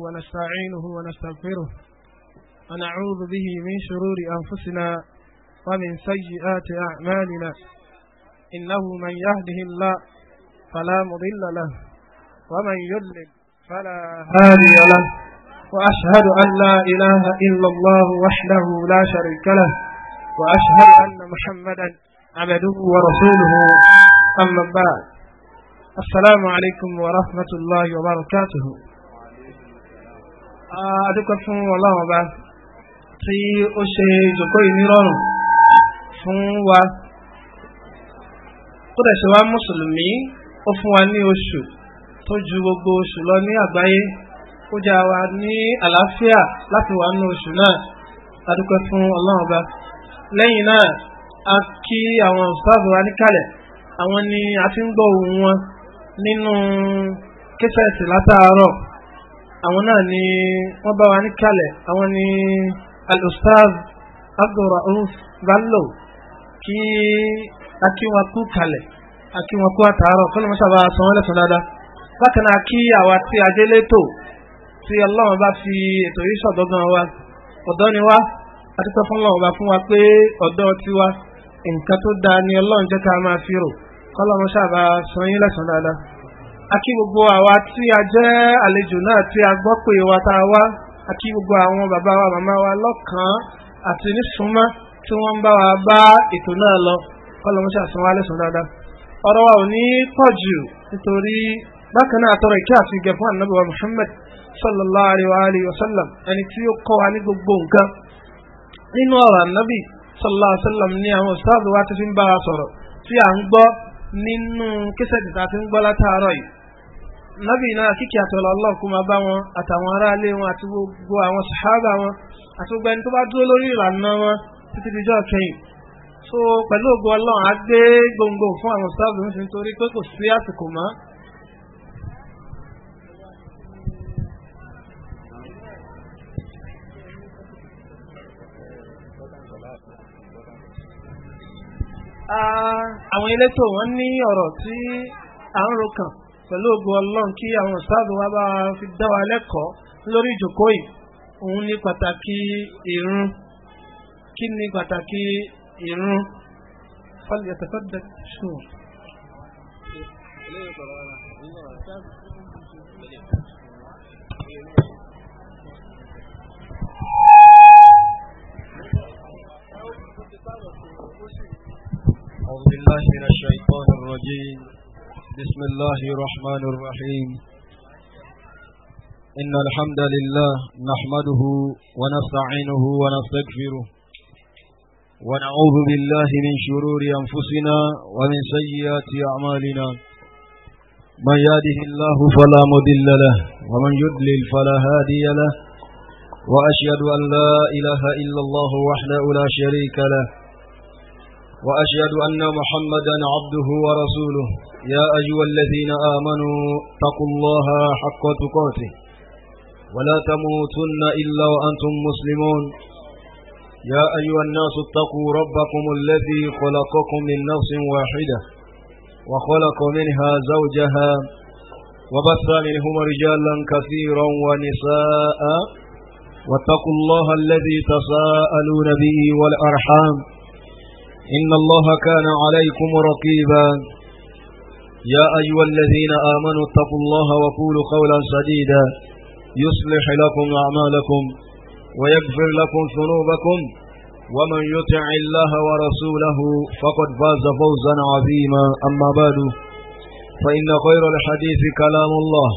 ونستعينه ونستغفره ونعوذ به من شرور أنفسنا ومن سيئات أعمالنا إنه من يهده الله فلا مضل له ومن يضلل فلا هادي له وأشهد أن لا إله إلا الله وحده لا شريك له وأشهد أن محمدا عبده ورسوله أما بعد السلام عليكم ورحمة الله وبركاته. adúpẹ́ fún Ọlọ́run Ọba tí ó ṣe ìjókòó yìí nírọ̀rùn fún wa tó dẹ̀ ṣe wá mùsùlùmí ó fún wa ní oṣù tó ju gbogbo oṣù lọ ní àgbáyé ó já wa ní àlàáfíà láti wà nínú oṣù náà adúpẹ́ fún Ọlọ́run Ọba. lẹ́yìn náà a kí àwọn ustaz wa níkàlẹ̀ àwọn ni a ti ń gbọ́ ohùn wọn nínú kẹsẹ̀tì látàárọ̀ àwọn náà ni wọ́n bá wa níkàlẹ̀ àwọn ni al-ustaz Abdulrauf Bello kí a kí wọn kú kalẹ̀ a kí wọn kú àtàárọ̀ kọ́lọ́ mọ́sàbà san wọ́n lẹ́sàn dáadáa. bákan náà kí àwa tí a dé létò tí Ọlọ́run bá fi ètò yìí sọ̀dọ́gán wa ọ̀dọ́ ni wá àtúntò fún Ọlọ́run bá fún wa pé ọ̀dọ́ tiwa nǹkan tó dáa ni Ọlọ́run jẹ́ ká máa fi rò kọ́lọ́ mọ́sàbà san yín lẹ́sàn dáadáa. Akí gbogbo àwa tí a jẹ́ àlejò náà tí a gbọ́ pé wa tá a wá akí gbogbo àwọn bàbá wa màmá wa lọ́kàn àti nísúnmọ́ tí wọ́n ń bá wa bá ètò náà lọ kọ́lọ́mọṣẹ́ àsanwó alẹ́sùn dáadáa. ọ̀rọ̀ wa ò ní pọ̀ jù nítorí bákan náà àtọ̀rọ̀ ìkẹ́ àti ìgẹ̀ fún ànábì wa Muhammad sallallahu alayhi wa sallam ẹni tí ó kọ́ wa ní gbogbo nǹkan nínú ọ̀rọ̀ ànábì sallallahu alayhi wa sallam ní àwọn ustaz wa ti fi ń bá wa sọ̀rọ̀ tí à ń gbọ́ nínú kẹsẹ̀tì tá a ti ń gbọ́ látàárọ̀ yìí. Nabi náà kíkì àtọ̀lọ́ Allah kó máa bá wọn àtàwọn aráalé wọn àti gbogbo àwọn sàhábà wọn àti gbogbo ẹni tó bá dúró lórí ìlànà wọn títí dijọ́ kẹyìn. so pẹ̀lú ògo Ọlọ́run á gbé gbòǹgbò fún àwọn sáàbù nítorí pé kò sí àsìkò mọ́. àwọn elétò wọn ní ọ̀rọ̀ tí à ń ro kàn pẹ̀lú ògo Ọlọ́run kí àwọn sáàbù wa bá fi dá wa lẹ́kọ̀ọ́ lórí ìjókòó yìí òun ní pàtàkì ìrun kí ni pàtàkì ìrun فليتفضل شو أعوذ بالله من الشيطان الرجيم بسم الله الرحمن الرحيم إن الحمد لله نحمده ونستعينه ونستغفره ونعوذ بالله من شرور أنفسنا ومن سيئات أعمالنا من يهده الله فلا مضل له ومن يضلل فلا هادي له وأشهد أن لا إله إلا الله وحده لا شريك له وأشهد أن محمدا عبده ورسوله يا أيها الذين آمنوا اتقوا الله حق تقاته ولا تموتن إلا وأنتم مسلمون يا أيها الناس اتقوا ربكم الذي خلقكم من نفس واحدة وخلق منها زوجها وبث منهما رجالا كثيرا ونساء واتقوا الله الذي تساءلون به والأرحام إن الله كان عليكم رقيبا يا أيها الذين آمنوا اتقوا الله وقولوا قولا سديدا يصلح لكم أعمالكم ويغفر لكم ذنوبكم ومن يطع الله ورسوله فقد فاز فوزا عظيما أما بعد فإن خير الحديث كلام الله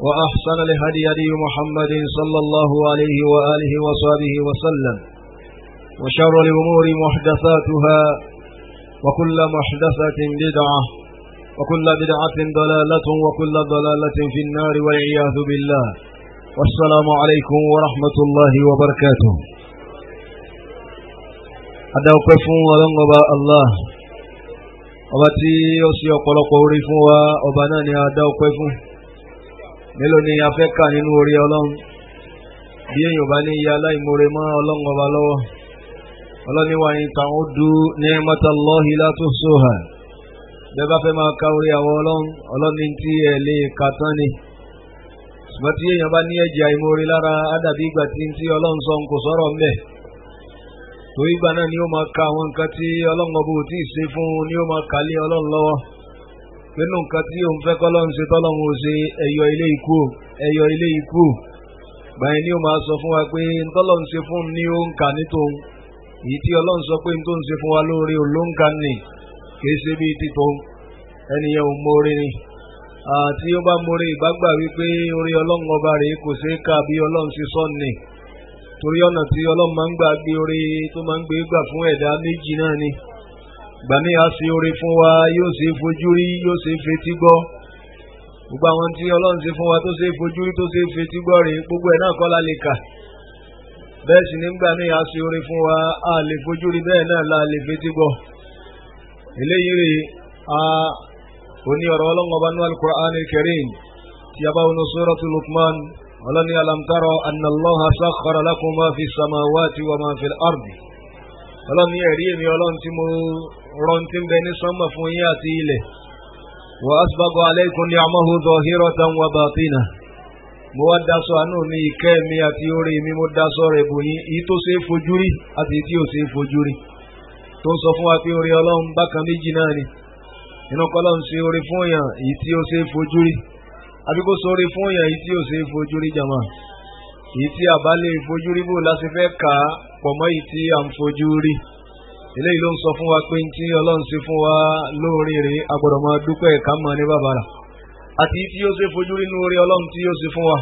وأحسن الهدي هدي محمد صلى الله عليه وآله وصحبه وسلم وشر الأمور محدثاتها وكل محدثة بدعة وكل بدعة ضلالة وكل ضلالة في النار والعياذ بالله والسلام عليكم ورحمة الله وبركاته. adawupe fún Ọlọ́run Ọba Allah ọba tí ó ṣe ọ̀pọ̀lọpọ̀ orí fún wa ọba náà ni adawupe fún mélòó ni a fẹ́ kà nínú orí Ọlọ́run bí èèyàn bá ní iye aláìmoore mọ́ Ọlọ́run Ọba lọ́wọ́ Ọlọ́run wa in ta'uddu ni'matallahi la tuhsuha bẹ́ẹ̀ bá fẹ́ máa ka orí àwọn Ọlọ́run tí ẹ̀ lè kà tán ni ṣùgbọ́n tí èèyàn bá ní ẹ̀jẹ̀ àìmoore lára ádàbí ìgbà tí ọlọ́run sọ kò sọ̀rọ̀ ńbẹ̀ torí ìgbà náà ni ó máa ka àwọn nǹkan tí ọlọ́run ọba ò tí ì ṣe fún un ni ó máa kà lé ọlọ́run lọ́wọ́ nínú nǹkan tí òun fẹ́ kọ́lọ́run ṣe tọ́lọ́run ò ṣe ẹ̀yọ ilé ikú gbàyìn ni ó máa sọ fún wa pé ntọ́lọ́run ṣe fún un ní ó ń kà ní tòun èyí tí ọlọ́run sọ pé tó ń ṣe fún wa lóore olóńkà nì kìí ṣe bíi títọ́ ẹnìyẹn ò mórí ni tí ó bá mórí ìbágbà wípé orí ọlọ́run ọba rèé kò ṣeé kà bí ọlọ́run ṣe sọ nì torí ọ̀nà tí ọlọ́run máa ń gbà gbé orí tó máa ń gbé gbà fún ẹ̀dá méjì náà ni gbà ní a ṣe orí fún wa yóò ṣe fojú rí yóò ṣe fetí gbọ́ gbogbo àwọn tí ọlọ́run ṣe fún wa tó ṣe fojú rí tó ṣe fetí gbọ́ rèé gbogbo ẹ̀ náà kọ́ la lè kà bẹ́ẹ̀ sì nígbà ní a ṣe orí fún wa a lè fojú rí bẹ́ẹ̀ náà la lè fetí gbọ́ eléyìí rèé oní ọ̀rọ̀ ọlọ́run ọba ní al-Qur'an al-Karim tí a bá wọnú Suratul Luqman ọlọ́ni alam tara anna Allaha sakhkhara lakum ma fi samawati wa ma fi al-ardi ọlọ́ni ẹ̀rí èmi ọlọ́run tí mo rán tí ń bẹ ní sánmà fún yín àti ilẹ̀ wa asbagha alaykum ni'amahu zahiratan wa batina mo wá dáṣọ àánú mi ìkẹ́ mi àti orí mi mo dáṣọ rẹ̀ bò yín èyí tó ṣe é fojú rí àti èyí tí ò ṣe é fojú rí tó ń sọ fún wa pé orí ọlọ́run bákan méjì náà ni inú kọ́lọ́run ṣe orí fún èèyàn èyí tí ó ṣe é fojú rí àbí kó sórí fún èèyàn èyí tí ò ṣe é fojú rí jàmá èyí tí a bá lè fojú rí bò láti fẹ́ kà á pọ̀ mọ́ èyí tí à ń fojú rí eléyìí ló ń sọ fún wa pé tí ọlọ́run ṣe fún wa lóore rèé a gbọ́dọ̀ máa dúpẹ́ ká mọ̀ ní bàbàrà àti tí ó ṣe fojú rí nínú orí ọlọ́run tí ó ṣe fún wa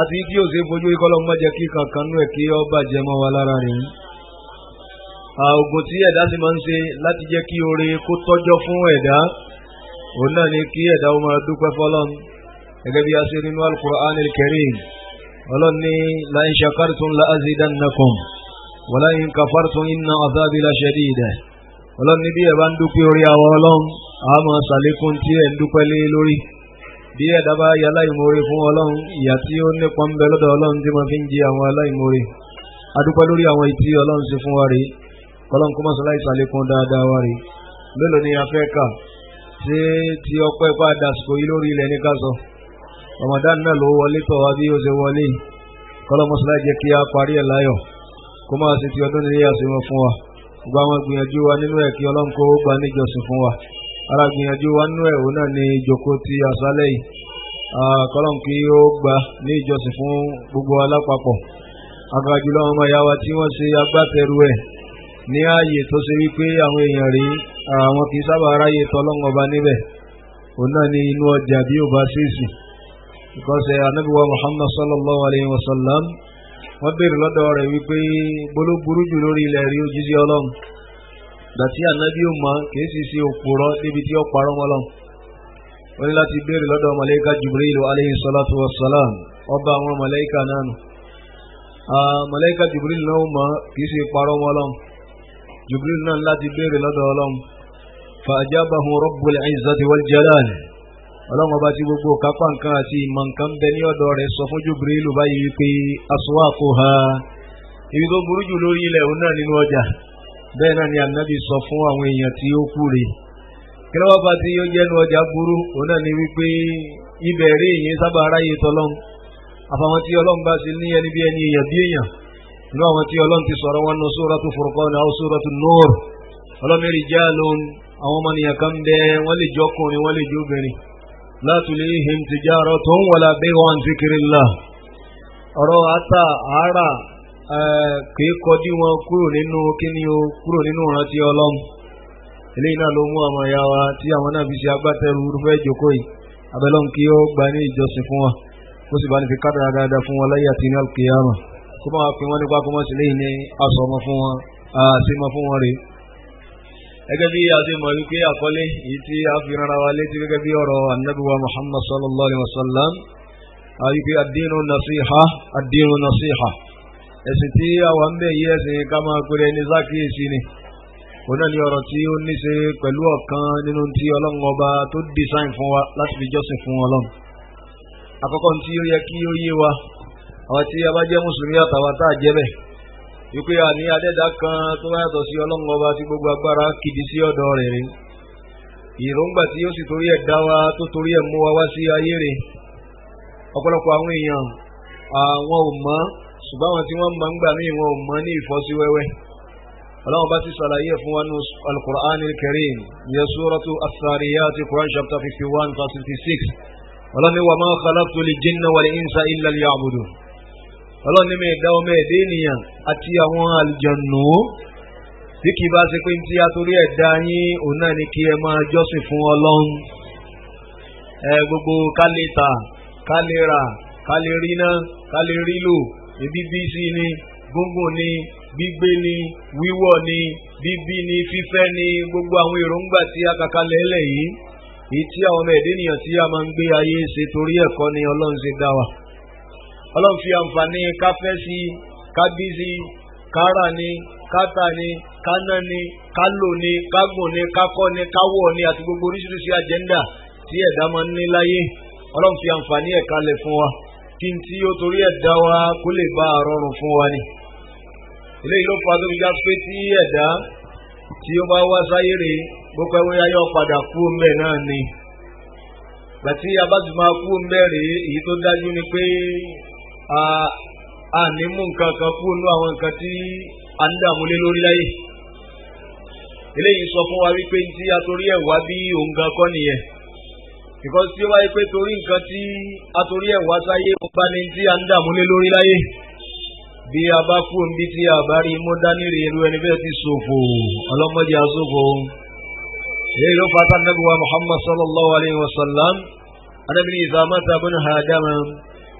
àti tí ó ṣe fojú rí kọ́lọ́run má jẹ́ kí kankan nú ẹ̀ kí ó bàjẹ́ mọ́ wa lára rèé ògùn tí ẹ̀dá sì máa ń ṣe láti jẹ́ kí oore kó tọ́jọ́ fún ẹ̀dá òun náà ni kí ẹ̀dá ó máa dúpẹ́ fọ́lọ́run gẹ́gẹ́ bí a ṣe nínú al-Qur'an al-Karim ọlọ́run ní la in shakartum la azidannakum wa la in kafartum inna azabi la shadid ọlọ́run ní bí ẹ bá ń dúpẹ́ orí àwọn ọlọ́run a máa ṣàlékún tí ẹ̀ ń dúpẹ́ lé lórí bí ẹ̀dá bá yà láìmoore fún ọlọ́run ìyà tí ó nípa ń bẹ lọ́dọ̀ ọlọ́run tí wọ́n fi ń jẹ àwọn aláìmoore adúpẹ́ lórí àwọn ìtí ọlọ́run ṣe fún wa rèé kọ́lọ́n kó mọ́sálá ìsàlékún dáadáa wá rí mélòó ni a fẹ́ kà ṣé tí ọpẹ́ bá dàsìkò yìí lórí ilẹ̀ ní ká sọ Ramadan náà ló wọlé tọ̀ wá bí ó ṣe wọlé kọ́lọ́n mọ́sálá jẹ́ kí a parí ẹ̀ láyọ̀ kó máa ṣe ti ọdún nílé àṣemọ fún wa gbogbo àwọn gbìyànjú wa nínú ẹ̀ kí ọlọ́run kó gbà níjọsìn fún wa ara gbìyànjú wa nínú ẹ̀ òun náà ni ìjókòó ti àṣálẹ́ yìí kọ́lọ́n kí ó gbà ní ìjọsìn fún gbogbo alápapọ̀ àgbàjùlọ àwọn ọmọ ìyá wa tí wọ́n ṣe agbátẹrù ẹ̀ ní ààyè tó ṣe wípé àwọn èèyàn rí àwọn kì í sábà ráyè tọ́lọ́ngọ̀ ọba níbẹ̀ òun náà ní inú ọjà bí ò bá ṣèṣì ìkọsẹ̀ anábíwá Muhammad sallallahu alayhi wa sallam wọ́n béèrè lọ́dọ̀ rẹ̀ wípé gbólóburú jù lórí ilẹ̀ rí òjíṣẹ́ ọlọ́run dàtí anábí ò mọ̀ kìí sì ṣe òpùrọ́ níbi tí ó parọ́ mọ́ ọlọ́run wọ́n ní láti béèrè lọ́dọ̀ màláíkà Jibril alayhi salatu wa salam ọba àwọn màláíkà náà nù màláíkà Jibril náà mọ̀ kìí sì parọ́ mọ́ ọlọ́run Jibril náà láti béèrè lọ́dọ̀ ọlọ́run fa'ajabahu rabbul izzati wal jalal ọlọ́run ọba tí gbogbo kápá nǹkan àti ìmọ̀ nǹkan bẹ ní ọ̀dọ̀ rẹ̀ sọ fún Jibril báyìí wípé aswaquha ibi tó burú jù lórí ilẹ̀ òun náà nínú ọjà bẹ́ẹ̀ náà ni ànábì sọ fún àwọn èèyàn tí ó kú rè kí ló wá bá tí ó jẹ́nu ọjà burú òun náà ni wípé ibẹ̀ rí èyí sábà aráyé tọ́lọ́run àfàwọn tí ọlọ́run bá sí ní ẹni bí ẹni èèyàn bí èèyàn inú àwọn tí ọlọ́run ti sọ̀rọ̀ wọn ní Suratu Furqan àwọn Suratu Nur ọlọ́run rijalun àwọn ọmọnìyàn kan bẹ wọ́n lè jọkùnrin wọ́n lè jóbìnrin la tulihim tijaratun wala bay'un an zikrillah ọ̀rọ̀ ata ara kìí kọjú wọn kúrò nínú kíní o kúrò nínú ìrántí ọlọ́run eléyìí náà ló mú àwọn ìyá wa tí àwọn náà fi ṣe agbátẹrù irúfẹ́ ìjókòó yìí abẹ́lọ́n kí ó gbà ní ìjọsìn fún wa ó sì bá ní fi kádàrá dáadáa fún wọn láyé àti ní alkiyama kó máa pín wọn nípa kó máa sì léyìn ní asọ̀mọ́ fún wọn àṣemọ́ fún wọn rèé gẹ́gẹ́ bí a ti mọ̀ wípé àkọlé yìí tí a fi rárá wa létí gẹ́gẹ́ bí ọ̀rọ̀ annabiwa Muhammad sallallahu alaihi wasallam wípé ad-dinu nasiha ẹ̀sìn tí a wà ń bẹ̀ yí ẹ̀sìn ká máa pèrè ní sákìyèsí ni òun náà ni ọ̀rọ̀ tí ó ní ṣe pẹ̀lú ọ̀kan nínú tí ọlọ́run ọba tó design fún wa láti fi jọ́sìn fún ọlọ́run àkọ́kọ́ tí ó yẹ kí ó yé wa àwọn tí a bá jẹ́ mùsùlùmí àtàwà tá a jẹ́ bẹ̀ wípé a ní adẹ́dá kan tó bá yàtọ̀ sí ọlọ́run ọba tí gbogbo agbára kìdí sí ọ̀dọ̀ rẹ̀ rí ìròǹgbà tí ó sì torí ẹ̀ dá wa tó torí ẹ̀ mú wa wá sí ayé rẹ̀ ọ̀pọ̀lọpọ̀ àwọn èèyàn àwọn ò mọ̀ ṣùgbọ́n àwọn tí wọ́n mọ̀ ń gbà mí wọn ò mọ̀ ní ìfọ́síwẹ́wẹ́ ọlọ́run bá ti ṣàlàyé fún wa ní al-Qur'an al-Karim ní suratu as-Sariyat Quran chapter 51 verse 56 ọlọ́ni wa ma khalaqtu al-jinna wal-insa illa liya'budun ọlọ́ni mi dá ọmọ ẹ̀dẹ́ ènìyàn àti àwọn àlùjànnú bí kì bá ṣe pé tí a torí ẹ̀dá yín òun náà ni kí ẹ máa jọ́sìn fún ọlọ́run gbogbo kálẹ̀ta kálẹ̀ra kálẹ̀ríná kálẹ̀rílò ìbíbísí ni gúngùn ni gbígbé ni wíwọ̀ ni bíbí ni fífẹ́ ni gbogbo àwọn èròǹgbà tí a kàkalẹ̀ ẹlẹ̀ yìí èyí tí àwọn ọmọ ẹ̀dẹ́ ènìyàn tí a máa ń gbé ayé ṣe torí ẹ̀kọ́ ni ọlọ́run ṣe dá wa ọlọ́run fi àǹfààní káfẹ́ sí kábí sí kárà ni kátà ni káná ni kálò ni kágùn ni kákọ́ ni káwọ̀ ni àti gbogbo oríṣiríṣi àjẹ́ndà tí ẹ̀dá máa ń ní láyé ọlọ́run fi àǹfààní ẹ̀ kalẹ̀ fún wa kí n tí ó torí ẹ̀dá wa kó lè bá a rọrùn fún wa ni eléyìí ló fa tó fi já pé tí ẹ̀dá tí ó bá wá sáyé rè gbogbo ẹwé ayé ọ̀padà kú mbẹ́ náà ni gbàtí abájú máa kú mbẹ́ rè èyí tó dájú ni pé a ní mú nǹkan kan kú nú àwọn nǹkan tí a ń dààmú lé lórí láyé eléyìí sọ fún wa wípé tí a torí ẹ̀ wá bí òun gan kọ́ nìyẹn because tí ó wáyé pé torí nǹkan tí a torí ẹ̀ wá sáyé ó bá ní tí a ń dààmú lé lórí láyé bí a bá kú níbi tí a bá rí mú dání rí irú ẹni bẹ́ẹ̀ ti ṣòfò ọlọ́mọdé aṣòfò èyí ló fata Ànábì wa Muhammad sallallahu alayhi wa sallam Ànábì ní idha mata ibnu Adama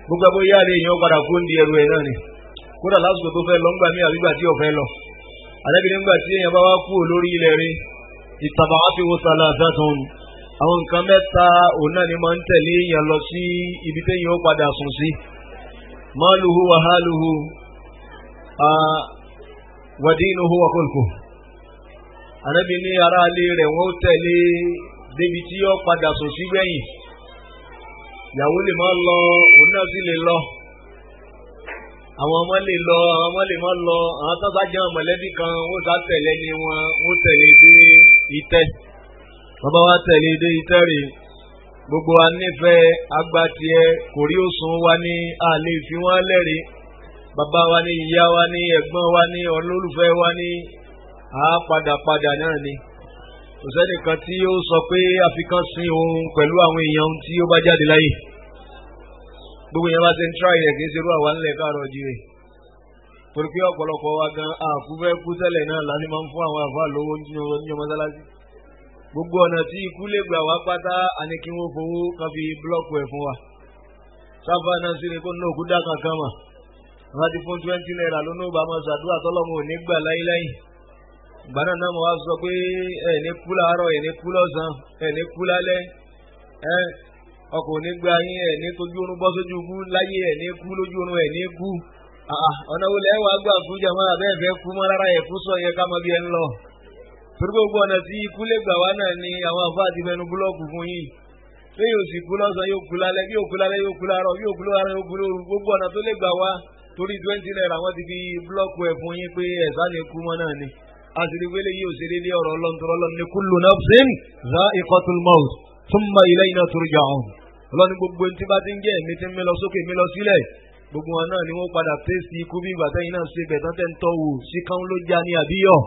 gbogbo bóyá lè yan padà kú ní ẹrù ẹ̀ náà ni kódà lásìkò tó fẹ́ lọ ńgbà mí àbígbà tí ò fẹ́ lọ Ànábì nígbà tí èèyàn bá wá kú lórí ilẹ̀ rí ittaba'athu thalathatun àwọn nǹkan mẹ́ta òun náà ni máa ń tẹ̀lé èèyàn lọ sí ibi téèyàn ó padà sùn sí maluhu wa haluhu wa dinuhu wa khulquhu Ànábì ní ará ilé rẹ̀ wọ́n ó tẹ̀lé débi tí ó padà sùn sí gbẹ̀yìn ìyàwó lè má lọ òun náà sì lè lọ àwọn ọmọ lè lọ àwọn ọmọ lè má lọ àwọn tó bá jẹ́ mọ̀lẹ́bí kan wọ́n sá tẹ̀lé ni wọ́n tẹ̀lé dé ìtẹ́ bàbá wa tẹ̀lé dé ìtẹ́ rè gbogbo wa nífẹ̀ẹ́ agbátìẹ kò rí òsùn wa ní àlè fi wọ́n lẹ́rìí bàbá wa ní ìyá wa ní ẹ̀gbọ́n wa ní olólùfẹ́ wa ní àápadàpadà náà ni kò sẹ́nìkan tí ó sọ pé àfikán sin òun pẹ̀lú àwọn èèyàn tí ó bá jáde láyé gbogbo yẹn bá ti ń tíráì rẹ̀ kì í ṣerú àwa ńlẹ̀ káàrọ̀ jíire torí pé ọ̀pọ̀lọpọ̀ wa gan àkúfẹ́ kú tẹ́lẹ̀ náà láti máa ń fún àwọn àfáà lówó ní mọ́sálásí gbogbo ọ̀nà tí ikú lè gbà wá pátá àní kí wọ́n fowó kan fi búlọ́ọ̀kù ẹ̀ fún wa sáfà náà sí ni kó ní òkú dá kankan mà wọ́n ti fún 20 naira lónà bá máa ṣàdúrà tọ́lọ́mù ò ní gbà láíláí ìgbà náà mo wá sọ pé ẹ̀ ní kú láàárọ̀ ẹ̀ ní kú lọ́sàn ẹ̀ ní kú lálẹ́ ọkọ̀ ní gba yín ẹ̀ ní tójú oorun bọ́ sójú kú láyé ẹ̀ ní kú lójú oorun ẹ̀ ní kú ọ̀nà wo lẹ́wọ̀ àgbà kú jàmá abẹ́ẹ̀ fẹ́ kú mọ́ rárá ẹ̀ kú sọ yẹ ká mọ bí ẹ ń lọ. torí gbogbo ọ̀nà tí ikú lè gbà wá náà ni àwọn àfáà ti fẹnu búlọ́ọ̀kù fún yín pé yóò sì kú lọ́sàn yóò kú lálẹ́ yóò kú lálẹ́ yóò kú láàárọ̀ yóò kú láàárọ̀ yóò kú lóru gbogbo ọ̀nà tó lè gbà wá torí 20 naira wọ́n ti fi búlọ́ọ̀kù ẹ̀ fún yín pé ẹ̀sán ni kú mọ́ náà ni àṣírí wẹ́lẹ̀ yóò ṣe dédé ọ̀rọ̀ ọlọ́ntọ́rọ́lọ́ ní kullu nafsin za'iqatul maut thumma ilayna turja'un ọlọ́ni gbogbo tí bá ti ń jẹ́ ẹ̀mí tí ń mí lọ sókè mí lọ sílẹ̀ gbogbo wọn náà ni wọ́n padà tẹ́sí ikú bí ìgbà tẹ́yìn náà ṣe bẹ̀tán tẹ́ ń tọ́wò sí káwọn ló já ní àbíyọ̀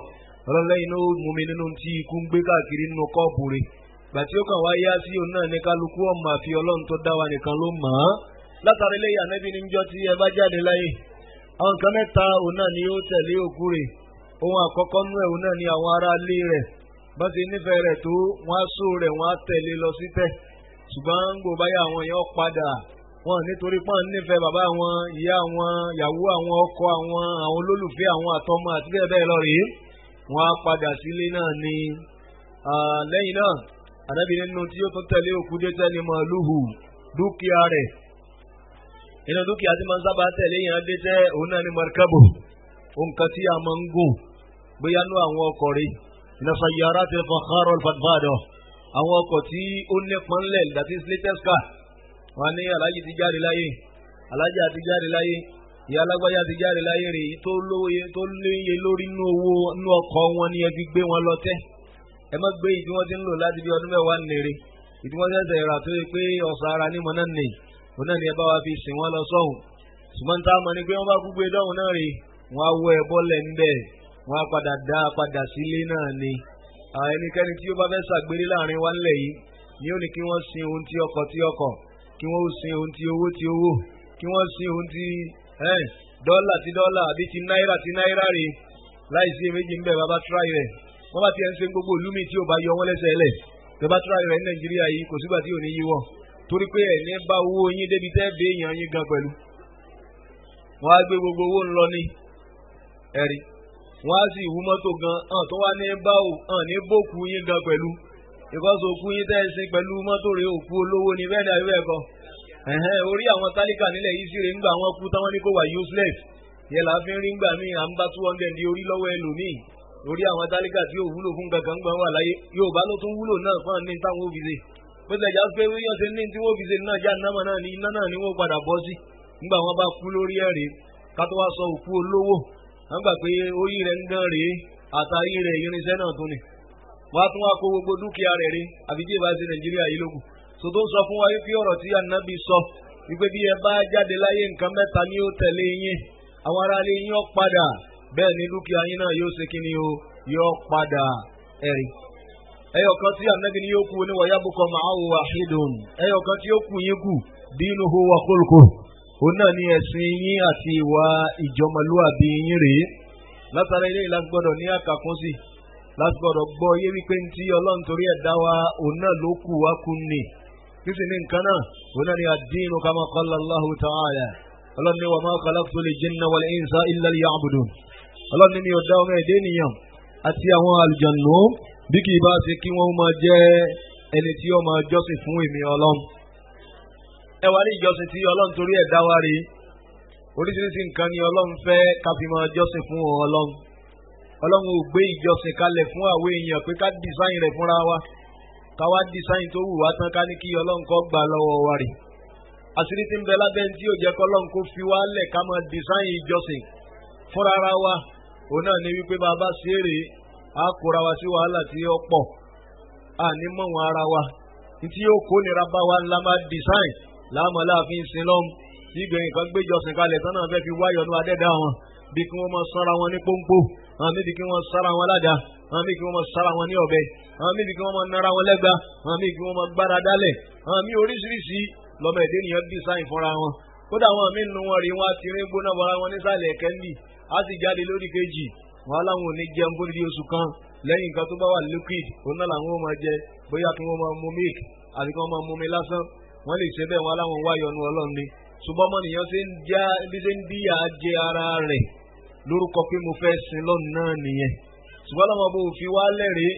ọlọ́lẹ́yìn náà ó mú mi nínú tí ikú ń gbé káàkiri nínú kọ́ọ̀pù rẹ̀ gbà tí ó kàn wá yá sí òun náà ní kálukú ọmọ àfi ọlọ́run tó dá wa nìkan ló mọ̀ ọ́ látàrí lẹ́yìn ànẹ́bí níjọ́ tí ẹ bá jáde láyé àwọn nǹkan mẹ́ta òun náà ni ó tẹ̀lé òkú rẹ̀ ohun àkọ́kọ́ nú ẹ̀ òun náà ni àwọn ará ilé rẹ̀ bá ti nífẹ̀ẹ́ rẹ̀ tó wọ́n á só rẹ̀ wọ́n á tẹ̀lé lọ sí tẹ̀ ṣùgbọ́n gbò báyà àwọn èèyàn padà wọn nítorí pọ́n nífẹ̀ẹ́ bàbá àwọn ìyá àwọn ìyàwó àwọn ọkọ àwọn olólùfẹ́ àwọn àtọmọ àti bẹ́ẹ̀ bẹ́ẹ̀ lọ rèé wọn á padà sílé náà ni lẹ́yìn náà ànábì nínú tí ó tún tẹ̀lé òkú dé tẹ́ni màlúhù dúkìá rẹ̀ inú dúkìá tí máa ń sábà tẹ̀lé yẹn dé tẹ́ òun náà ni markabu nǹkan tí a máa ń gùn bóyá nú àwọn ọkọ̀ rẹ̀ ìnáṣà yàrá ti fakhar al-fadfado àwọn ọkọ̀ tí ó nípọn lẹ̀ that is latest car wọn ní alájì ti jáde láyé alájà ti jáde láyé ìyá alágbájá ti jáde láyé rèé tó léye lórí inú owó inú ọkọ̀ wọn ni ẹ fi gbé wọn lọ tẹ́ ẹ má gbé ìdí wọn ti ń lò láti bí ọdún mẹ́wàá nìire ìdí wọn ṣẹ̀ṣẹ̀ rà tó yẹ pé ọ̀sán ara ní mọ náà nìyí òun náà ni ẹ bá wa fi sìn wọ́n lọ sọ́hùn ṣùgbọ́n tá a mọ̀ ní pé wọ́n bá gbogbo ẹ̀dọ́hùn náà rè wọ́n á wọ ẹ̀bọ́ lẹ̀ ń bẹ̀ wọ́n á padà sílé náà ni ẹnikẹ́ni tí ó bá fẹ́ ṣàgbéré láàrin wa ńlẹ̀ yìí ni ó ní kí wọ́n sin ohun tí ọkọ̀ kí wọ́n sin ohun tí owó kí wọ́n sin ohun tí dọ́là tí dọ́là àbí ti náírà rè láì sí méjì ń bẹ̀ bàbá tíráì rẹ̀ wọ́n bá ti ẹ̀ ń ṣe gbogbo ìlú mi tí ò bá yọ wọ́n lẹ́sẹ̀ lẹ̀ bàbá tíráì rẹ̀ ní nàìjíríà yìí kò sígbà tí ò ní yíwọ́ torí pé ẹ̀ ní bá owó yín débi tẹ́ bẹ́ èèyàn yín gan pẹ̀lú wọ́n á gbé gbogbo owó ńlọ ní ẹ̀rí wọ́n á sì wú mọ́tò gan tó wá ní bá ní bókù yín gan pẹ̀lú ìkọ́sọ òkú yín tẹ́ ẹ sin pẹ̀lú mọ́tò rẹ̀ òkú olówó ni bẹ́ẹ̀ ni àbí bẹ́ẹ̀ kọ́ orí àwọn tálíkà nílẹ̀ yìí sí rè ńgbà wọn kú táwọn ní kó wà useless yẹ là á fi ń rí ńgbà míì à ń bá 200 di orí lọ́wọ́ ẹlòmíì orí àwọn tálíkà tí yóò wúlò fún kankan gbọ́n wà láyé yóò bá ló tún wúlò náà fún àní táwọn ó fi ṣe bó tilẹ̀ já pé wíyàn ṣe ní tí wọ́n fi ṣe náà já náà náà ní iná náà ni wọ́n padà bọ́ sí ńgbà wọn bá kú lórí ẹ̀rẹ́ ká tó wá sọ òkú olówó wọ́n gbà pé orí rẹ̀ ń dán rèé àtàrí rẹ̀ irinṣẹ́ náà tún ni wọ́n á tún wá kó gbogbo dúkìá rẹ̀ rí àbí tí ìbá ṣe nàìjíríà yìí lókun so tó ń sọ fún wa wípé ọ̀rọ̀ tí ànábì sọ wípé bí ẹ bá jáde láyé nǹkan mẹ́ta ni ó tẹ̀lé yín àwọn ará ilé yín ó padà bẹ́ẹ̀ ni dúkìá yín náà yóò ṣe kí ni o yóò padà ẹ̀rí ẹyọ kan tí ànábì ni yóò kú ní wàyábùkọ màáwù wàhídùn ẹyọ kan tí ó kú yín kù dínuhu wa khulquhu òun náà ni ẹ̀sìn yín àti ìwà ìjọmọlúwàbí yín rèé látara ilé ìlànà gbọ́dọ̀ ní àkàkún sí láti gbọ́dọ̀ gbọ́ yé wípé ní tí ọlọ́run torí ẹ̀dá wa òun náà ló kù wá kú ní kí sì ní nǹkan náà òun náà ni ad-dinu kama qala Allahu ta'ala ọlọ́run ní wa ma khalaqtul jinna wal insa illa liya'budun ọlọ́run ní mi ò dá ọmọ ẹ̀dẹ́ nìyàn àti àwọn àlùjànnú bí kì í bá ṣe kí wọ́n máa jẹ́ ẹni tí ó máa jọ́sìn fún èmi ọlọ́run ẹ wá ní ìjọsìn tí ọlọ́run torí ẹ̀dá wa rí oríṣiríṣi nǹkan ni ọlọ́run fẹ́ ká fi máa jọ́sìn fún ọlọ́run ọlọ́run ò gbé ìjọsìn kalẹ̀ fún àwọn èèyàn pé ká dísáìn rẹ̀ fúnra wa ká wá dísáìn tó wù wá tán ká ní kí ọlọ́run kó gbà lọ́wọ́ wa rè àṣírí tí ń bẹ lábẹ́ tí ò jẹ́ kọ́lọ́run kó fi wá lẹ̀ ká máa dísáìn ìjọsìn fúnra ara wa òun náà ní wípé bàbá ṣeré á kóra wa sí wàhálà tí ó pọ̀ àní mọ̀ wọn ara wa tí yóò kó nira bá wa ńlá máa dísáìn láàmú aláàfin sin lọ́m tí ìgbẹ̀yìn kan gbé ìjọsìn kalẹ̀ tán náà fẹ́ fi wáyọ̀ ní adẹ́dá wọn bí kí wọ́n máa sára wọn ní pọ́npọ́ àwọn méjì kí wọ́n sára wọn ládàá àwọn méjì kí wọ́n máa sára wọn ní ọ̀bẹ àwọn méjì kí wọ́n máa nara wọn lẹ́gba àwọn méjì kí wọ́n máa gbára dálẹ̀ àwọn mí oríṣiríṣi lọ́mọ ẹ̀dẹ́ nìyẹn bí sáyìn fúnra wọn kódà àwọn mí nù wọn rí wọn ti rí gbóná bọ́ra wọn nísàlẹ̀ kẹ́ndì á sì jáde lórí kejì wọn aláwọn ò ní jẹun bó di oṣù kan lẹ́yìn nǹkan tó bá wà liquid òun náà làwọn ò máa jẹ bóyá kí wọ́n máa mu milk àti kí wọ́n máa mu mi lásán wọ́n lè ṣe bẹ́ẹ̀ wọn aláwọn wáyọ̀ nu ọlọ́run ni ṣùgbọ́n mọ́ nìyẹn ṣe ń díyà jẹ ara rẹ̀ lórúkọ pé mo fẹ́ sin lọ́nà náà nìyẹn ṣùgbọ́n lọ́wọ́ bó fi wá lẹ́rìí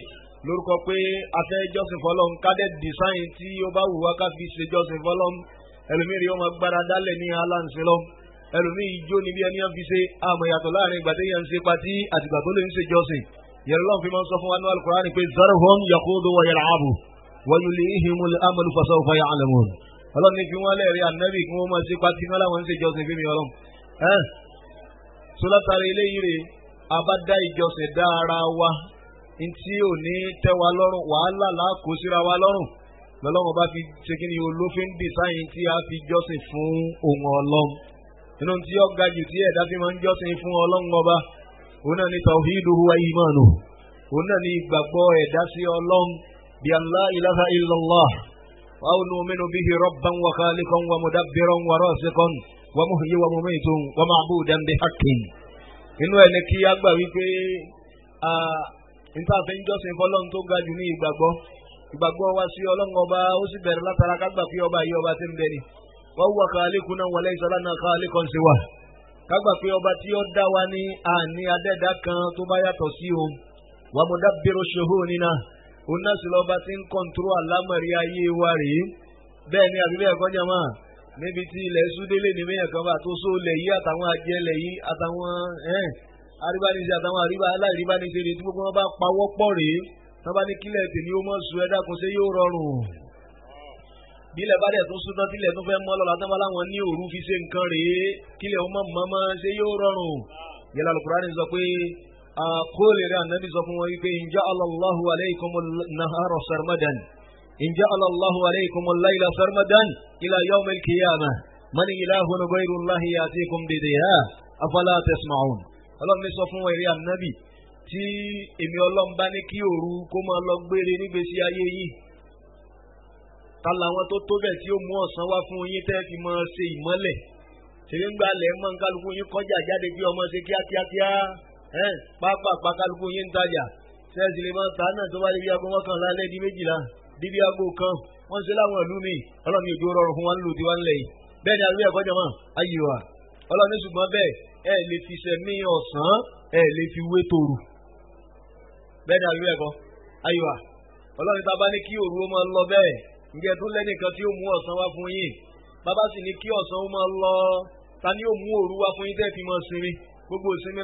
lórúkọ pé afẹ́ jọ́sìn fọlọ́n kádẹ́ design tí ó bá wù wá ká fi ṣe jọ́sìn fọlọ́n ẹlòmíì ọmọ gbára dálẹ̀ ní aláǹsẹ̀ lọ́n ẹlòmíì ijó ni bí ẹni yẹn fi ṣe àmọ̀ yàtọ̀ láàrin ìgbà tí yẹn ń ṣe patí àtìgbà tó lè ń ṣe jọ́sìn yẹn lọ́n fi máa ń sọ fún wa ní Al-Qur'an pé zarhum yaqudu wa yal'abu wa yulihimul amalu fasawfa ya'lamun ọlọ́run ní fi wọ́n lẹ́rìí ànábì kí wọ́n máa ṣe pati náà láwọn ń ṣe jọ́sìn fún mi ọlọ́run sọlátara eléyìí rè abádá ìjọsìn dá ara wa ntí ò ní tẹ́ wa lọ́rùn wàhálà làákó síra wa lọ́rùn lọ́lọ́run bá fi ṣe kí ni olófin dìsáyìn tí a fi jọ́sìn fún ohun ọlọ́run nínú tí ó ga jù tí ẹ̀dá fi máa ń jọ́sìn fún ọlọ́run ọba òun náà ni tawhiduhu wa imanu òun náà ni ìgbàgbọ́ ẹ̀dá sí ọlọ́run bí Allah ilaha illallah wa nu'minu bihi rabban wa khaliqan wa mudabbiran wa rasiqan wa muhyi wa mumitun wa ma'budan bihaqqin inú ẹ̀ ní kí á gbà wípé níta fẹ́ ń jọ́sìn fọlọ́run tó ga jù ní ìgbàgbọ́ wa sí ọlọ́run ọba ó sì bẹ̀rẹ̀ látara kágbà pé ọba yìí ọba tí ń bẹ ni wa huwa khaliquna wa laysa lana khaliqun siwa kágbà pé ọba tí ó dá wa ní àní adẹ́dá kan tó bá yàtọ̀ sí òun wa mudabbiru shuhunina òun náà sì lọ́ba tí ń kọ́ńtúrò àlámọ̀rí ayé wa rèé bẹ́ẹ̀ ni àbí bẹ́ẹ̀ kọjá máa níbi tí ilẹ̀ súdélé ní mẹ́yàn kan bá tó sólẹ̀ yìí àtàwọn ajẹ́lẹ̀ yìí àtàwọn àríbánisẹ́ àtàwọn aláìríbánisẹ́ rèé tí gbogbo wọn bá pawọ́ pọ̀ rèé wọ́n bá ní kílẹ̀ tèmi ó mọ̀ sùn ẹ̀dá kun ṣe yóò rọrùn bílẹ̀ bá dẹ̀ tún súná tílẹ̀ tún fẹ́ mọ́ lọ́la tán bá láwọn ní òru fi ṣe nǹkan rèé kílẹ̀ ó mọ̀ mọ́mọ́ ṣe yóò rọrùn yẹlẹ Al-Qur'ani sọ pé àkóòlè rẹ̀ ànábì sọ fún wọn wípé in ja'ala Allahu alaykumun nahara sarmadan إن جعل الله عليكم الليل سرمدا إلى يوم القيامة من إله غير الله يأتيكم بضياء أفلا تسمعون. ọlọ́run ní sọ fún eré ànábì tí èmi ọlọ́run bá ní kí òru kó máa lọ gbére nígbèsí ayé yìí. ta làwọn tó tó bẹ̀ tí ó mú ọ̀sán wá fún yín tẹ́ fi máa ṣe ìmọ́lẹ̀. ṣèlú ń gbalẹ̀ mọ́ kálukú yín kọjá jáde bí ọmọ ṣe kíákíákíá pápá kálukú yín ń tajà. sẹ́ẹ̀sì lè máa ta náà tó bá lè bí aago mọ́kànlá alẹ́ di méjìlá díbí aago kan wọ́n ṣe láwọn ìlú mi ọlọ́run ní òjò rọrùn fún wa nílùú tiwa ńlẹ̀ yìí. bẹ́ẹ̀ ni àlùyẹ̀ kọjá mọ́ ayíwa ọlọ́run ní ṣùgbọ́n bẹ́ẹ̀ ẹ lè fi sẹ̀mí ọ̀sán ẹ lè fi wé tòru. bẹ́ẹ̀ ni àlùyẹ̀ kọ́ ayíwa ọlọ́run tá a bá ní kí òru ó máa lọ bẹ́ẹ̀ ǹjẹ́ tó lẹ́nìkan tí ó mú ọ̀sán wá fún yín bàbá sì ní kí ọ̀sán ó máa lọ ta ni ó mú òru wá fún yín tẹ́ fi máa sinmi gbogbo ìsinmi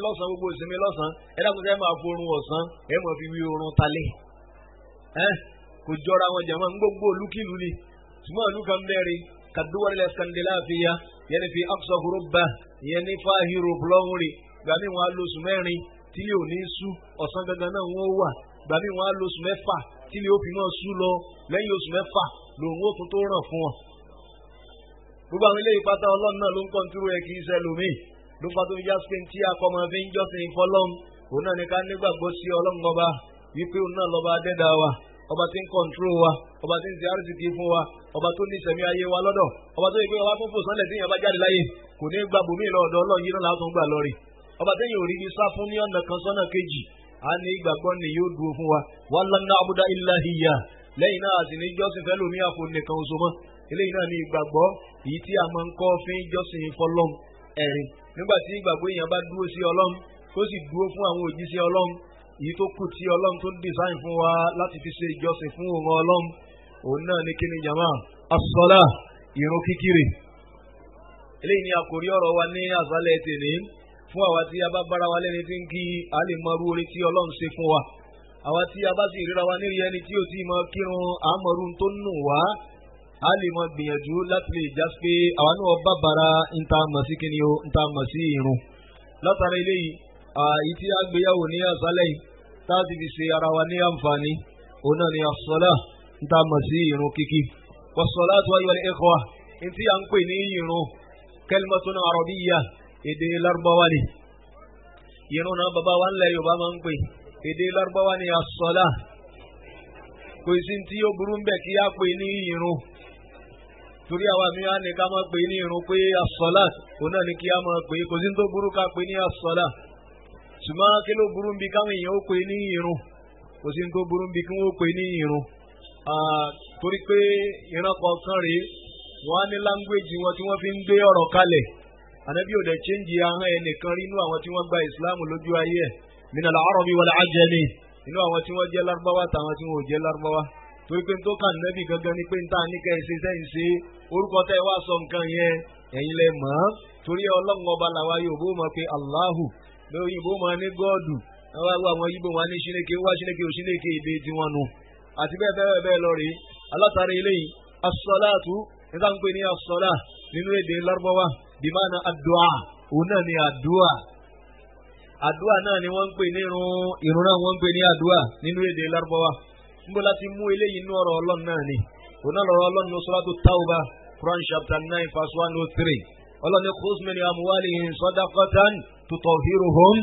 lọ́sàn ẹ dákun sẹ́ máa forun ọ̀sán ẹ máa fi wí oorun talẹ̀ kò jọra wọn jàmọ́ gbogbo olúkìlú ni ṣùgbọ́n ìlú kan bẹ́ẹ̀rẹ̀ kàdúwọ́lẹ̀ Scandinavia yẹn fi Aqsa Europa yẹn ní fáhírò blọ́wọ́rì gbàmí wọn á lóṣù mẹ́rin tílé ò ní sú ọ̀sán gangan náà wọ́n wà gbàmí wọn á lóṣù mẹ́fà tílé ó fi náà sú lọ lẹ́yìn oṣù mẹ́fà lòun ó tún tó ràn fún wọn. gbogbo àwọn eléyìí pátá ọlọ́run náà ló ń kọ́ntúrò ẹ̀ kì í ṣe lómi ló fà tó fi já spain tí akọ́mọ fi ń jọ́sìn fọlọ́m òun náà ní ká nígbàgbọ́ sí ọlọ́run ọba wípé òun náà lọ́ba adẹ́dàá wa ọba tí ń kọ́ńtró wa ọba tí ń ṣe àrísìkí fún wa ọba tó ní ìṣẹ̀mí ayé wa lọ́dọ̀ ọba tó yẹ pé ọba tó fò sánlẹ̀ tí yẹn bá jáde láyé kò ní gba bòmí lọ́dọ̀ ọlọ́run yìí náà látún gbà lọ́rì ọba tí yẹn ò rí bí sá fún ní ọ̀nà kan sọ́nà kejì á ní ìgbàgbọ́ ni yóò dúró fún wa wàlá ná abúdá ilá hìyà lẹ́yìn náà àti ní jọ́sìn fẹ́ lómi àfo nìkan oṣù mọ́ eléyìí náà ní ìgbàgbọ́ èyí tí a máa ń kọ́ fún jọ́sìn fọlọ́m ẹ̀rin nígbà tí ìgbàgbọ́ èèyàn bá dúró sí ọlọ́run tó sì dúró fún àwọn òjíṣẹ́ ọlọ́run èyí tó kù tí ọlọ́run tó design fún wa láti fi ṣe ìjọsìn fún òun ọlọ́run òun náà ní kíni jama as-sala ìrun kíkiri eléyìí ni àkòrí ọ̀rọ̀ wa ní àṣálẹ́ tèmi fún àwa tí a bá bára wa lẹ́ni tí ń kí a lè mọ irú orí tí ọlọ́run ṣe fún wa àwa tí a bá sì ríra wa nírí ẹni tí ò tí mọ kírun àmọ́rú tó nù wá a lè mọ gbìyànjú láti lè já pé àwa náà bá bara ń ta mọ̀ sí kíni o ń ta mọ̀ sí ìrun látara eléyìí èyí tí a gbéyàwó ní àṣálẹ́ yìí tá a ti fi ṣe ara wa ní àǹfààní òun náà ni as-sala ń ta mọ̀ sí ìrun kíkí was-salatu ayyuhal ikhwa ní tí a ń pè ní ìrun kalimatun arabiyya èdè Lárúbáwá ni ìrun náà bàbá wa ńlẹ̀ Yorùbá máa ń pè èdè Lárúbáwá ni as-sala kò sí tí ó burú ń bẹ̀ kí a pè ní ìrun torí àwa mi á ní ká máa pè ní ìrun pé as-salat òun náà ni kí a máa pè kò sí tó burú ká pè ní as-salat ṣùgbọ́n kí ló burú bí káwọn èèyàn ó pè ní irun kò sí tó burú bí kí wọ́n ó pè ní irun torí pé ìran kọ̀ọ̀kan rèé wọ́n á ní láńgbéjì wọn tí wọ́n fi ń gbé ọ̀rọ̀ kalẹ̀ ànábì ò dẹ̀ chẹ́ǹjì ahọ́n ẹnìkan rí inú àwọn tí wọ́n gba ìsìláàmù lójú ayé ẹ̀ minal arabi wal ajami inú àwọn tí wọ́n jẹ́ lárúbáwá tàwọn tí wọ́n ò jẹ́ lárúbáwá torí pé tó kàn nẹ́bì gangan ni pé níta ní kẹ́hìn ṣe sẹ́yìn ṣe orúkọ tẹ́ wá sọ nǹkan yẹn ẹ̀yin lẹ mọ̀ ọ́ torí ọlọ́run ọba làwa Yorùbá mọ̀ pé Allahu lóyìnbó máa ní gọ́ọ̀dù àwọn yíbo wọn ní ṣínéke wá ṣínéke ò ṣínéke èdè tí wọ́n nu àti bẹ́ẹ̀ bẹ́ẹ̀ lọ rèé alátàrí eléyìí as-salatu nígbà ń pè ní as-sala nínú èdè Lárúbáwá bimana ad-du'a òun náà ni àdúà náà ni wọ́n ń pè ní irun náà wọ́n ń pè ní àdúà nínú èdè Lárúbáwá níbo láti mú eléyìí inú ọ̀rọ̀ Ọlọ́run náà ni òun náà lọ́rọ̀ Ọlọ́run ní suratu Tawbah Quran chapter 9 verse 103 Ọlọ́run ní khudh min amwalihim sadaqatan tutahhiruhum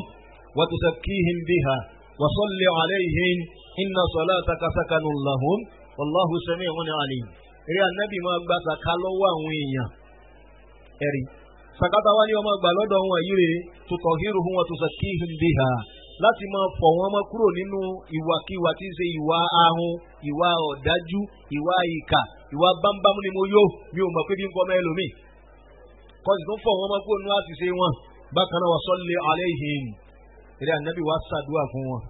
wa tuzakkihim biha wa salli alayhim inna salataka sakanun lahum wallahu sami'un alim. eré anabi máa gba sàká lọ́wọ́ àwọn èèyàn ẹ̀rí sàkátà wá ní ọmọ gbà lọ́dọ̀ wọn yìí rè tutahhiruhum wa tuzakkihim biha láti máa fọ̀ wọ́n mọ́ kúrò nínú ìwàkiwà tí ń ṣe ìwà ahun ìwà ọ̀dájú ìwà ìkà ìwà bámbámú ni mo yó mi ò mọ̀ pé bí n kọ́ mọ́ ẹlòmíì kọ́sì tó fọ̀ wọ́n mọ́ kúrò nínú àṣìṣe wọn bákan náà wa salli alayhim eré anabi wá sàdúà fún wọn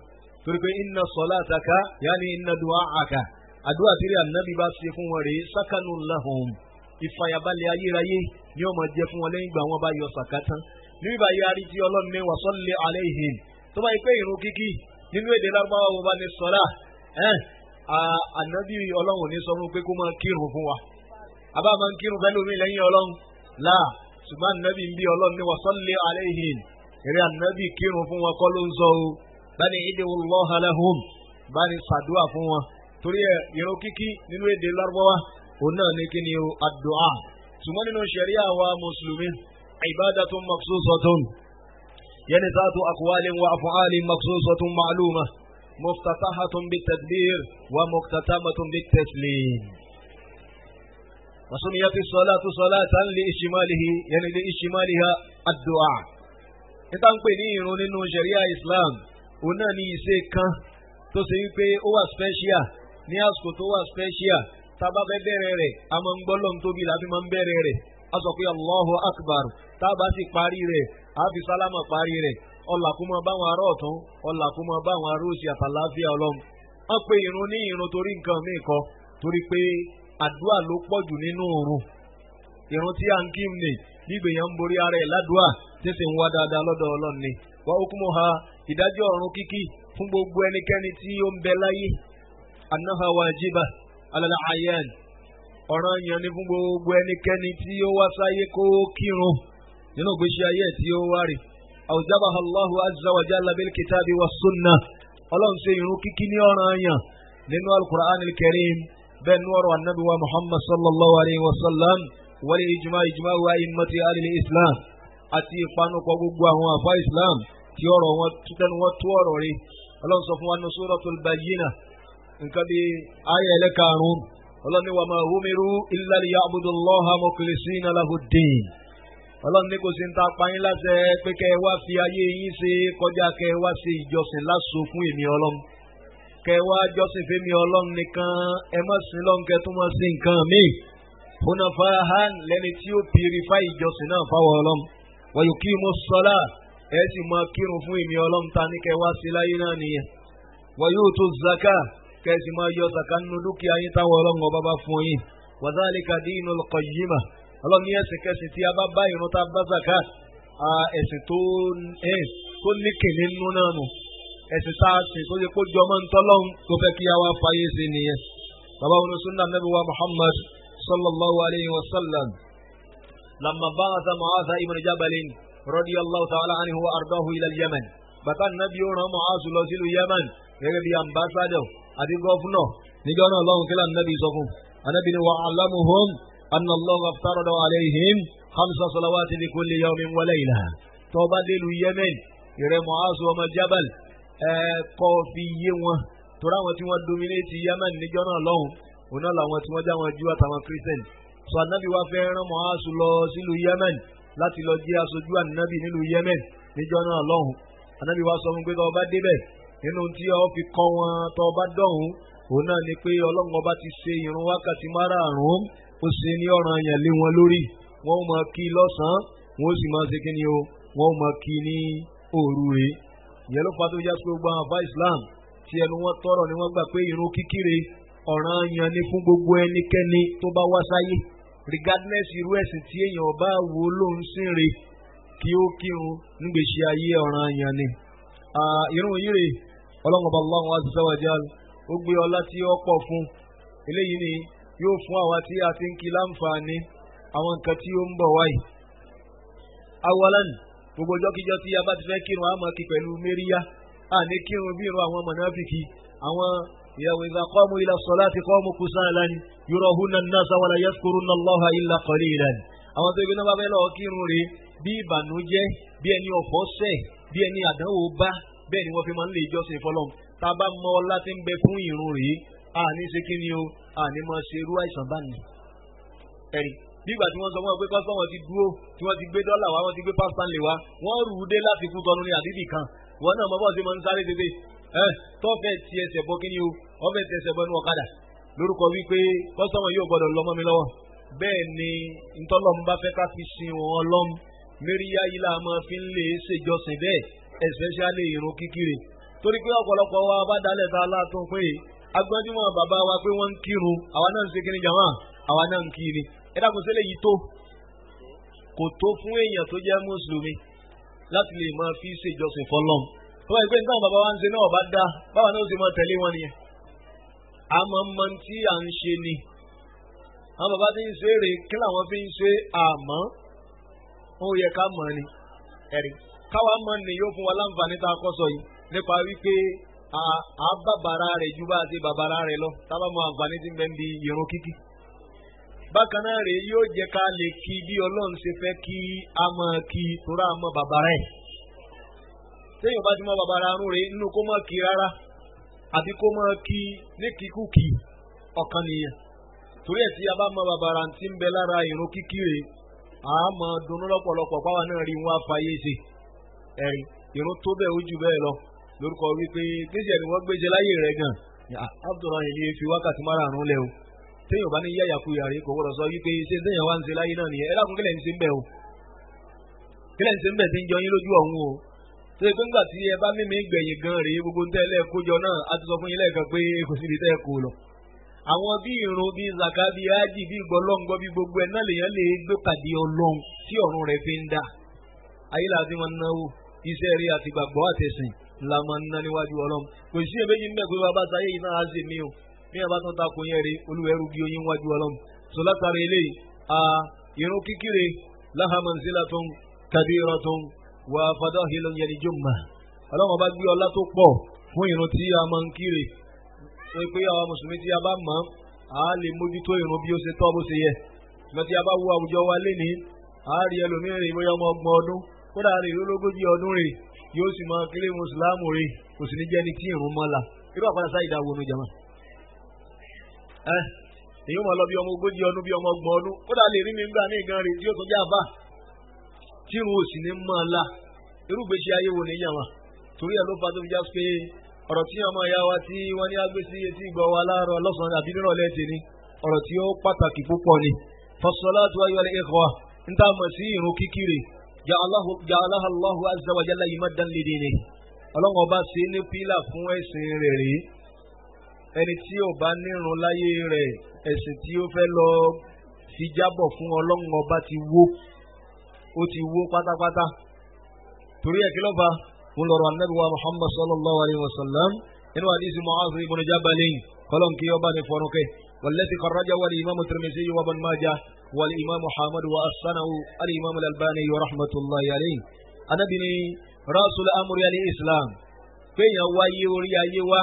torí pé inna salataka yaani inna du'aaka àdúrà tí eré anabi bá ṣe fún wọn rèé sakanun lahum ìfàyàbalẹ̀ ayérayé ni ó máa jẹ́ fún wọn lẹ́yìn ìgbà wọn bá yọ sàkátán níbi báyìí arí tí ọlọ́run ní wa salli alayhim tó bá yẹ pé ìrun kíkí nínú èdè Lárúbáwá wo bá ní sọ́lá anabi ọlọ́run ní sọ fún pé kó máa kírun fún wa àbá máa ń kírun fẹ́ lómi lẹ́yìn ọlọ́run láà ṣùgbọ́n anabi ń bí ọlọ́run ní wa salli alayhim eré anabi kírun fún wọn kọ́ ló ń sọ o bani idiwullaha lahum bani sàdúà fún wọn torí ẹ̀ ìrun kíkí nínú èdè lárúbáwá òun náà ní kí ni o àdúà ṣùgbọ́n nínú ṣẹ̀ríà wa mùsùlùmí ibadatun makhsusatun yani zatu aqwalin wa af'alin makhsusatun ma'luma muftatahatun bitadbir wa muktatamatun bitaslim wa sumiyat as-salatu salatan li ishmalihi yani li ishmaliha ad-du'a ìta ń pè ní ìrun nínú ṣẹ̀ríà Islam òun náà ní ìṣe kan tó ṣe wípé ó wà special ní àsìkò tó wà special tá bá fẹ́ bẹ̀rẹ̀ rẹ̀ a máa ń gbọ́ lọ́n tóbi láti máa ń bẹ̀rẹ̀ rẹ̀ a sọ pé Allahu Akbar tá bá sì parí rẹ̀ a fi sálámà parí rẹ̀ ọ̀là kó máa báwọn ará ọ̀tún ọ̀là kó máa báwọn ará òsì àtàláfíà ọlọ́run wọ́n pe ìrun ní ìrun torí nǹkan míì kọ́ torí pé àdúrà ló pọ̀ jù nínú ìrun ìrun tí a ń kí ni gbígbèyàn ń borí ara ẹ̀ ládùúà tí sì ń wá dáadáa lọ́dọ̀ ọlọ́run ni wa hukmuha ìdájọ́ ọ̀run kíkí fún gbogbo ẹnikẹ́ni tí ó ń bẹ láyé annaha wajiba ala al-ayyan ọ̀ràn yẹn ni fún gbogbo ẹnikẹ́ni tí ó wá sáyé kó kírun nínú ìgbésí ayé tí ó wá rí awjabaha Allahu azza wa jalla bil kitabi was sunnah ọlọ́run ṣe ìrun kíkí ní ọ̀ràn yẹn nínú al-Qur'an al-Karim bẹ́ẹ̀ ní ọ̀rọ̀ annabi wa Muhammad sallallahu alayhi wa sallam wal ijma' wa immati al-islam àti ìpanupọ̀ gbogbo àwọn àfá islam tí ọ̀rọ̀ wọn tẹ́nu wọn tó ọ̀rọ̀ rí ọlọ́run sọ fún wa ní suratul bayyinah nǹkan bí ayé ẹlẹ́karùn-ún ọlọ́run ní wa ma umiru illa liya'budullaha mukhlisina lahu-ddin ọlọ́run ní kò sí ń ta apáyín láṣẹ pé kẹ́ ẹ wá fi ayé yín ṣe kọjá kẹ́ ẹ wá ṣe ìjọsìn láṣọ fún èmi ọlọ́run kẹ́ ẹ wá jọ́sìn fẹ́mi ọlọ́run nìkan ẹ má sìn lọ́run kẹ́ tó má sí nǹkan míì hunafahan lẹ́ni tí ó purify ìjọsìn náà fáwọn ọlọ́run wa yuqimus salah ẹ sì máa kírun fún èmi ọlọ́run ta ní kẹ́ wá sí láyé náà nìyẹn wa yutuz zakah kẹ́ sì máa yọ zaka nínú dúkìá yín táwọn ọlọ́run ọba bá fún yín wa dhalika dinul qayyimah ọlọ́run ní ẹ̀sìn kẹsìn tí a bá bá ìrun tá a bá zakat ẹ̀sìn tó níkè nínú náà nù ẹ̀sìn tá a sìn tó yẹ kó jọmọ́ ń tọ́lọ́run tó fẹ́ kí a wá fàyè sí nìyẹn bàbá wọn sunna nabi wa Muhammad sallallahu alayhi wa sallam lamma ba'atha Mu'adh ibn Jabal radiyallahu ta'ala anhu wa ardahu ila al-Yaman bàtà nàbí ó rán Mu'adh lọ sílùú Yaman gẹ́gẹ́ bí ambassador àti gọ́fúnọ̀ níjọ́ náà lọ́hùn kí lànàbí sọ fún anabi ni wa alamuhum anna Allah aftarada alayhim khamsa salawati li kulli yawmin wa layla tó bá délu Yemen ìrẹ Mu'adh ọmọ Jabal kọ́ fi yé wọn torí àwọn tí wọ́n dominate Yemen níjọ́ náà lọ́hùn òun náà làwọn tí wọ́n já wọn Júù àtàwọn Christian so anabi wa fẹ́ rán Mu'adh lọ sílùú Yemen láti lọ jẹ́ aṣojú anabi nílùú Yemen níjọ́ náà lọ́hùn anabi wa sọ fún pé tó bá débẹ̀ nínú tí ọ fi kọ́ wọn tó bá dọ̀hún òun náà ni pé ọlọ́run ọba ti ṣe ìrun wákàtí márààrún ó ṣe ní ọ̀ràn yẹn lé wọn lórí wọ́n ó máa kí lọ́sàn-án wọ́n ó sì máa ṣe kíni o wọ́n ó máa kí ní òru rè ìyẹn ló fa tó yá sí gbogbo àwọn àfáà Islam tí ẹnu wọn tọrọ ni wọ́n gbà pé ìrun kíkíre ọ̀ràn yẹn ni fún gbogbo ẹnikẹ́ni tó bá wá sáyé regardless irú ẹ̀sìn tí èèyàn bá wo ló ń sìn re kí ó kírun nígbèsí ayé ọ̀ràn yẹn ni ìrun yìí rè ọlọ́run ọba Allahu azza wa jal ó gbé ọlá tí ó pọ̀ fún eléyìí ni yóò fún àwa tí a ti ń kí láǹfààní àwọn nǹkan tí ó ń bọ̀ wáyìí. awalan gbogbo ọjọ́kíjọ́ tí a bá ti fẹ́ kírun a máa kí pẹ̀lú mẹ́ríyá a ní kírun bí irun àwọn mọ̀nàfíkì àwọn ìyàwó idha qamu ila salati qamu kusalan yurahuna an-nasa wa la yadhkuruna Allaha illa qalilan àwọn tó ibi náà bá fẹ́ lọ kírun rè bí ìbànújẹ́ bí ẹni ọ̀fọ̀ sẹ̀ bí ẹni àdánwò bá bẹ́ẹ̀ ni wọ́n fi máa ń lè jọ́sìn fọlọ́m tá a bá mọ ọlá tí ń bẹ fún ìrun rèé a ní ṣe kí ni o a ní máa ṣe irú àìsàn bá ní. ẹ̀rí nígbà tí wọ́n sọ wọ́n pé kọ́sọ́ wọn ti dúró tí wọ́n ti gbé dọ́là wá wọ́n ti gbé pásítán lè wá wọ́n rù ú dé láti kú tọ́nu ní àdídì kan wọ́n náà mọ bọ́ọ̀ sí máa ń sáré tètè tọ́fẹ̀ ti ẹsẹ̀ bọ́ kí ni o ọfẹ̀ ti ẹsẹ̀ bọ́ ní ọ̀kadà lórúkọ wípé kọ́sọ́ wọn yóò gbọ́dọ̀ lọ́mọ mi lọ́wọ́ bẹ́ẹ̀ ni ntọ́lọ́m bá fẹ́ ká fi sin wọn lọ́m mẹ́ríyá yìí là máa fi ń lè ṣèjọsìn bẹ́ẹ̀ especially ìrun kíkiri torí pé ọ̀pọ̀lọpọ̀ wa bá dalẹ̀ ta látún pé agbọ́njúmọ̀ bàbá wa pé wọ́n ń kírun àwa náà ń ṣe kíni jàmá àwa náà ń kiri ẹ dákun sílẹ̀ yìí tó kò tó fún èèyàn tó jẹ́ mùsùlùmí láti lè máa fi ṣèjọsìn fọlọ́m tó wáyé pé nígbà bàbá wa ń ṣe náà bá dá báwa náà ó sì máa tẹ̀lé wọn nìyẹn àmọ́ mọ tí à ń ṣe ni àwọn bàbá tí ń ṣe rè kí làwọn fi ń ṣe àmọ́ ó yẹ ká mọ̀ ni ẹ̀rí káwa mọ̀ ni yóò fún wa láǹfààní tá a kọ́ sọ yìí nípa wípé a bàbàrà rẹ̀ ju bá a ti bàbàrà rẹ̀ lọ tábà mọ àǹfààní tí ń bẹ ń di ìrun kíkí. bákan náà rèé yóò jẹ́ ká lè kí bí ọlọ́run ṣe fẹ́ kí a máa kí tóra mọ́ bàbàrà ẹ̀. téèyàn bá ti mọ bàbàrà arún rèé nínú kó má kí rárá àbí kó má kí ní kíkúkí ọ̀kan nìyẹn. torí ẹ̀ tí a bá mọ bàbàrà tí ń bẹ lára ìrun kíkí rèé a máa dunnú lọ́pọ̀lọpọ̀ páwa náà rí wọn afáyé ṣe ẹ̀rí ìrun tó bẹ́ẹ̀ ó jù bẹ́ẹ̀ lọ lórúkọ wípé níṣẹ́ ni wọ́n gbéṣẹ́ láyé rẹ̀ gan Abdullahi ni fi wákàtí márùn-ún lẹ́ o téèyàn bá ní yáyàkuyà rẹ̀ kò gbọ́dọ̀ sọ wípé ṣé téèyàn wá ń ṣe láyé náà nìyẹn ẹ lákùn kílẹ̀ ń ṣe ń bẹ̀ o kílẹ̀ ń ṣe ń bẹ̀ tí ń jọ yín lójú ọ̀hún o tó yẹ pé ńgbà tí ẹ bá mímí gbẹ̀yìn gan rèé gbogbo ń tẹ́lẹ̀ kójọ náà a ti sọ fún yín lẹ́ẹ̀kan pé kò síbi tẹ́ ẹ kó lọ. àwọn bí irun bí zaka bí ájì bí gbọlọ́ngbọ́ bí gbogbo ẹ̀ náà lèèyàn lè gbé pàdé ọlọ́run tí ọ̀run rẹ̀ fi ń dà ayé làá wọn náwó iṣẹ́ rí àti gbàgbọ́ àtẹ̀sìn la máa ń ná níwájú ọlọ́run kò sí èméjì ń bẹ̀ pé bàbá sáyé yìí náà á sì mí o ní àbá tó ń ta kò yẹn rí olúwẹ̀rú bí oyin wájú ọlọ́run sọ látàrí eléyìí irun kíkiri laha manzilatun kabiratun wa fadahilun yanijumma ọlọ́run bá gbé ọlá tó pọ̀ fún irun tí a máa ń kiri sọ pé àwọn mùsùlùmí tí a bá mọ̀ á lè mójútó irun bí ó ṣe tọ́ bó ṣe yẹ ṣùgbọ́n tí a bá wo àwùjọ wa lénìí á rí ẹlòmíràn bóyá ọmọ ọgbọ̀n ọdún kódà rí ológójì ọdún rè yóò sì máa kílé mùsùlùmí rè kò sì ní jẹ́ ní tí ìrún mọ́la irú àpáta sáyé ìdáwó onú jama. èyí wọn lọ bí ọmọ ogójì ọdún bí ọmọ ọgbọ̀n ọdún kódà lè rí mi gbà ní ìgan rè tí yóò tún jẹ́ àbá tí ìrún ò sì ní mọ́la irú gbèsè ayé wo ni yàmà torí ẹ̀ ló fa tó fi já pé ọ̀rọ̀ tí ọmọ ìyá wa tí wọ́n ní agbésí etí ìgbọ̀ wa láàárọ̀ lọ́sàn-án àbí nírọ̀lẹ́ ti ní ọ̀rọ̀ tí ó pàtàkì púpọ̀ ni fasolatu ayyuhal ikhwa ń tà mọ̀ sí ìrún kíkiri ja'alaha Allahu azza wa jalla imadan lidinihi ọlọ́run ọba ṣe ní pílà fún ẹ̀sìn rẹ̀ rí ẹni tí ò bá nírun láyé rẹ̀ ẹ̀sìn tí ó fẹ́ lọ fi jábọ̀ fún ọlọ́run ọba ti wó pátápátá torí ẹ̀ kí ló fà mun lọ́rọ̀ anabi wa Muhammad sallallahu alayhi wa sallam inú hadisi Mu'adh ibn Jabal kọlọ́n kí ọba ní fọ́nùkẹ́ والذي خرجه الإمام الترمذي وابن ماجه والإمام محمد وأحسنه الإمام الألباني ورحمة الله عليه أنا بني رأس الأمر الإسلام في يواي وريا يوا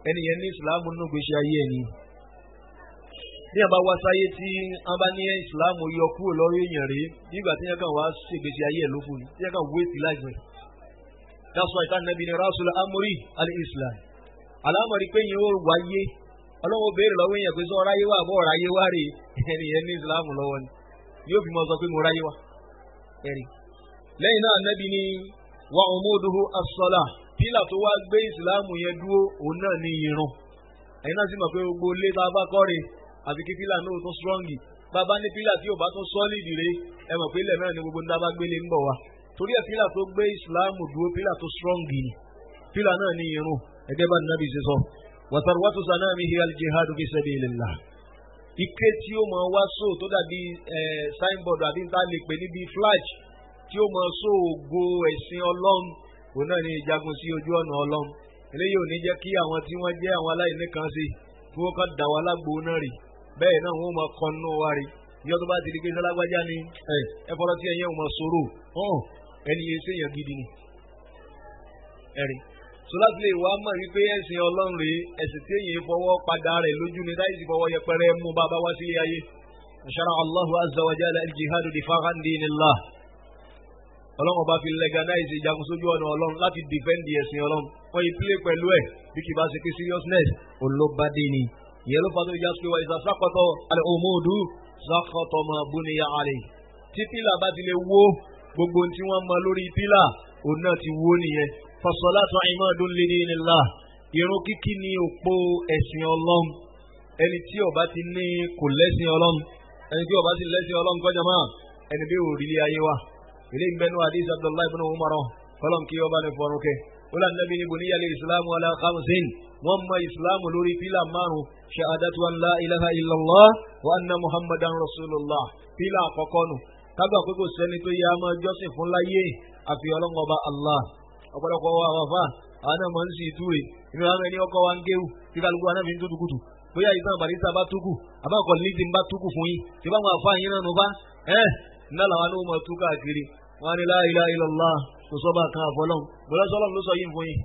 أن يعني إسلام النبي يعني ní àbá wá sáyé tí wọ́n bá ní ìsìláàmù yọ kúrò lórí èèyàn rí nígbà tí yẹn kàn wá ṣègbèsè ayé ẹ̀ ló fún ni tí yẹn kàn wé sí láìpẹ́ that's why ìtàn nàbí ni rasul amuri al-islam alámọ̀rí pé yẹn ó wáyé ọlọ́wọ́ béèrè lọ́wọ́ èèyàn pé sọ ráyé wá àbọ̀ ráyé wá rè ẹnìyẹn ní ìsìláàmù lọ́wọ́ ni yóò fi mọ sọ pé mo ráyé wá ẹ̀rí lẹ́yìn náà nàbí ni wa umuduhu as-salah pílà tó wá gbé ìsìláàmù yẹn dúró òun náà ní irun ẹ̀yin náà sì mọ̀ pé gbogbo ilé tá a bá kọ́ rè àfi kí pílà náà tó strongi bàbá ní pílà tí ò bá tó sọ́lìdì rè ẹ mọ̀ pé ilẹ̀ náà ni gbogbo ńdá bá gbélé ń bọ̀ wá torí ẹ̀ pílà tó gbé ìsìláàmù dúró pílà tó strongi ni pílà náà ní irun ẹgẹ́ bá nàbì ṣe sọ wàtàrúwàtò sanamihi al-jihadu fi sabilillah ike tí ó mọ wá sóò tó dàbí signboard àbí níta lè pè níbi flag tí ó mọ sóò ògo ẹ̀sìn ọlọ́run òun náà ní ìjagun sí ojú ọ̀nà ọlọ́run eléyìí ò ní jẹ́ kí àwọn tí wọ́n jẹ́ àwọn aláìní kan sí kí wọ́n kàn dà wá lágbo náà rí bẹ́ẹ̀ náà wọ́n mọ kọ́nù wa rí yọ tó bá ti di pé sálágbájá ni ẹ fọlọ́ tí ẹ̀yẹ́ ò mọ sọ̀rọ̀ ẹni yẹn séèyàn gidi ni ẹ̀rí sọláàtì lè wá mọ̀ wípé ẹ̀sìn ọlọ́run rèé ẹ̀sìn tí èyí fọwọ́ padà rẹ̀ lójú ni láì sì fọwọ́ yẹpẹrẹ mú bàbá wá sílé ayé ṣara Allahu azza wa jalla al-jihadu difa'an dinillah ọlọ́run ọba fi legalize ìjagun sójú ọ̀nà ọlọ́run láti defend ẹ̀sìn ọlọ́run wọ́n yìí play pẹ̀lú ẹ̀ bí kì bá ṣe pé seriousness olóbadé ni ìyẹn ló fàtó ìjà pé wà ìsàsákọ̀tọ̀ al-umudu sákọ̀tọ̀ ma buniya alayhi tí pílà bá ti lè wó gbogbo tí wọ́n mọ lórí pílà òun náà ti wó nìyẹn fasolatu imadun lidinillah irun kíkí ni òpó ẹ̀sìn ọlọ́run ẹni tí ó bá ti ní kò lẹ́sìn ọlọ́run ẹni tí ó bá ti lẹ́sìn ọlọ́run kọjá máa ẹni bí òrìlẹ̀ ayé wa ilé ìgbẹ́nu hadith abdullahi ibn umar kọlọm kí ọba ní fọrúkẹ́ wọ́n nàbí ní bùníyà lè islamu ala khamsin wọ́n mọ islamu lórí pílà márùn shahadatu an la ilaha illallah wa anna muhammadan rasulullah pílà àkọ́kọ́ nù tágbà pé kò sẹ́ni tó yẹ a máa jọ́sìn fún láyé àfi ọlọ́run ọba allah ọ̀pọ̀lọpọ̀ wa àwọn afa àwọn náà máa ń sì túre inú àwọn ẹni ọkọ̀ wa ń géwù tí kálukú wa náà fi ń tútù kùtù bóyá ìtàn àbàdìsá bá túkù àbáǹkọ̀ lídì ń bá túkù fún yín tí báwọn afa yín náà nù bá náà làwọn náà máa tú káàkiri wọn ni la ilaha illallah kò sọ́ba kan àfọlọ́n bọ́lá sọ́lọ́n ló sọ yín fún yín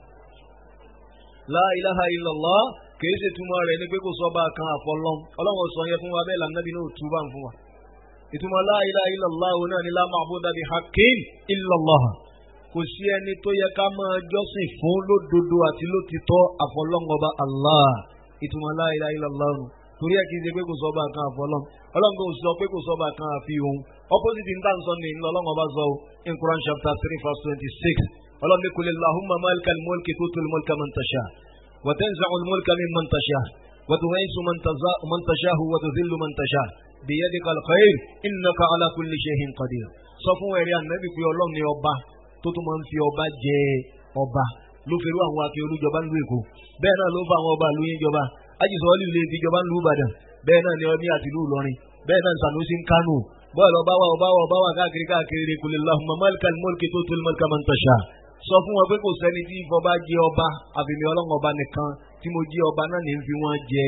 la ilaha illallah kìí ṣe túmọ̀ rẹ̀ ní pé kò sọ́ba kan àfọlọ́n ọlọ́run sọ yẹn fún wa bẹ́ẹ̀ lànàbí náà túbà ń fún wa. ìtumọ̀ la ilaha illallah òun náà ni la ma'buda bihaqqin illallah kò sí ẹni tó yẹ ká máa jọ́sìn fún lódodo àti lótìtọ́ àfọlọ́n ọba Allah. ìtumọ̀ la ilaha illallah nù torí ẹ̀ kì í ṣe pé kò sọ́ba kan àfọlọ́n ọlọ́run kò sọ pé kò sọ́ba kan àfi òun opposite nǹkan sọ ní ọlọ́run ọba sọ in Quran chapter 3 verse 26 ọlọ́run ní qul Allahumma malikal mulki tu'til mulka man tasha wa tanzi'ul mulka mimman tasha wa tu'izzu man tasha wa tudhillu man tasha biyadikal khair innaka ala kulli shay'in qadir. sọ fún ẹ̀rí ànábì pé ọlọ́run ní ọba tó tún máa ń fi ọba jẹ ọba ló fi rú àwọn akin olújọba ń lu Èkó bẹ́ẹ̀ náà ló fa àwọn ọba lu yín jọba ajísọ́ọ́lì lè fi jọba ń lu Ìbàdàn bẹ́ẹ̀ náà ni ọmí àti ìlú Ìlọrin bẹ́ẹ̀ náà Sanusi ń Kánò bọ́ọ̀lù ọba wa káàkiri qul Allahumma malikal mulki tu'til mulka man tasha. sọ fún wọn pé kò sẹ́ni tí ìfọba jẹ ọba àfihàn ọlọ́run ọba nìkan tí mo jẹ ọba náà ní fi wọ́n jẹ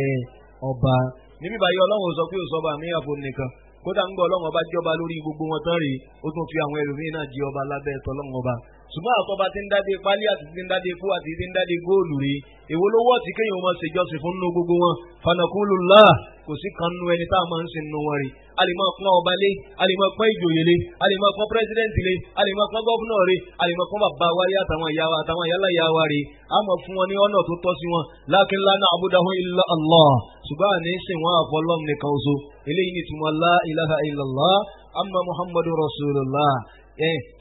ọba. níbí báyìí ọlọ́run sọ pé òsọba mi àfọ nìkan kódà ń gbọ́ ọlọ́run ọba jẹ ọba lórí gbogbo wọn tán rèé ó tún fi àwọn ẹlòmíín náà jẹ ọba lábẹ́ ẹ̀tọ́ ọlọ́run ọba. ṣùgbọ́n àtọ́ba tí ń dádé pálí àti tí ń dádé kú àti tí ń dádé góòlù rèé èwo ló wọ́ tí kéèyàn máa ṣèjọsìn fún nínú gbogbo wọn fanakulullah kò sí kan nínú ẹni tá a máa ń sin nínú wọn rè a lè máa pọ́n ọba lé a lè máa pọ́n ìjòyè lé a lè máa pọ́n pírẹsidẹ́ǹtì lé a lè máa pọ́n gọ́fúnà rè a lè máa pọ́n bàbá wa rí àtàwọn ìyá wa àtàwọn ìyálà ìyá wa rè a máa fún wọn ní ọ̀nà tó tọ́ sí wọn lakin la na'buduhum illa Allah ṣùgbọ́n àní sìn wọn àfọlọ́m nìkan oṣù eléyìí ni ìtumọ̀ la ilaha illallah amma muhammadu rasulullah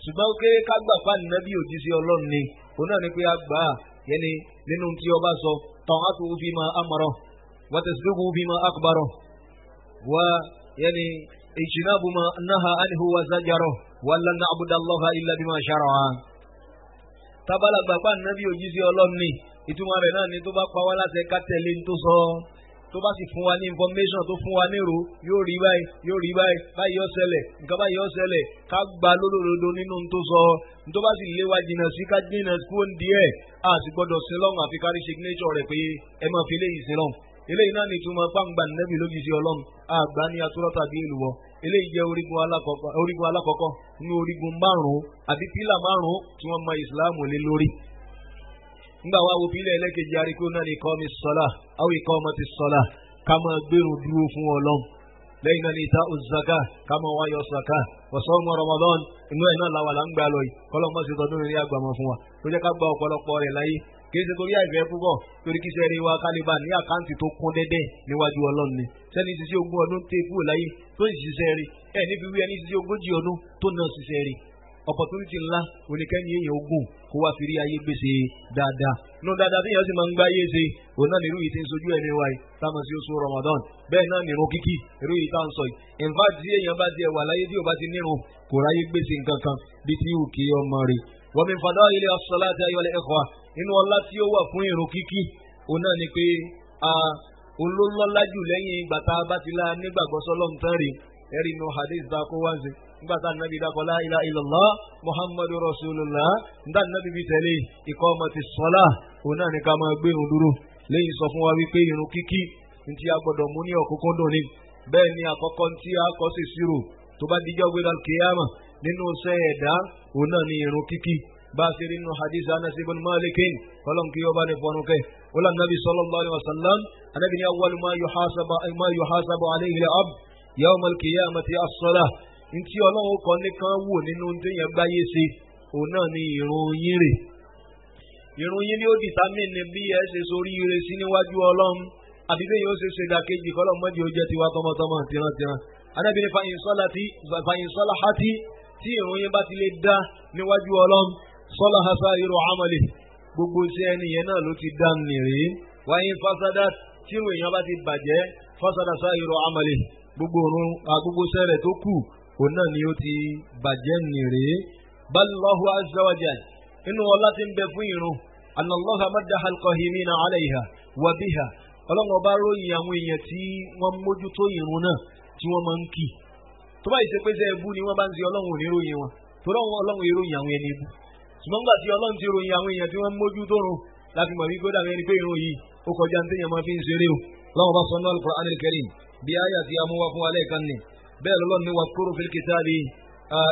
ṣùgbọ́n pé ká gbà pa nàbí òjíṣẹ́ ọlọ́run ni òun náà ni pé a gbà yẹni nínú tí ọba sọ ta'atuhu fima amara wa tasdiquhu fima akhbara wa yẹni ijtinabu ma naha anhu wa zajara wa lan na'budu allaha illa bima shara'a. tábàlà gbà pa nàbí òjíṣẹ́ ọlọ́run ni ìtumọ̀ rẹ̀ náà ni tó bá pa wá láti ká tẹ̀lé ní tó sọ tó bá sì fún wa ní information tó fún wa nírò yóò rí báyìí báyìí yóò ṣẹlẹ̀ nǹkan báyìí yóò ṣẹlẹ̀ ká gba lódodo nínú tó sọ tó bá sì léwa jìnnà sí ká jìnnà kúrò díẹ̀ a sì gbọ́dọ̀ sí lọ́hùn àfi kárí signature rẹ̀ pé ẹ máa fi eléyìí sí lọ́hùn eléyìí náà ní ìtumọ̀ pàǹgbà nẹ́bí lójú sí ọlọ́run àgbà ní atúrọ̀ tàbí èlùwọ̀ eléyìí jẹ́ orígun alákọ̀ọ́kọ́ ní orígun márùn-ún àbí pílà márùn-ún tí wọ́n mọ ìsìláàmù lé lórí. ngba wa wo pílẹ̀ ẹlẹ́kejì aríkó náà ní ikọ́ mi sọ́lá àwọn ikọ́ ọmọ ti sọ́lá ká máa gbèrú dúró fún ọlọ́run lẹ́yìn náà ní ìta òzàká ká máa wáyọ̀ sàká wọ̀sán ọmọ Ramadan inú ẹ̀ náà làwà là ń gbà lọ yìí kọ́lọ́mọ́ sí tọdún ní àgbàmọ́ fún wa tó jẹ́ ká gba ọ̀pọ̀lọpọ̀ rẹ̀ láyé kìí ṣe torí àìfẹ́ púpọ̀ torí kí sẹ́ni wa kálíbà ní àkáǹtì tó kún dẹ́dẹ́ níwájú ọlọ́run ni sẹ́ni ṣiṣẹ́ ogún ọdún tẹ́ kúrò láyé tó ń ṣiṣẹ́ rí ẹ̀ níbi wí ẹni ṣiṣẹ́ ogójì ọdún tó náà ṣiṣẹ́ rí opportunity ńlá oníkẹ́ni èèyàn ogún kó wá fi rí ayé gbèsè dáadáa nínú dáadáa tí èèyàn sì máa ń gbá ayé ṣe òun náà nírú yìí tí ń sojú ẹni wáyé táwọn sí oṣù Ramadan bẹ́ẹ̀ náà nírun kíkí irú yìí tá à ń sọ yìí in fact tí èèyàn bá ti wà láyé tí ò bá ti nírun kò ráyé gbèsè nǹkan kan bí tí ò kí ọmọ rẹ̀ wa min fadaili as-salati ayyuhal ikhwa inú ọlá tí ó wà fún irun kíkí òun náà ni pé olólọ́lájù lẹ́yìn ìgbà tá a bá ti la nígbàgbọ́ sọ́lọ́m tán rí ẹ̀rí inú hadith bá kó wá ń sè nígbà tá a nàbí dákọ̀ la ilaha illallah muhammadu rasulullah nígbà nàbí bí tẹ̀lé iqamati s-salah òun náà ni ká máa gbé irun dúró lẹ́yìn sọ fún wa wípé irun kíkí ní tí a gbọ́dọ̀ mú ní ọ̀kúnkúndùn ni bẹ́ẹ̀ ni àkọ́kọ́ tí a kọ́ sí sírò tó bá dijọ́ gbé dal kiyama nínú iṣẹ́ ẹ̀dá òun náà ni irun kíkí bá a ṣe rí nínú hadith Anas ibn Malik kọ́lọ́m kí ọba ní fọnù kẹ́ wọ́n lànà nàbí sallallahu alaihi wasallam anabi ni awwal ma yuhasabu alayhi al-abd yawm al-qiyamati as-salah ntí ọlọ́run kọ́ nìkan wò nínú téèyàn gbáyé ṣe òun náà ni ìrun yín rè ìrun yín ni ó dìtámìnì bí ẹ ṣe sórí ire sí níwájú ọlọ́run àbí bẹ́ẹ̀ yóò ṣe ṣe dàkejì kọ́lọ́ mọ́jì ó jẹ́ tiwa tọmọtọmọ tìrantìran Ànábì ní fàyín sọ́láhátì tí ìrun yín bá ti lè dá níwájú ọlọ́run sọ́láhá sáírù amali gbogbo iṣẹ́ ẹni yẹn náà ló ti dá nìrí wáyín fásádà tí ìrun yẹn bá ti bàjẹ́ fásádà sáírù amali gbogbo iṣẹ́ rẹ̀ tó kù òun náà ni ó ti bàjẹ́ nìrí ballahu azza wa jalla inú ọlá tí ń bẹ fún ìrun anallaha maddaha alqahimina alayha wa biha ọlọ́run ọba ròyìn àwọn èèyàn tí wọ́n mójútó ìrun náà tí wọ́n máa ń kì tó bá ìṣe pé sẹ́ẹ̀bù ni wọ́n bá ń ṣe ọlọ́run ò ní ròyìn wọn tó lọ́wọ́ ọlọ́run ìròyìn àwọn ẹni ibú ṣùgbọ́n gbà tí ọlọ́run ti ròyìn àwọn èèyàn tí wọ́n mójútó run láti mọ̀ wípé dàbí ẹni pé ìrun yìí ó kọjá ní téèyàn máa fi ń ṣeré o lọ́wọ́ bá sọ ní al-Qur'an al-Karim bí ayé àti amúwá fún alẹ́ kan ní bẹ́ẹ̀ lọ́lọ́run ní wadhkur fil kitabi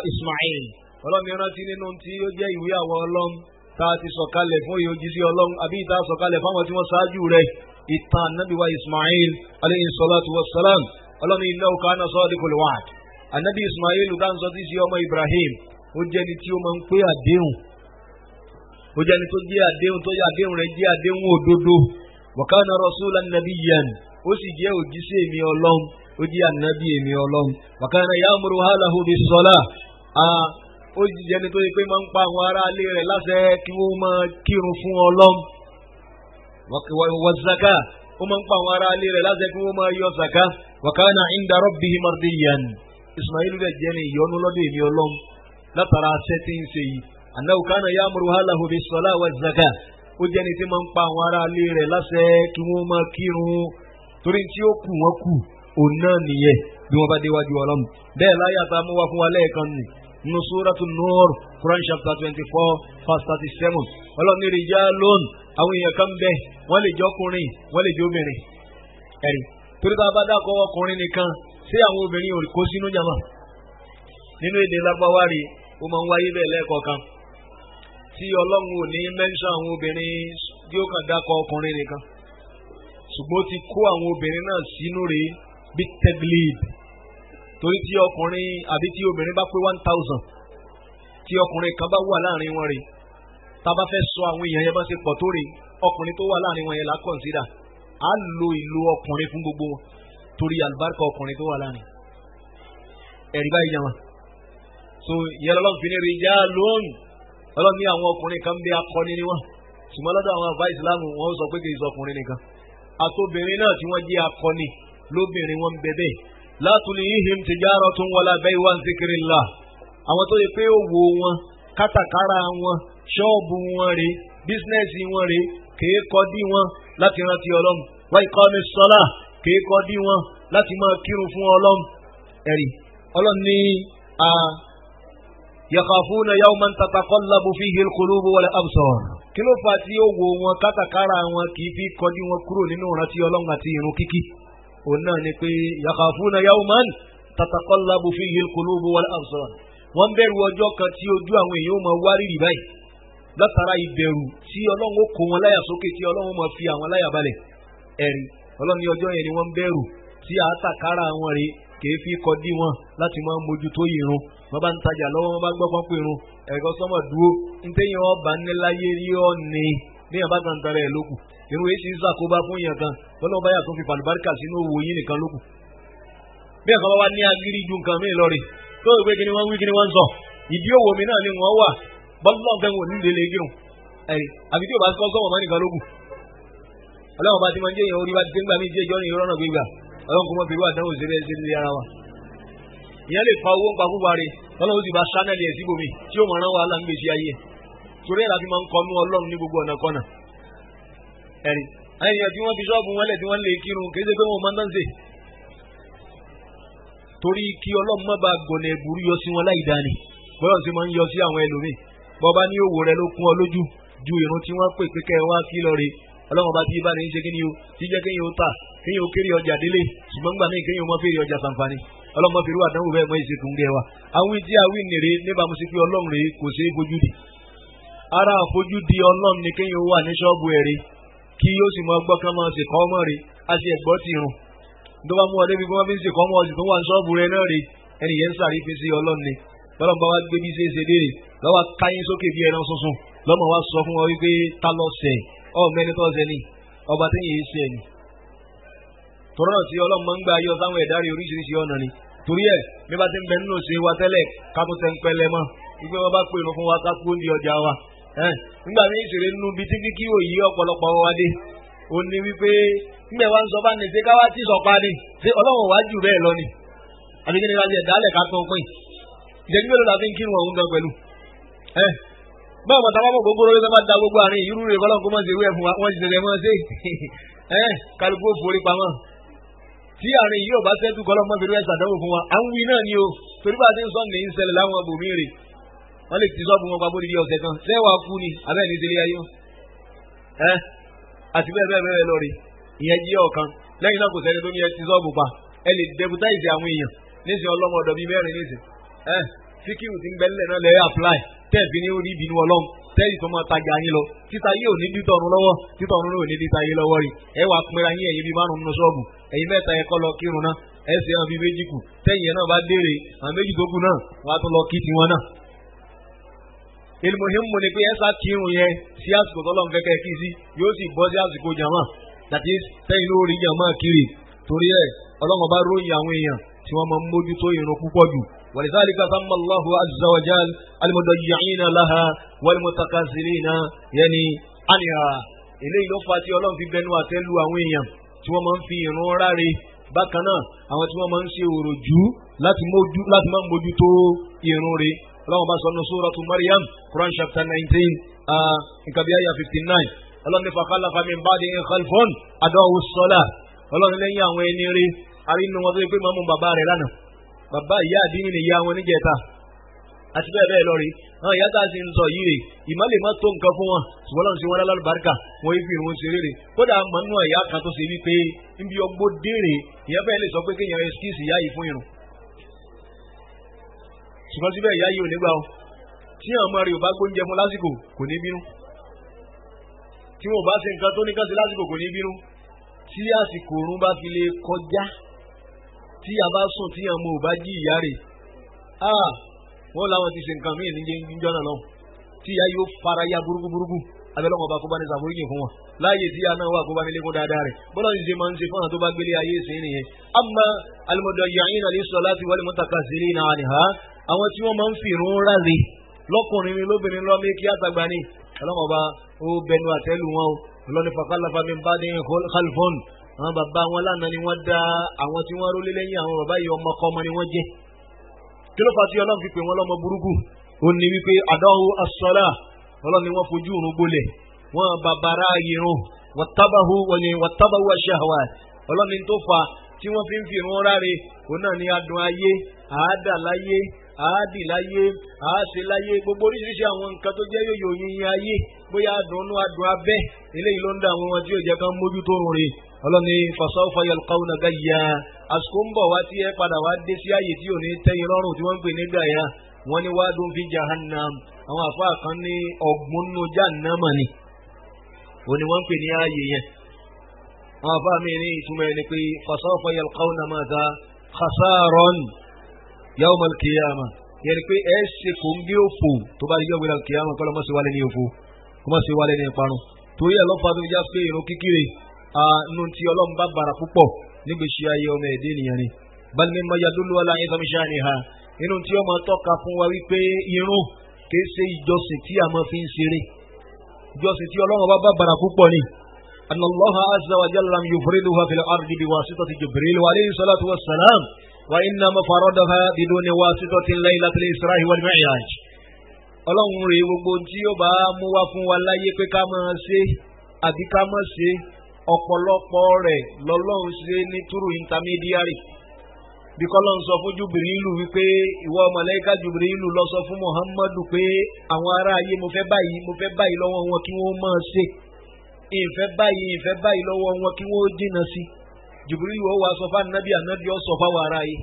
Ismail ọlọ́run rántí nínú tí ó jẹ́ ìwé àwọn ọlọ́run tá a ti sọ̀kalẹ̀ fún ìyójísí ọlọ́run àbí ìta sọ̀kalẹ̀ fáwọn tí wọ́n ṣáájú rẹ̀ ìtàn ànábì wa Ismail alayhi salatu wa salam ọlọ́run innahu kana sadiqul wa'd. ànábì Ismail dáńsọ tí sí ọmọ Ibrahim ó jẹ́ ni tí ó máa ń pé àdéhùn ó jẹ́ ni tó jẹ́ àdéhùn tó yẹ àdéhùn rẹ̀ jẹ́ àdéhùn òdodo wa kana rasulan nabiyyan ó sì jẹ́ òjíṣẹ́ èmi ọlọ́run ó jẹ́ ànábì èmi ọlọ́run wa kana ya'muru ahlahu bis-salah ó jẹ́ ni tó yẹ pé máa ń pa àwọn ará ilé rẹ̀ láṣẹ kí wọ́n máa kírun fún ọlọ́run wa zaka ó máa ń pa àwọn ará ilé rẹ̀ láṣẹ kí wọ́n máa yọ zaka wa kana 'inda rabbihi mardiyan Ismail rẹ̀ jẹ́ ni ìyọ́nú lọ́dọ̀ èmi ọlọ́run látara aṣẹ́ tí ń ṣe yìí annahu kana ya'muru ahlahu bis-salah wa zaka ó jẹ́ ni tí máa ń pa àwọn ará ilé rẹ̀ láṣẹ kí wọ́n máa kírun torí tí ó kù wọ́n kù òun náà nìyẹn bí wọ́n bá déwájú ọlọ́run bẹ́ẹ̀ láyà tá a mú wá fún wa lẹ́ẹ̀kan nì nínú Suratul Nur Quran chapter 24 verse 37 ọlọ́run ní rijalun àwọn èèyàn kan bẹ́ẹ̀ wọ́n lè jẹ́ ọkùnrin wọ́n lè jẹ́ obìnrin ẹ̀rí torí tá a bá dákọ̀ ọkùnrin nìkan ṣé àwọn obìnrin ò kó sínú jama nínú èdè lágbáwá rí ó máa ń wáyé bẹ́ẹ̀ lẹ́ẹ̀kọ̀ọ̀kan tí ọlọ́run ò ní mẹ́ńṣán àwọn obìnrin tí ó kàn dákọ̀ ọkùnrin nìkan ṣùgbọ́n ó ti kó àwọn obìnrin náà sínú rèé bí tẹ́gílìd torí tí ọkùnrin àbí tí obìnrin bá pé 1000 tí ọkùnrin kan bá wà láàrin wọn rèé tá a bá fẹ́ sọ àwọn èèyàn yẹn bá ṣe pọ̀ tó rèé ọkùnrin tó wà láàrin wọn yẹn là á kọ̀nsídà á lo ìlò ọkùnrin fún gbogbo wọn torí àlùbáríkà ọkùnrin tó wà láàrin ẹ̀rí báyìí jama so ìyẹn lọ́lọ́run fi ní rijalun ọlọ́run ní àwọn ọkùnrin kan bí akọni ni wọn ṣùgbọ́n lọ́dọ̀ àwọn àbá ìsìlámù wọn sọ pé kì í sọ ọkùnrin nìkan àtòbìnrin náà tí wọ́n jẹ́ akọni lóbìnrin wọn bẹ̀bẹ̀ la tulihim tijaratun wala bay'un an zikrillah àwọn tó yẹ pé òwò wọn kátàkárà wọn ṣọ́ọ̀bù wọn rèé bísínẹ́sì wọn rèé kèé kọ́ dí wọn láti rántí ọlọ́run wa iqamis salah kèé kọ́ dí wọn láti máa kírun fún ọlọ́run ẹ̀rí ọlọ́run ní yakhafuna yawman tataqallabu fihi al-qulubu wal absar kí ló fà tí òwò wọn kátàkárà wọn kì í fi kọ́ dí wọn kúrò nínú ìrántí ọlọ́run àti ìrun kíkí òun náà ni pé yakhafuna yawman tataqallabu fihi al-qulubu wal absar wọ́n bẹ̀rù ọjọ́ kan tí ojú àwọn èèyàn máa wárìrì báyìí látara ìbẹ̀rù tí ọlọ́run ó kó wọn láyà sókè tí ọlọ́run máa fi àwọn láyà balẹ̀ ẹ̀rí ọlọ́run ní ọjọ́ yẹn ni wọ́n bẹ̀rù tí àtàkárà wọn rèé kèé fi kọ́ dí wọn láti máa mójútó ìrun wọ́n bá ń tajà lọ́wọ́ wọ́n bá gbọ́ pọ́n pé irun ẹ̀kọ́ sọ́mọ̀ dúró ntẹ́yìn ọba níláyé yóò ní níyàn bá kan tara ẹ̀ lókù irun èyí sì ń sàkóbá fún yàn kan lọ́lọ́wọ́ báyà tó fi fàlùbáríkà sínú owó yín nìkan lókù bí ẹ̀kọ́ bá wá ní agírí ju nǹkan mí lọ́rẹ̀ tó ìwé kí ni wọ́n wí kí ni wọ́n ń sọ ìdí òwò mi náà ni wọ́n wà bọ́lá ọ̀gá wọn nílé lè gírun ẹ̀rí àbí tí ò bá kọ́ sọ́wọ́ mọ́ nìkan lókù ọlọ́wọ́n bá ti máa ń jẹ́ èèyàn orí bá ti gbà mí jẹ́ ìjọ́ ní ìrọ́nà gbígbà ọlọ́run kò mọ̀ pẹ̀lú àdánwò sí ilé ara wa ìyẹn lè fa owó ń pa púpà rẹ̀ ọlọ́run sì bá ṣánẹ́lì ẹ̀ síbòmí tí ó mọ̀ràn wàhálà ń gbèsè ayé torí ẹ̀ la fi máa ń kọnu ọlọ́run ní gbogbo ọ̀nà kọ́nà ẹ̀rí ẹ̀yìn tí wọ́n fi ṣọ́ọ̀bù wọn lẹ̀ tí wọ́n lè kírun kì í ṣe pé wọ́n máa ń dánsè torí kí ọlọ́run má ba gbọ̀nà ẹ̀bùrú yọ sí wọn láì dání bọ́lọ̀ sí máa ń yọ sí àwọn ẹlòmíì bọ́ba ní òwò rẹ ló kún ọ lójú ju ìrun tí wọ́n pè pé kẹ́ ẹ wá kí lọ rè ọlọ́run bá ti bá ní ṣe kí ni o tí jẹ́ kéèyàn ó tà kéèyàn ó kéré ọjà délé ṣùgbọ́n gbà míì kéèyàn ó mọ fèrè ọjà sàǹfààní ọlọ́mọ fèrè àdánwò bẹ́ẹ̀ mọ ìṣètò ń gẹ wa àwọn ìdí àwìn nìre níbàámu sí pé ọlọ́run rèé kò ṣeé fojú di ara àfojú di ọlọ́run ni kéèyàn ó wà ní ṣọ́ọ̀bù ẹ̀rẹ́ kí yóò sì mọ ọgbọ́n kan máa ṣe kọ́ ọmọ rẹ̀ á sì ẹ̀gbọ́ ti rùn tó bá mú ọ débi bí wọ́n fi ń ṣe kọ́ ọmọ ọ̀sìn tó wà ní ṣọ́ọ̀bù rẹ̀ náà rè ẹni yẹn ń sàrífín sí ọlọ́run ni lọ́lọ́run bá wá gbé bí ṣe é ṣe léèrè lọ́wọ́ káyín sókè bí ẹran sunsun lọ́mọ wa sọ fún ọ wípé ta lọ sẹ̀ ọ mẹ́ni tó ṣẹ ni ọba tí yìí ṣe ni tọ́rọ̀ náà tí ọlọ́run máa ń gbà yọ sáwọn ẹ̀dá rí oríṣiríṣi ọ̀nà ni torí ẹ̀ bí bá ti ń bẹ nínú ṣe wa tẹ́lẹ̀ ká tó tẹ́ ń pẹ́lẹ́ mọ́ wípé wọ́n bá pè é fún wa ká kú ní ọjà wa nígbà míì ìṣeré nínú bíi títí kí òyì ọ̀pọ̀lọpọ̀ wa dé ó ní wípé nígbà wa ń sọ bá ní ṣe ká wá tí sọ̀pá ni ṣé ọlọ́run wá jù bẹ́ẹ̀ lọ ni àbí kí ni wá jẹ dálẹ̀ ká tán pín ìṣẹ́jú mélòó la fi ń kírun ọ̀hún gan pẹ̀lú báwo bàtà bá bọ̀ gbogbo orí tó bá da gbogbo àárín irú rẹ̀ kọ́lọ́n kó mọ̀ sí ewé fún wa wọ́n ti tẹ̀lé mọ́ sí kálukú forí pamọ́ tí àárín yìí ò bá sẹ́tù kọ́lọ́n mọ́ fèrè ẹ̀sà dánwò fún wa à ń wí náà ni o torí bá a ti ń sọ nìyí ń ṣẹlẹ̀ láwọn bòmíìrì wọ́n lè ti sọ́ọ̀bù wọn papọ̀ níbi ọ̀sẹ̀ kan sẹ́wàá kú ni abẹ́ ní sílé ayé àti bẹ́ẹ̀ bẹ́ẹ̀ bẹ́ẹ̀ lọ rí ìyẹn jí ọ̀kan lẹ́yìn náà kò sẹ́ni tó ní ẹ ti sọ́ọ̀bù pa ẹ lè dẹbutáìsì àwọn èèyàn níṣẹ́ ọlọ́mọ ọ̀dọ̀ bíi mẹ́rin níṣẹ́ fíkìrù ti ń gbẹ́lẹ̀ náà lẹ́yìn apply tẹ́ẹ̀fì ní orí ìbínú ọlọ́run tẹ́lì tó máa tajà yín lọ títa yín ò ní dítọ̀ ọ̀run lọ́wọ́ títọ̀ ọ̀run ò ní díta yín lọ́wọ́ rí ẹ wà pínra yín ẹ̀yin bíi márùn-ún nínú ṣọ́ọ̀bù ẹ̀yin mẹ́ta ẹ̀kọ́ lọ kírun náà ẹ sì hàn bíi méjì kù tẹ́yìn náà bá dèrè àwọn méjì tó kù náà wọ́n á tún lọ kí tiwọn náà. ilmuhimu ni pé ẹ sá kírun yẹn sí àsìkò tọ́lọ́run fẹ́ kẹ́ kí sí yóò sì bọ́ sí àsìkò jàmá that is tẹ́yìn lórí jàmá kiri torí ẹ̀ ọlọ́run bá ròyìn àwọn èèyàn tí wọ́n máa ń mójútó ìrun púpọ̀ jù. ولذلك سمى الله عز وجل المضيعين لها والمتكاسلين يعني عنها eléyìí ló fà tí ọlọ́run fi bẹnu àtẹ́lu àwọn èèyàn tí wọ́n máa ń fi ìrun ráre bákan náà àwọn tí wọ́n máa ń ṣe òròjú láti máa ń mójútó ìrun rẹ̀ ọlọ́run bá sọ ní suratu Maryam Quran chapter 19 nǹkan bí àyà 59 ọlọ́run ní fakhalafa min ba'dihim khalfun ada'u s-salah ọlọ́run lẹ́yìn àwọn ẹni rẹ̀ arínú wọn tó yẹ pé mọ́mú bàbá rẹ̀ lánàá bàbá ìyá àdínní ni ìyá wọn níjẹta àti bẹ́ẹ̀ bẹ́ẹ̀ lọ rí àwọn ìyá tá a sì ń sọ yìí rè ìmọ̀lẹ̀ má tó nǹkan fún wọn ṣùgbọ́n lọ́n ṣe wọn lálùbáríkà wọn yìí fi irun ṣe rere kódà mọ̀nú ẹ̀yà kan tó ṣe wípé níbi ọgbó dèrè ìyẹn fẹ́ẹ́ lè sọ pé kéèyàn ẹskíìsì ìyá yìí fún irun ṣùgbọ́n síbẹ̀ ìyá yìí ò ní gbà ó tí àwọn ọmọ rẹ̀ ò bá gbóúnjẹ fún lásìkò kò ní bínú tí wọn ò bá ṣe nǹkan tó ní kánṣe lásìkò kò ní bínú tí àsìkò òrùn bá fi lè kọjá tí a bá sùn tí àwọn ọmọ ò bá jí ìyá rẹ̀ wọ́n láwọn ti ṣe nǹkan míì níjọ́ náà lọ́wọ́ tí ìyá yóò fara ya burúkú abẹ́lẹ́ wọn bá kó bá ní sàforíjì fún wọn láàyè tí ìyá náà wà kó bá ní lékún dáadáa rẹ̀ bọ́lá ti ṣe máa ń ṣe fún àwọn tó bá gbélé ayé ìsìn nìyẹn. amma al-mudayyi'ina lis-salati wal-mutakassilina 'anha àwọn tí wọ́n máa ń fi ìrun ráre lọ́kùnrin ni lóbìnrin lọ́mí kí àtàgbà ní ọlọ́mọ bá ó bẹnu àtẹ́lù wọn o ọlọ́ni fakhalafa min ba'dihim khalfun àwọn bàbá wọn lánàá ni wọ́n dá àwọn tí wọ́n rólé lẹ́yìn àwọn bàbá yìí ọmọkọ́mọ ni wọ́n jẹ́ kí ló fà tí ọlọ́run fi pè wọ́n lọ́mọ burúkú ó ní wípé àdáwò as-salah ọlọ́run ni wọ́n fojú òrùn gbolẹ̀ wọ́n bàbára irun wattabahu ash-shahawat ọlọ́run ni tó fà tí wọ́n fi ń fi irun ráre òun náà ni adùn ayé àádà láyé àádì láyé àáṣe láyé gbogbo oríṣiríṣi àwọn nǹkan tó jẹ́ yòyò yìnyín ayé bóyá adùn abẹ́ eléyìí ló ń dá àwọn wọn tí yóò jẹ́ kán mójútó òrùn rè ọlọ́ni fasawfa yalqawna gayya àsìkò ń bọ̀ wá tí ẹ padà wá dé sí ààyè tí ò ní tẹ́yìn lọ́rùn tí wọ́n ń pè ní gàyà wọ́n ní wadun fi jahannam àwọn àfáà kan ní ọ̀gbun nínú jahannama ni ó ní wọ́n ń pè ní ààyè yẹn àwọn àfáà mi ní ìtumọ̀ ẹni pé fasawfa yalqawna madha khasaran yawm al-qiyamah yẹni pé ẹ ṣe kò ń gbé òfò tó bá yọ wíwá al-qiyamah kọ́ lọ́mọ́ sí wálé ní òfò kọ́mọ́ sí wálé ní ìparun torí ẹ̀ lọ́fà tó já pé irun kíkiri nù tí ọlọ́run bá bàrà púpọ̀ nígbèsí ayé ọmọ ẹ̀dẹ́ nìyẹn ni bal mimma yadullu ala izami sha'niha nínú tí ó máa tọ́ka fún wa wípé irun kìí ṣe ìjọsìn tí a máa fi ń ṣeré ìjọsìn tí ọlọ́run bá bàrà púpọ̀ ni anna Allaha azza wa jalla lam yufriduha fil ardi biwasitati Jibril wa alayhi salatu wassalam wa innama faradaha biduni wasitati laylatil Isra'i wal Mi'raj ọlọ́run rèé gbogbo tí ó bá mú wá fún wa láyé pé ká máa ṣe àbí ká máa ṣe ọ̀pọ̀lọpọ̀ rẹ̀ lọ́lọ́run ṣe ní túrú intermediary bí kọ́lọ́run sọ fún Jibrilu wípé ìwọ màláíkà Jibrilu lọ sọ fún Muhammadu pé àwọn ará ayé mo fẹ́ báyìí lọ́wọ́ wọn kí wọ́n máa ṣe ìfẹ́ báyìí lọ́wọ́ wọn kí wọ́n jìnnà sí Jibrilu ó wá sọ fún ànábì ó sọ fáwọn ará ayé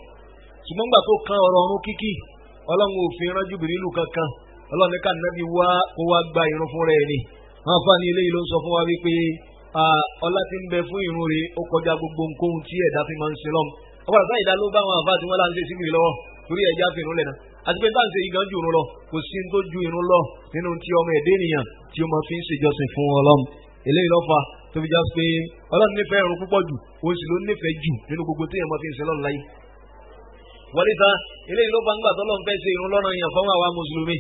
ṣùgbọ́n gbà tó kan ọ̀rọ̀ ọ̀run kíkì ọlọ́run ò fi rán Jibrilu kankan ọlọ́run ní ká ànábì wá kó wá gba ìrun fún rẹ̀ ni wọ́n àfáàní eléyìí ló ń sọ fún wa wípé ọlá tí ń bẹ fún ìrun rẹ̀ ó kọjá gbogbo nǹkan tí ẹ̀dá fi máa ń ṣe lọ́mù ọ̀pọ̀ àti ìdá ló bá àwọn àfáà tí wọ́n láń ṣe sí mi lọ́wọ́ torí ẹ̀já fi irun lẹ̀ náà àti pé táǹṣe yìí gan ju irun lọ kò sí tó ju irun lọ nínú tí ọmọ ẹ̀dẹ́ ènìyàn tí ó máa fi ń ṣèjọsìn fún Ọlọ́run eléyìí lọ́fà tó fi já pé Ọlọ́run nífẹ̀ẹ́ irun púpọ̀ jù ó sì ló nífẹ̀ẹ́ jù nínú gbogbo tí èèyàn máa fi ń ṣe lọ́run láyé. wọlé ta eléyìí ló bá ń gbà tọ́lọ́run fẹ́ ṣe irun lọ́rùn yàn fún àwa mùsùlùmí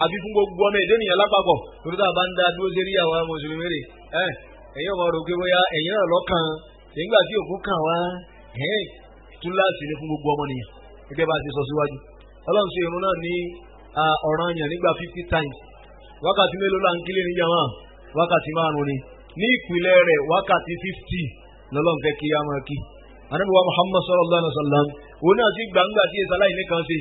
àbí fún gbogbo ọmọ ẹ̀dẹ́ ènìyàn lápapọ̀ torí tá a bá ń da dúró sérí àwa mùsùlùmí rè ẹ̀yin ọmọ rò pé bóyá ẹ̀yin náà lọ́kàn nígbà tí òkú kàn wá túláàsì ní fún gbogbo ọmọnìyàn gẹ́gẹ́ bá a ti sọ síwájú Ọlọ́run ṣe irun náà ní ọ̀ranyàn nígbà 50 times wákàtí mélòó là ń kílé ní jama wákàtí 5 ni ní ìpìlẹ̀ rẹ̀ wákàtí 50 lọ́lọ́run fẹ́ kí á máa kí Ànábì wa Muhammad sallallahu alaihi wasallam òun náà sì gbàǹgbà tí èsà láì nìkan ṣe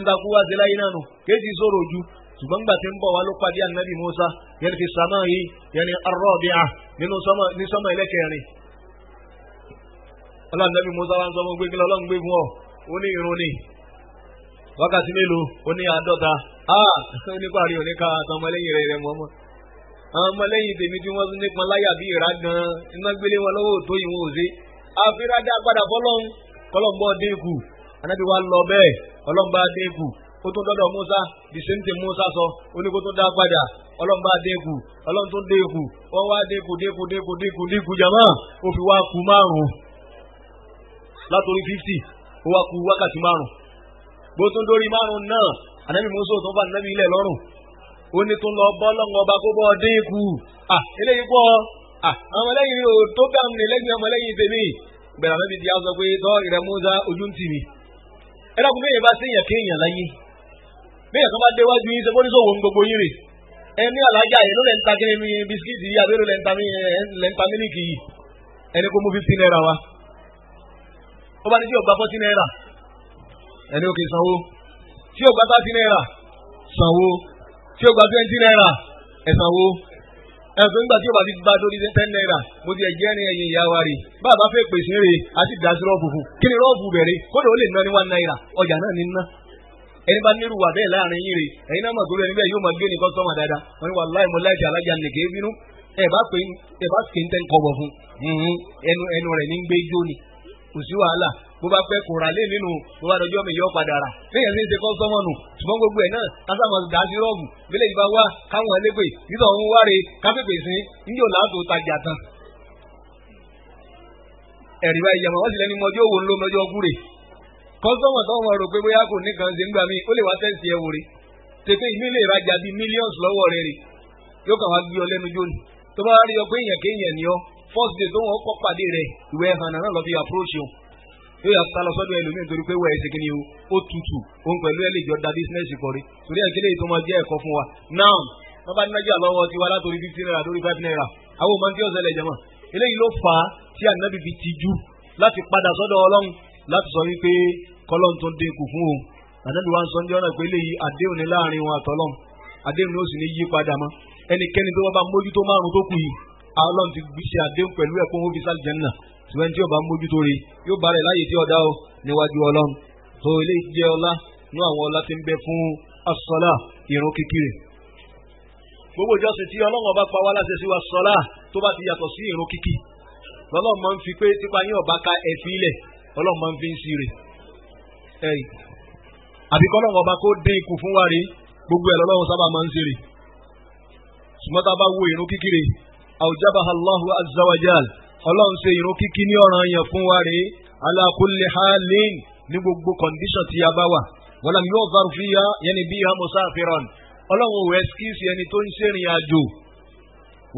ń takú wá sí láyé náà nù kéèsì sọ̀rọ̀ ojú ṣùgbọ́n gbà tí ń bọ̀ wá ló pàdé Ànábì Musa yẹn fi sàmà yìí yẹn ar-rabi'a nínú sọ́mà ẹlẹ́kẹrin Ànábì Musa wa ń sọ fún gbé kí lọ́lọ́run gbé fún ọ ó ní irun ni wákàtí mélòó ó ní 50 nípa rí òní ká àtàwọn ọmọlẹ́yìn rẹ̀ mọ́ mọ́ àwọn ọmọlẹ́yìn tèmi tí wọ́n tún nípa láyà bí ìrà gan iná gbélé wọn lọ́wọ́ tó yìí wọn ò sí àfírádá padà fọlọ́n kọlọ́mbọ́ dínkù anábì wa lọ bẹ́ẹ̀ ọlọ́mbà dínkù ó tún dọ́dọ̀ Musa the same thing Musa sọ oníkó tó dá padà ọlọ́mbà dínkù ọlọ́n tó dínkù wọ́n wá dínkù jàmá ó fi wá kù márùn-ún látòrí 50 ó wá kù wákàtí márùn-ún bó tún dórí márùn-ún náà anábì Musa tó bá anábì ilẹ̀ lọ́rùn ó ní tún lọ bọ́ lọ́ngọ̀ ọba kó bọ́ dínkù eléyìí pọ̀ ọmọlẹ́yìn ò tó bá mi lẹ́gbẹ̀ẹ́ ọmọlẹ́yìn tèmi bẹ̀rẹ̀ àmọ́ ibi tí a sọ pé tọ́ ìrẹ́ Musa ojú ń tì mí ẹ dákun bẹ́ẹ̀ bá séèyàn kéèyàn láyé bẹ́ẹ̀ kan bá déwájú yín sẹ́fọ́ níṣòwò ń gbogbo yín rè ẹ ní alájà yìí ló lẹ́ ń ta kíni mi bisikíìtì yìí àbí ló lẹ́ ń ta mílíkì yìí ẹni kó mú 15 naira wa ó bá ní tí ò gba 40 naira ẹni ó kì í sanwó tí ò gba 30 naira sanwó tí ò gba 20 naira ẹ sanwó ẹ̀fọ́ nígbà tí ó bá ti gba lórí 10 naira mo ti ẹ̀jẹ̀ ní ẹ̀yìn ìyá wa rè bàbá fẹ́ pèsè rè àti ìdásí rọ́ọ̀bù fún kí ni rọ́ọ̀bù bẹ̀rẹ̀ kódà ó lè ná ní 1 naira ọjà náà ní ná ẹni bá nírú wà bẹ́ẹ̀ láàrin yín rè ẹ̀yin náà mọ̀ tó rẹ̀ níbẹ̀ yóò máa gbé ní kọ́sọ́mà dáadáa wọ́n ní wàláhì mo láìsí alájà nìkẹ́ bínú ẹ̀ bá pè ń tẹ́ ń kọ́bọ̀ fún ẹnu rẹ̀ ní ń gbé jó ni kò sí wàhálà bó bá pẹ́ kò rà lé nínú bó bá dọjọ́ mi yọ padà rà léyìn ní ṣe kọ́sọ́mọ̀ nù ṣùgbọ́n gbogbo ẹ̀ náà kásámọ̀ dá sí rọ́ọ̀bù bílẹ̀ yìí bá wá káwọn ẹlẹ́gbẹ̀ nítorí òun wáre káfíńpẹ̀ sí níjò láàtò tajà tán. ẹ̀rí báyìí yàmọ̀ wọ́n sì lẹ́ni mọ́jọ́ òwò ńlọ mọ́jọ́ gúre kọ́sọ́mọ̀ tó wọn rò pé bóyá kò ní kan ṣe ń gbà mí ó lè wá tẹ̀sí ẹ wò re tètè ìmí lè rajà bíi millions lọ́wọ́ rẹ̀ rè yóò kàn wá gbé ọ lẹ́nu jóni tó bá rí ọ pé èèyàn kéèyàn ni ọ first day tó wọn kọ́ pàdé rẹ̀ ìwé ẹ̀hàn náà lọ fi approach o yóò yà sálọ sọ́dọ̀ ẹlòmíì nítorí pé wẹ́ẹ̀ ṣe kí ni ó tutù òun pẹ̀lú ẹ̀ lè jọ da business kọrí torí ẹ̀ kílẹ̀ yìí tó máa jẹ́ ẹ̀kọ́ fún wa now wọ́n bá nájà lọ́wọ́ tiwa látòrí 15 naira lórí 5 naira àwọn ọmọ tí ó ṣẹlẹ̀ jẹ́mọ̀ eléyìí ló fà á tí ànábì fi tijú láti padà sọ́dọ̀ ọlọ́run láti sọ wípé kọ́lọ́n tó dínkù fún òun ànábì wa ń sọ ní ọ̀nà pé eléyìí àdéhùn ní láàrin wọn àtọ́lọ́run àdéhùn ní ó sì ní yí padà mọ́ ẹnikẹ́ni tó bá mójútó márùn tó kù yìí ọlọ́run ti ṣe àdéhùn pẹ̀lú ẹ̀kọ́ wọn fi sálì jẹ́nà ṣùgbọ́n tí ó bá mójútó rẹ̀ yóò bá rẹ̀ láyé tí ọ̀dá o níwájú ọlọ́run tó ilé jẹ́ ọlá ní àwọn ọlá tí ń bẹ fún as-sala ìrun kíkiri gbogbo ìjọsìn tí ọlọ́run ọba pa wá láti ṣe wa sọlá tó bá ti yàtọ̀ sí ìrun kíkí lọ́lọ́run máa ń fi pé tipa yín ọba ka ẹ̀fí ilẹ̀ ọlọ́run máa ń fi ń sí rè àbí kọ́lọ́run ọba kó dín ikú fún wa rí gbogbo ẹ̀ lọ́lọ́run sábà máa ń sí rè ṣùgbọ́n tá a bá wo ìrun kíkiri awjabaha Allahu azza wa jal ọlọ́run ṣe ìrun kíkí ní ọ̀ranyàn fún wa rí ala kulli halin ní gbogbo condition tí a bá wà walam yu'dhar fiha yẹni biha musafiran ọlọ́run ò ẹ́skíìsì ẹni tó ń ṣèrìn àjò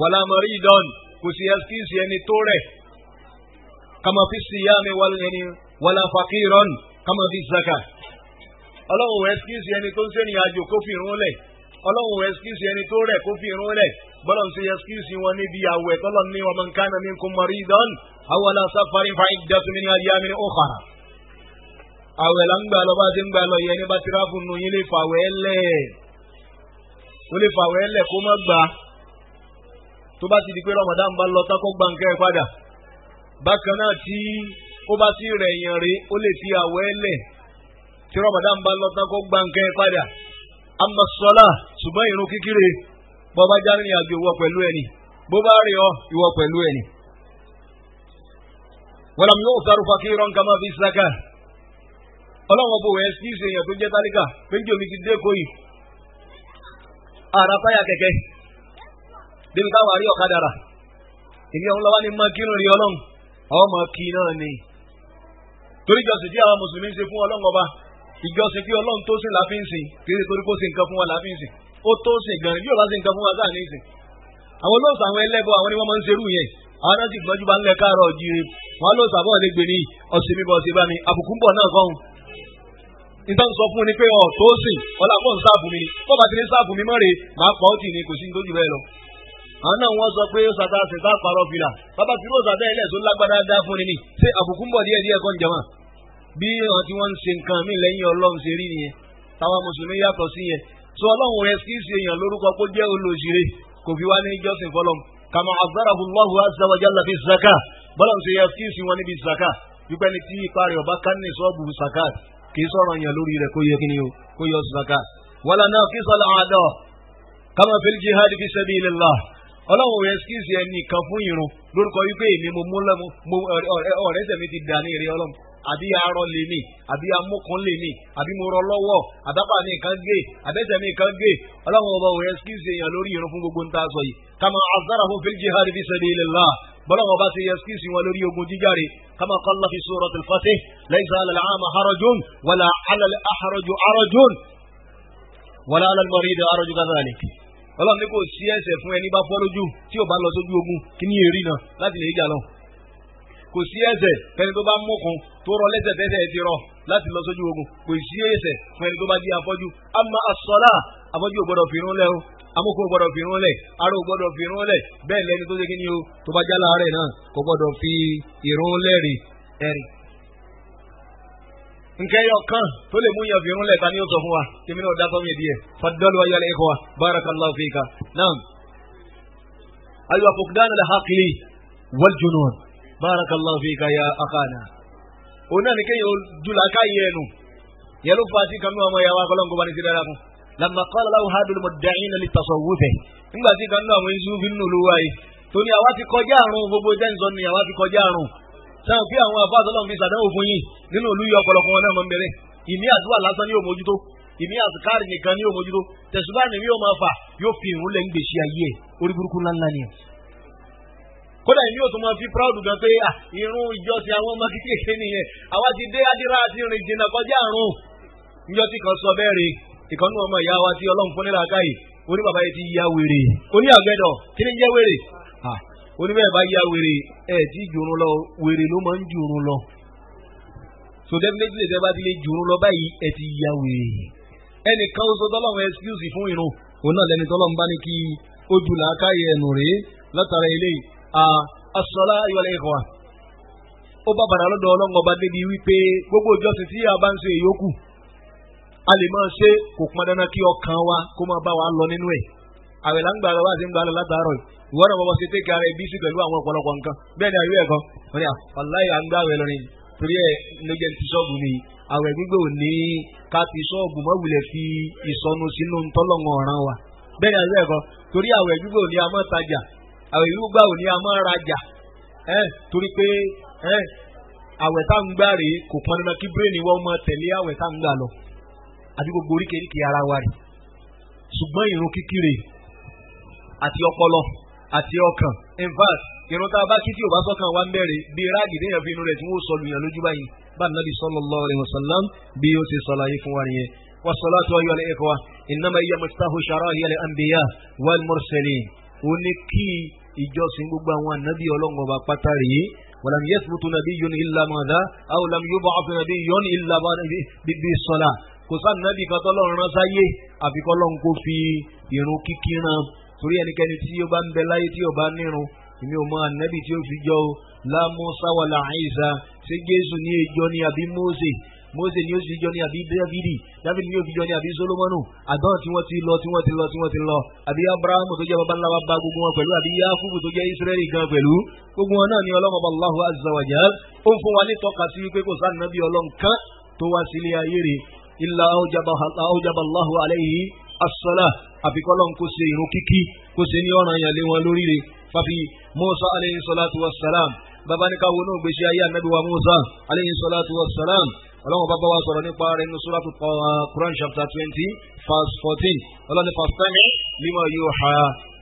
wala maridan kò sí ẹ́skíìsì ẹni tó rẹ̀ kama fi siyami wala faqiran kama fi zaka ọlọ́run ò ẹ́skíìsì ẹni tó ń ṣèrìn àjò kó fi irun lẹ̀ ọlọ́run ò ẹ́skíìsì ẹni tó rẹ̀ kó fi irun lẹ̀ bọ́lá ń ṣe ẹ́skíìsì wọn níbi àwẹ̀ tọ́lọ́ ní wa man kana minkum maridan aw ala safarin fa iddatun min ayyamin ukhar àwẹ̀ là ń gbà lọ bá ti ń gbà lọ yẹn ní bá tirafu nù yín lè fàwẹ̀ lẹ̀ ó lè fàwẹ̀ lẹ̀ kó má gbà tó bá ti di pé Ramadan bá lọ tako gba nǹkan ẹ̀ padà bákan náà tí ó bá ti rẹ̀ yàn rí ó lè fi àwẹ̀ lẹ̀ tí Ramadan bá lọ tako gba nǹkan ẹ̀ padà amma sọlá ṣùgbọ́n ìrun kíkiri bọ́ bá já nínú àjò ìwọ pẹ̀lú ẹni bó bá rí ọ ìwọ pẹ̀lú ẹni. walam yu'thar faqiran kama fi zaka ọlọ́wọ́n bò wẹ̀ sí ìṣèyàn tó jẹ́ tálíkà péjì omi ti dé kóyì ara táyà kẹ̀kẹ́ débi táwọn àrí ọ̀kadà rà èmi ọ̀hún lọ́wọ́ ní máa kírun rí ọlọ́run àwọn máa kí náà ni torí ìjọsìn tí àwọn mùsùlùmí ń ṣe fún ọlọ́run ọba ìjọsìn tí ọlọ́run tó sìn láfi ń sìn kí ni torí kó ṣe nǹkan fún wa láfi ń sìn ó tó sìn gan bí ó bá ṣe nǹkan fún wa sáà ní ìsìn àwọn olóòsàn àwọn ẹlẹ́bọ àwọn ni wọ́n máa ń ṣerú yẹn àwọn náà sì gbọ́njú bá ń lẹ káàárọ̀ jíire wọn ló sàbọ̀ lè gbé ní ọ̀sìn mi bọ̀ ṣe bá mi àbùkù ń bọ̀ náà kọ́hún nítorí sọ fún ni pé ọ̀ tó sìn ọ̀là pọ̀ ń sáàbù mi ni tó bá ti ní sáàbù mi mọ́re máa pọ̀ ó tì ní kò sí ní tó jù bẹ́ẹ̀ lọ. àwọn náà wọ́n sọ pé sàtà ṣètà parọ́ fìlà bàbá tí yóò sàtà ilẹ̀ tó lágbádá dá fún ni ṣé àbùkù ń bọ̀ díẹ̀ díẹ̀ kọ́ ń jẹun bí wọn tí wọ́n ń ṣe nǹkan mí lẹ́yìn ọlọ́run ṣe rí nìyẹn táwa mùsùlùmí yàtọ̀ sí yẹn sọ ọlọ́run rẹ kí ṣe èèyàn lórúkọ kó jẹ́ olóṣèré kò fi wá ní jọ́sìn fọlọ́m kàmá azarahu Allahu azza wa jalla fi zaka bọ́lá ń ṣe yẹ kí ṣe wọn níbi zaka wípé ní tí ipa rẹ̀ ọba ká ní sọ́ọ̀bù zaka kì í sọ̀rọ̀ yẹn lórí rẹ̀ kó yẹ kí ni o kó yọ zaka wala naqisal a'da kama fil jihad fi sabilillah ọlọ́run ò ẹ̀skíìsì ẹnì kan fún irun lórúkọ wípé èmi mo ọ̀rẹ́ tẹ̀mí ti dà ní èrè ọlọ́run àbí arọ lè mí àbí amúkun lè mí àbí mo rọ lọ́wọ́ àbápá mi kan gé àbẹ́sẹ̀ mi kan gé ọlọ́run ọba ò ẹ̀skíìsì èèyàn lórí irun fún gbogbo nta sọ yìí kama azarahum fil jihad fi sabilillah bọ́lọ́run ọba ti ẹ̀skíìsì wọn lórí ogun jíjáre kama qala fi suratul fatih laysa ala al-a'ma harajun wala ala al-ahraju harajun wala ala al-marid harajun kadhalik ọlọ́run ní kò sí ẹ̀ṣẹ̀ fún ẹni bá fọ́ lójú tí ò bá lọ sójú ogun kí ní èrí náà láti lè jà lọ. kò sí ẹ̀ṣẹ̀ fẹ́ni tó bá mọ̀kàn tó rọ lẹ́sẹ̀ tẹ́sẹ̀ ti rọ láti lọ sójú ogun kò sí ẹ̀ṣẹ̀ fún ẹni tó bá jí afọ́jú. amma as-salah afọ́jú ò gbọ́dọ̀ fìrún lẹ̀ o amókò ò gbọ́dọ̀ fìrún lẹ̀ aró ò gbọ́dọ̀ fìrún lẹ̀ bẹ́ẹ̀ lẹ́ni tó ṣe kí ni o tó bá jálá rẹ̀ náà kò gbọ́dọ̀ fi ìrún lẹ́rì ẹ̀rì. nkẹ́ yọ kan tó lè mú yàn fìrún lẹ̀ ta ni ó sọ fún wa tèmi náà dá sọ́mi díẹ̀ faddalu ayyuhal ikhwa barakallahu fika naam aywa fuqdan al-aqli wal junun barakallahu fika ya akhana ona ni keyo jula kayenu yelu fati kanu ama ya wa kolon ko bani sidara kun lamma qala lahu hadul mudda'in li tasawwuf ngba ti kanu àwọn isu binu luwai to ni àwa ti kọjá àrùn gbogbo denzo ni àwa ti kọjá àrùn san fi àwọn afa Ọlọ́run fi sàdánwò fún yín nínú ìlú yìí ọ̀pọ̀lọpọ̀ wọn náà mọ̀ nbẹ̀rẹ̀ ìmí àdúrà lásán ní òmójútó ìmí àsìkárì nìkan ní òmójútó tẹ̀sùbá ni yóò máa fà yóò fi ìrún lẹ́ ń gbèsè ayé ẹ̀ orí burúkú ńláńlá ni ẹ̀. kódà ìmí yóò tún máa fi proud gan pé irun ìjọsìn àwọn ọmọ kékeré nìyẹn àwa ti dé adira àti rìn jìnnà kọjá àrùn níjọ́ tí kan sọ bẹ́ẹ̀ rè ìkànnì ọmọ ìyá wa tí Ọlọ́run fún nílà káyì oní bàbá yìí ti ya wèrè oní àgbẹ̀dọ̀ kí ni jẹ́ wèrè oníbẹ̀rẹ̀ bá ya wèrè ẹ̀ tí jùrún lọ wèrè ló máa ń jùrún lọ so definitely ẹ̀ bá ti lè jùrún lọ báyìí ẹ̀ ti ya wèrè ẹnìkan oṣù tọ́lọ́run excuse fún irun òun náà lẹni tọ́lọ́run bá ní kí ojú làákàyè ẹnu rèé látara ilé as-sala ayyuhal ikhwa ó bá bàrà lọ́dọ̀ Ọlọ́run ọba débi wípé gbogbo ìjọsìn tí a bá ń ṣe ìyókù a lè máa ṣe kò pọn dandan kí ọkàn wa kó máa bá wa lọ nínú ẹ̀ àwẹ̀ là ń gbà lọ wá sí ń gbà lọ látàárọ̀ ìwọ náà bọ́bọ́ ṣe tẹ́kẹ̀ ara ẹbí sí pẹ̀lú àwọn ọ̀pọ̀lọpọ̀ nǹkan bẹ́ẹ̀ ni àyè ẹ̀kọ́ wọ́n ní àfàláyà ń gbàwẹ̀ lọ́rin torí ẹ̀ lójẹ́ ti ṣọ́ọ̀bù ni àwẹ̀ gbígbé ò ní ká ti ṣọ́ọ̀bù mọ́wulẹ̀ fi ìsọnu sínú ntọ́lọ́ngàn ọ̀ràn wa bẹ́ẹ̀ ni àyè ẹ̀kọ́ torí àwẹ̀ gbígbé ò ní a máa tajà àwẹ̀ gbígbé ò ní a máa rajà torí pé àwẹ̀ tá ń gbà rèé kò pọn dandan kí bírèèni wọ́n máa tẹ̀lé àwẹ̀ tá ń gbà lọ àti gbogbo oríkèéríkèé ara wa rè ṣùgbọ́n ìrun kíkiri àti ọpọlọ àti ọkàn in fact irun tá a bá kí tí o bá sọ́kàn wa ń bẹ̀rẹ̀ bí ráàgì déyàn fi inú rẹ̀ tí wọ́n sọ lùyàn lójú báyìí bá nàbì sallallahu alaihi wasallam bí ó ti sọ̀láyé fún wa nìyẹn. wassalatu ayyuhal ikhwa innama hiya miftahu shara'i al-anbiya wal mursalin ó ní kí ìjọsìn gbogbo àwọn ànábì Ọlọ́run ọba pátá rèé walam yathbutu nabiyyun illa madha aw lam yub'ath nabiyyun illa bis-salah kò sáà nàbì kan tọ́lọ́run rán sáyé àfikọ́ Ọlọ́run kó fi ìrun kíkí rán torí ẹnikẹ́ni tí ó bá ń bẹ láyé tí ó bá nírun èmi ò mọ ànábì tí ó fi jọ o la Musa wala Isa ṣé Jésù ní ìjọ ní àbí Mósè ní ó sì jọ ní àbí Dáfídì ní ó fi jọ ní àbí Sólómọ́nù àdán tí wọ́n ti lọ àbí Abrahamu tó jẹ́ baba ńlá wa bá gbogbo wọn pẹ̀lú àbí Yakubu tó jẹ́ Israẹli gan pẹ̀lú gbogbo wọn náà ní Ọlọ́run Allahu azza wa jal ó ń fún wa ní tọ́ka sí wípé kò sáà nàbí Ọlọ́run kan tó wá sílé ayé rẹ̀ illa awjaba Allahu alayhi as-salah àfikọ́lọ́n kó ṣe ìrun kíkí kó ṣe ní ọ̀ràn yẹn lé wọn lórí rẹ̀ fàfi Musa aleyhi salatu wa salam bàbá ní káwọn náà gbèsè ayé anabi wa Musa aleyhi salatu wa salam ọlọ́run bàbá wa sọ̀rọ̀ nípa rẹ̀ nínú suratu Quran chapter 20 verse 14 ọlọ́run ní fastami lima yuha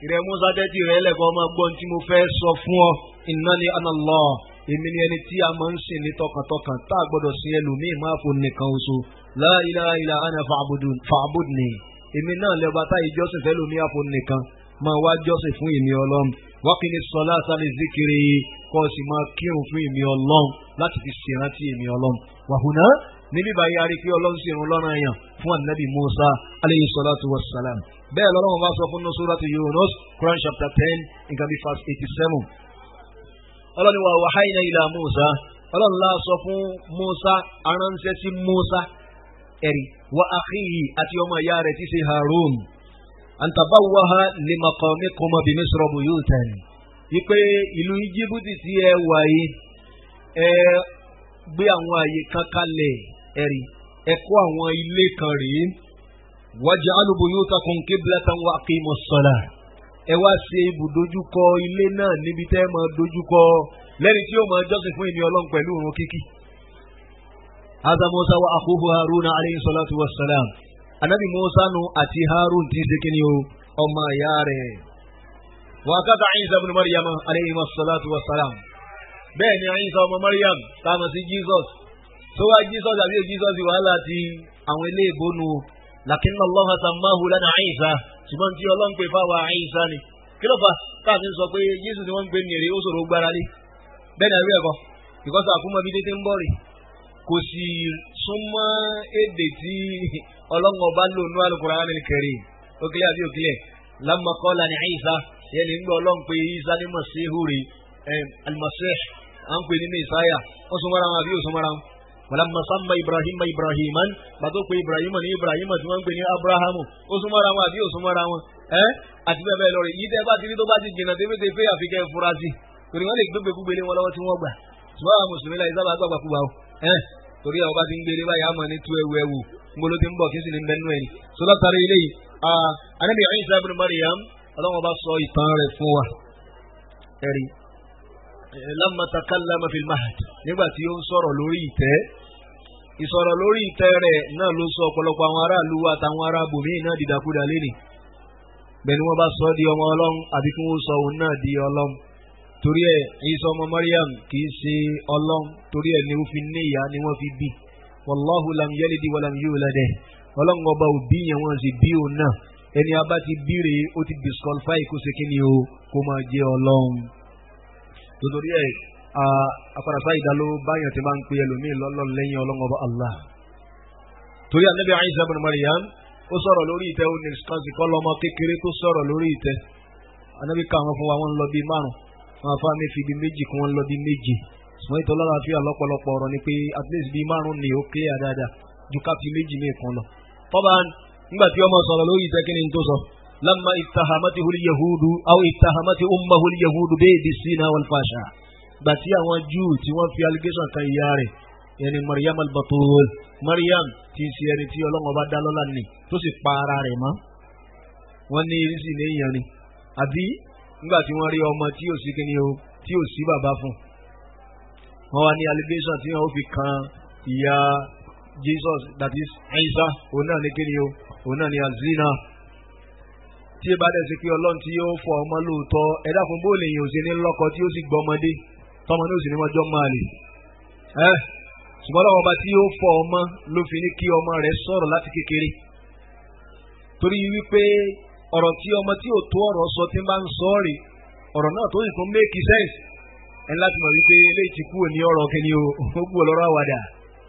ìrẹ̀ Musa dẹ́tì rẹ̀ lẹ́kọ̀ọ́ máa gbọ́n tí mo fẹ́ sọ fún ọ innani ana Allah èmi ni ẹni tí a máa ń sìn ní tọkàntọkàn tá a gbọ́dọ̀ sin ẹlòmíì máa fò nìkan oṣù la ilaha illa ana fa'budni èmi náà lẹ́ba tá ìjọsìn fẹ́ lómi àfọ nìkan máa wá jọ́sìn fún èmi Ọlọ́run wákìní sọlá sálẹ̀ zikiri kọ́ sì máa kírun fún èmi Ọlọ́run láti fi ṣèrántí èmi Ọlọ́run wàhùnà níbí báyìí a rí pé Ọlọ́run sì rún lọ́rùn èèyàn fún ànábì Musa aleyhi salatu wa salam bẹ́ẹ̀ lọ́rùn bá sọ fún suratu Yunus Quran chapter 10 nǹkan bí verse 87 Ọlọ́run wa wahayna ila Musa Ọlọ́run la sọ fún Musa aránṣẹ́ sí Musa ẹ̀rí wa akhihi àti ọmọ ìyá rẹ̀ tí ṣe Harun antabawaha limaqamikuma bi Misra buyutan wípé ìlú Íjíbítì tí ẹ wà yìí ẹ gbé àwọn àyè kan kalẹ̀ ẹ̀rí ẹ kọ́ àwọn ilé kan rèé waj'alu buyutakum qiblatan wa aqimus salah. Ẹ wá ṣe ibùdójúkọ ilé náà níbi tẹ́ máa dojúkọ lẹ́ni tí ó máa jọ́sìn fún ìní Ọlọ́run pẹ̀lú ìrun kíkí. Hadha Musa wa akhuhu Haruna alayhi salatu wa salam. Anabi Musa nu àti Harun tí ṣe kí ni o ọmọ ìyá rẹ̀. Wa kadha Isa ibn Maryam alayhi salatu wa salam. Bẹ́ẹ̀ ni Isa ọmọ Maryam táwọn sí Jesus. Tó wá Jesus àbí Jesus wàhálà ti àwọn ilé ìbónú. Lakinna Allah sammahu lana Isa. Ṣùgbọ́n tí Ọlọ́run pè fáwa Isa ni. Kí ló fà káàtì sọ pé Jésù ni wọ́n ń gbé ní èrè ó ṣòro gbára lé. Bẹ́ẹ̀ ni àbí ẹ̀kọ́. Because àkúmọ̀ bí tètè ń bọ̀ rè. Kò sì súnmọ́ èdè tí Ọlọ́run ọba lò ní Al-Qur'an al-Karim. Ó kílẹ̀ àbí òkílẹ̀. Lamma qala ni Isa. Yẹn ni ń gbọ́ Ọlọ́run pé Isa ní Masihu rè. Al-Masih. À ń pè ní Messiah. Ó súnmọ́ra wọn àbí ó súnmọ́ra wọn. Walamma samma Ibrahima Ibrahiman. Bàtó pé Ibrahima ní Ibrahima tí wọ́n ń pè ní Abrahamu. Ó súnmọ́ra wọn àbí ó súnmọ́ra wọn. Àti bẹ́ẹ̀ bẹ́ẹ̀ lọ rè. Yìí tẹ́ bá ti rí tó bá ti jìnnà tẹ́fẹ́tẹ́fẹ́ àfikẹ́ furasí. Torí wọ́n lè gbégbé gbélé wọn lọ́wọ́ tí wọ́n gbà. Ṣùgbọ́n àwọn Mùsùlùmí láì sábà gbàgbà kú wa o. Torí àwọn bá ti ń gbélé báyìí àmọ́ ní tú ẹwu ngbolo ti ń bọ̀ kí sì ní bẹ́ẹ̀ nú ẹ̀ ni. Sọlá tari ilé yìí Ànábì Ìsá ibn Maryam Ọlọ́run bá sọ ìtàn rẹ̀ fún wa. Ẹ̀rí lamma takallama fil mahd nígbà tí ó ń sọ̀rọ̀ lórí ìtẹ́. Ìsọ̀rọ̀ lórí ìtẹ́ rẹ̀ náà ló sọ ọ̀pọ̀lọpọ̀ àwọn aráàlú àtàwọn ará bòmí náà dìdàkudà lẹ́nìí. Bẹ́ẹ̀ ni wọ́n bá sọ di ọmọ Ọlọ́run àbí kí wọ́n sọ òun náà di Ọlọ́run. Torí ẹ̀ Ìsá ọmọ Maryam kì í ṣe Ọlọ́run torí ẹ̀ ni ó fi ní ìyá ni wọ́n fi bí. Wallahu lam yalidi wa lam yulad. Ọlọ́run ọba ò bí yẹn wọ́n sì bí òun náà. Ẹni abá ti bí rèé ó ti disqualify kó ṣe kí ni o kó máa jẹ́ Ọlọ́run. Torí ẹ̀ àpàràsá ìdáló báyọ̀ tí máa ń pe ẹlòmíì lọ́lọ́run lẹ́yìn Ọlọ́run ọba Allah. Torí Ànábì Ìsá ibn Maryam ó sọ̀rọ̀ lórí ìtẹ́ ó ní skansi kọ́ lọ́mọ kékeré tó sọ̀rọ̀ lórí ìtẹ́. Ànábì ká wọn fún wa wọ́n ń lọ bí márùn-ún. Wọn afá mi fi bí méjì kí wọ́n lọ bí méje. Ṣùgbọ́n ìtọ́ lọ́la fi àlọ́pọ̀lọpọ̀ ọ̀rọ̀ ni pé at least bí márùn-ún ni ó ké àdáadáa ju ká fi méjì ní ìkan lọ. Tọ́ba nígbà tí ọmọ sọ̀rọ̀ lórí ìtẹ́ kí ni tó sọ. Lamma ittahamatihu al-yahudu aw ittahamati ummuhu al-yahudu bis-zina wal-fasha. Gbà tí àwọn Júù tí wọ́n fi allegation kan ìyá rẹ̀ yẹni Maryam al-Batul. Maryam ti ṣe ẹni tí Ọlọ́run ọba dá lọ́lá ni tó sì pa ara rẹ̀ mọ́. Wọ́n ní irísí ní ìyàn ni. Àbí nígbà tí wọ́n rí ọmọ tí ò sí kíni o tí ò sí bàbá fún. Wọ́n wá ní allegation tí wọ́n fi kan ìyá Jesus that is Isa òun náà ní kíni o òun náà ní azina. Tí ẹ bá dẹ̀ sí pé Ọlọ́run tí yóò fọ ọmọ lóòótọ́ ẹ̀dá fún bóòlù èèyàn ò sí ní lọ́kọ tí ó sì gbọ́ ọmọdé tọmọ ní ò sì ní wọ́n jọ máa lè. Ṣùgbọ́n lọ́wọ́ ọba tí yóò fọ ọmọ ló fi ní kí ọmọ rẹ̀ sọ̀rọ̀ láti kékeré. Torí wípé ọ̀rọ̀ tí ọmọ tí ò tó ọ̀rọ̀ sọ tí ń bá ń sọ rè ọ̀rọ̀ náà tó sì tún make sense. Ẹni láti mọ̀ wípé eléyìí ti kúrò ní ọ̀rọ̀ kẹ́ni o ó kúrò lọ́rọ̀ àwàdà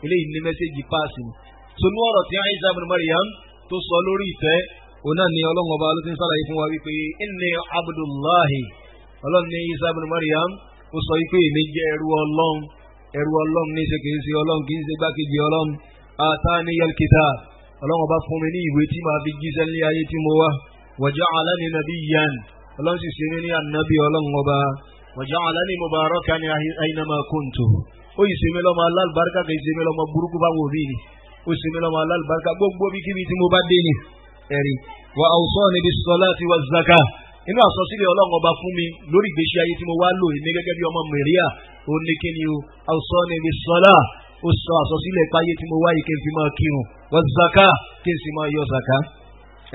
eléyìí ní mẹ́sẹ̀gì páàsì ni. Sonú ọ̀rọ̀ tí Ìsá ibn Maryam tó sọ lórí ìtẹ́ òun náà ni Ọlọ́run ọba ló ti ń sàlàyé fún wa wípé inni Abdullahi. Ọlọ́run ní Ìsá ibn Maryam ó sọ wípé èmi jẹ́ ẹrú Ọlọ́run ní ṣe kìí ṣe Ọlọ́run kìí ṣe gbákejì Ọlọ́run. Ataniyal kitab. Ọlọ́run ọba fún mi ní ìwé tí màá fi jíṣẹ́ ní ayé tí mo wá. Wa ja'alani nabiyyan. Ọlọ́run sì ṣe mí ní ànábì Ọlọ́run ọba. Wa ja'alani mubarakan aynama kuntu. Ó yìí ṣe mí lọ́mọ alálùbáríkà kìí ṣe mí lọ́mọ burúkú báwo bí ni. Ó ṣe mí lọ́mọ alálùbáríkà gbogbo bíkíbi tí mo bá dé ni. Ẹ̀rí. Wa awsani bis salati waz zakah. Inú àsọsílẹ̀ Ọlọ́run ọba fún mi lórí ìgbésí ayé tí mo wá lò ní gẹ́gẹ́ bí ọmọ Mẹ̀ríà ó ní kí ni o awsani bis salah ó sọ àsọsílẹ̀ páyé tí mo wá yìí kí n fi máa kírun waz zakah kí n sì máa yọ zaka.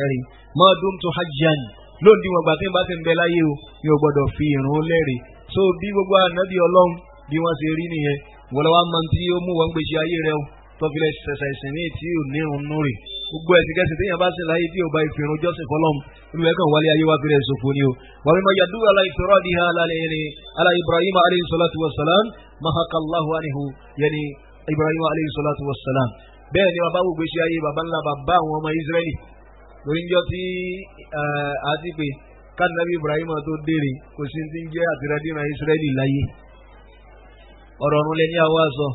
Ẹ̀rí. Ma dumtu hajjan lóńdí wọn gbà tí n bá ti ń bẹ láyé o mi ò gbọdọ̀ fi ìrun lẹ́rìí. So bí gbogbo ànábì Ọlọ́run bí wọ́n ṣe rí nìyẹn wọ́n wá máa tí ó mú wọn gbèsè ayé rẹ o tọ́filẹ̀ ṣẹ̀ṣẹ̀ ìsìn ní tí ò ní irun nú rè gbogbo ẹ̀sìn kẹsìn téèyàn bá sìn láyé tí ò bá ìfìrun jọ́sìn fọlọ́m inú ẹ̀ kàn wálé ayé wá fi rẹ̀ ṣòfò ni o. wà á mímọ yàdúrà aláìsọ̀rọ̀ di ha ala Ibrahim aleyhi salatu wa salam mahakallahu anihu yẹni Ibrahim aleyhi salatu wa salam. bẹ́ẹ̀ ni bàbá gbogbo ṣe ayé bàbá ńlá bàbá àwọn ọmọ Israẹli lórí ń jọ tí àti pé kánàbí Ibrahim tó dèrè kò sí ti ń jẹ́ àtìrádìrà Israẹli láyé ọ̀rọ̀ ọ̀run lẹ́ni àwọn àṣọ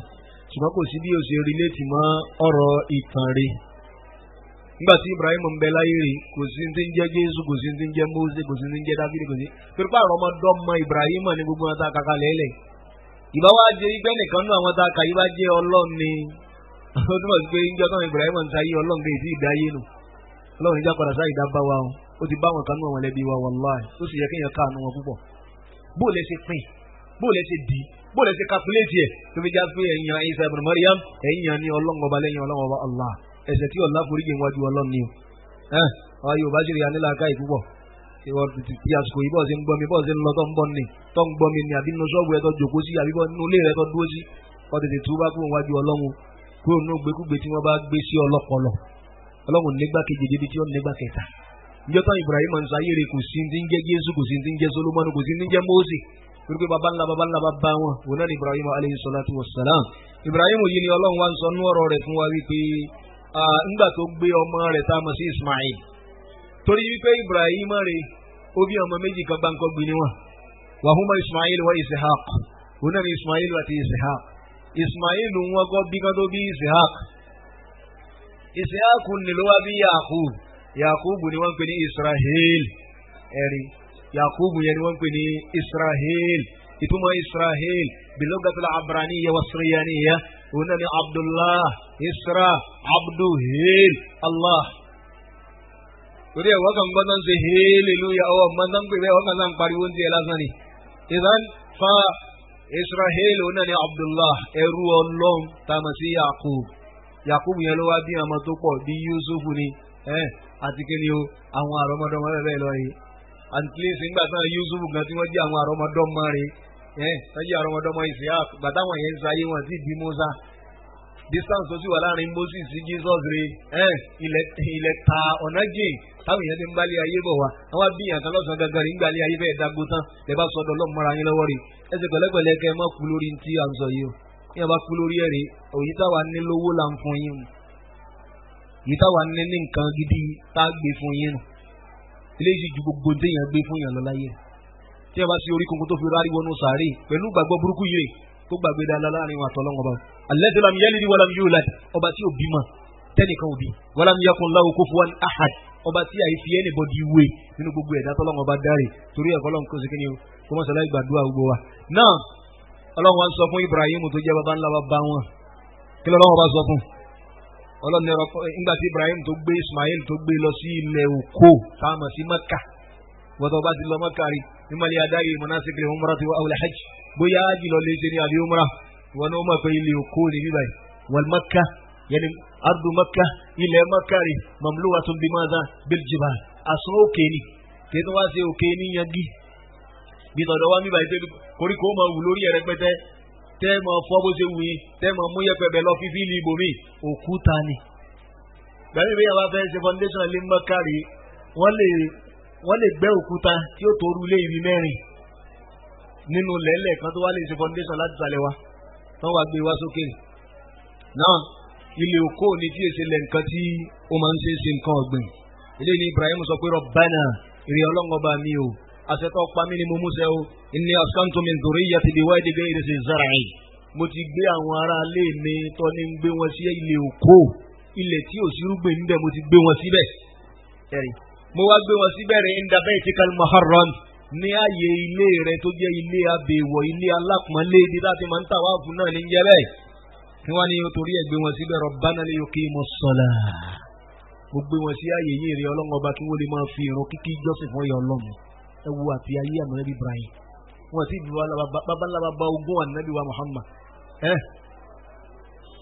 ṣùgbọ́n kò sí bí o ṣe relate mọ́ ọ̀rọ̀ ìtàn rẹ̀. Nígbà tí Ibrahim ń bẹ láyé rẹ̀ kò sí ti ń jẹ́ Jésù kò sí ti ń jẹ́ Mósè kò sí ti ń jẹ́ Dáfídì kò sí. torí pé àwọn ọmọdọ́mọ Ibrahim ní gbogbo wọn tá a kàkà lẹ́lẹ̀. ìbá wa jẹ igbẹ́ nìkan náà àwọn tá a kà yí bá jẹ́ Ọlọ́run ni ó túmọ̀ sí pé ń jọ́ tán Ibrahim ń sayé Ọlọ́run kì í sí ìdáyé nù. ọlọ́run níjà padà sáà ìdá bá wa o ó ti bá wọn kanú àwọn ẹlẹ́bí wa wàláì ó sì yẹ kéèyàn káàánú wọn púpọ̀ bó lẹ ṣe pín bó lẹ ṣe dì bó lẹ ṣe kápúléètì ẹ̀ tó fi já pé ẹ̀yìn Isa ibn Maryam ẹ̀yìn ní ọlọ́run ọba lẹ́yìn ọlọ́run ọba Allah ẹ̀ṣẹ̀ tí ọ̀la foríjì wájú ọlọ́run ni o àwọn Yorùbá ṣe rí anílà káyì púpọ̀ ìwọ ti àsìkò yìí bọ́ọ̀ ṣe ń gbọ́ mi bọ́ọ̀ ṣe ń lọ tó ń bọ́ ni tó ń gbọ́ mi ni àbí nínú ṣọ́ọ̀bù ẹ̀ tó jòkó sí àbí nínú ilé rẹ̀ tó dúró sí ọ tètè tú bá kúrò wájú ọlọ́run kúrò nínú gbẹkúgbẹ tí wọ́n bá gbé sí ọlọ́pọlọ ọlọ́run nígbà kejì débi tí ó nígbà kẹta níjọ́ tán Ibrahim ń sáyé rẹ̀ kò sí ti ń jẹ́ Jésù kò sí ti ń jẹ́ Solomoni kò sí ti ń jẹ́ Mósè torí pé baba ńlá baba wọn òun náà ni Ibrahim alayhi salatu wassalam Ibrahim yìí ni ọlọ́run wá ń sọ nú ọ̀rọ̀ rẹ̀ fún wa wípé ńgbà tó gbé ọmọ rẹ̀ tá a mọ̀ sí Ismail torí wípé Ibrahim rẹ̀ ó bí ọmọ méjì kan gbáǹkọ́ gbin ni wọn wàhúmọ́ Ismail wa Ishaq òun náà ni Ismail àti Ishaq Ismail wọn kọ́ bí kan tó bí Ishaq ni ló wá bí Yakub ni wọ́n ń pè ní Israel ẹ̀rí Yakub yẹn ni wọ́n ń pè ní Israel ìtumọ̀ Israel bilogatul abraniya wa siriyaniya òun náà ni Abdullah Isra Abduhil Allah torí ẹ̀ wọ́n kàn gbọ́n náà ń ṣe hallelujah ọwọ́ mọ́ náà ń pè bẹ́ẹ̀ wọ́n kàn náà ń pariwo ń tiẹ̀ lásán ni ìdán fa Israel òun náà ni Abdullah ẹrú ọlọ́run tàmà sí Yakub yẹn ló wá bí ọmọ tó pọ̀ bí Yusuf ni àti kí ni o àwọn àrọ́mọdọ́mọ bẹ́ẹ̀ lọ yìí àtìlẹ́sìn nígbà tán Yusuf gan tí wọ́n jẹ́ àwọn àrọ́mọdọ́mọ rẹ̀ wọ́n jẹ́ àrọ́mọdọ́mọ Isiaq gbàtàwọn yẹn ń sáyé wọn sí bí Musa distance tó sì wà láàrin Moses sí Jesus rẹ̀ ilẹ̀ ta ọ̀nà jìn táwọn èèyàn ti ń bálé ayé bọ̀ wá àwọn abíyàn kan lọ́sàn-án gangan rí ń gbàlé ayé bẹ́ẹ̀ dágbó tán lè bá sọdọ̀ ọlọ́run mọ́ra yín lọ́wọ́ rí ẹsẹ̀ pẹ̀lẹ́pẹ̀lẹ́ kẹ́ ẹ má kú lórí tí à ń sọ yìí o yíyan bá kú lórí ẹ̀rí òyìn táwa ní lówó là ń fún yín yìí táwa ní nǹkan gidi tá a gbé fún yín nù eléyìí ju gbogbo téèyàn gbé fún yàn lọ láyé tí a bá sí orí kunkun tó fi rárí wọnú sàárè pẹ̀lú gbàgbọ́ burúkú yìí tó gbàgbé dáadáa láàrin wọn àtọ́lọ́wọ́n bá alladhi lam yalid wa lam yulad ọba tí ò bímọ tẹ́nìkan ò bí wa lam yakun lahu kufuwan ahad ọba tí àyè fi anybody wé nínú gbogbo ẹ̀dá tọ́lọ́wọ́n bá dáre torí ẹ̀kọ́ lọ́n kó sekínì o kó mọ̀ sọ́lá ìgbàdúrà gbogbo wa. náà ọlọ́run wa sọ fún Ibrahim tó jẹ́ baba ńlá baba wọn kí lọ́wọ́ bá sọ fún ọlọ́run ẹ̀rọ nígbà tí Ibrahim tó gbé Ismail tó gbé lọ sí ilẹ̀ òkò táwọn sí Mẹ́kà wọ́n tó bá ti lọ Mẹ́kà rí nímọ̀lẹ́ adáyé mọ̀násíkì umrah ti wá awul hajj bóyá ájì lọ lè ṣe ní àbí umrah wọn ní wọ́n mọ̀ pé ilẹ̀ òkò ní bíbáyì wal Mẹ́kà yẹni ardu Mẹ́kà ilẹ̀ Mẹ́kà rí mamluwatun bimaza bil jibal àsun òkè ni kí tó wá sí òkè ní yangi bí tọ̀dọ̀ wá bíbáyì tó koríko máa wù lórí ẹ̀rẹ́ pẹ́tẹ́ tẹ́ mọ fọ́ bó ṣe wù yín tẹ́ mọ mú yẹpẹ̀bẹ̀ lọ fífi ní ibòmí òkúta ni. gbàgbé bí yàrá fẹ́ ṣe foundation lé Mẹ́kà rí wọ́n lè gbẹ́ òkúta tí ó tóoru lé ibi mẹ́rin nínú lẹ́lẹ̀ kan tó wá lè ṣe foundation láti sàlẹ̀ wa wọ́n wá gbé wá sókè. náà ilé òkó ni tí èsì lẹ̀ nǹkan tí ó máa ń ṣe nǹkan ọ̀gbìn. ilé ní Ibrahim sọ pé Rabbana ìrìn ọlọ́ngọba mi o àṣetọ́ pa mí ni mo múṣẹ́ o inni askantu min dhurriyyati biwadin ghayri zi zar'in mo ti gbé àwọn ará ilé mi tọ́ ní gbé wọn sí ilé òkó ilẹ̀ tí ò sí rúgbìn níbẹ̀ mo ti gbé wọn síbẹ̀ ẹ̀rí mo wá gbé wọn síbẹ̀ rẹ̀ inda baytikal muharram ní ààyè ilé rẹ̀ tó jẹ́ ilé abèèwọ̀ ilé alápọ̀nlé ibi láti máa ń tà wá fún náà ní jẹ́ bẹ́ẹ̀ kí wọ́n ní torí ẹ̀ gbé wọn síbẹ̀ rabbana liyuqimus salah mo gbé wọn sí ààyè yìí rẹ̀ ọlọ́ngọba kí wọ́n lè máa fi ìrun kíkí jọ́sìn fún ọyọ ọlọ́run ẹwu àti ayé ànábì Ibrahim wọn ti bí babalaba ba ogún ànábì wa Muhammad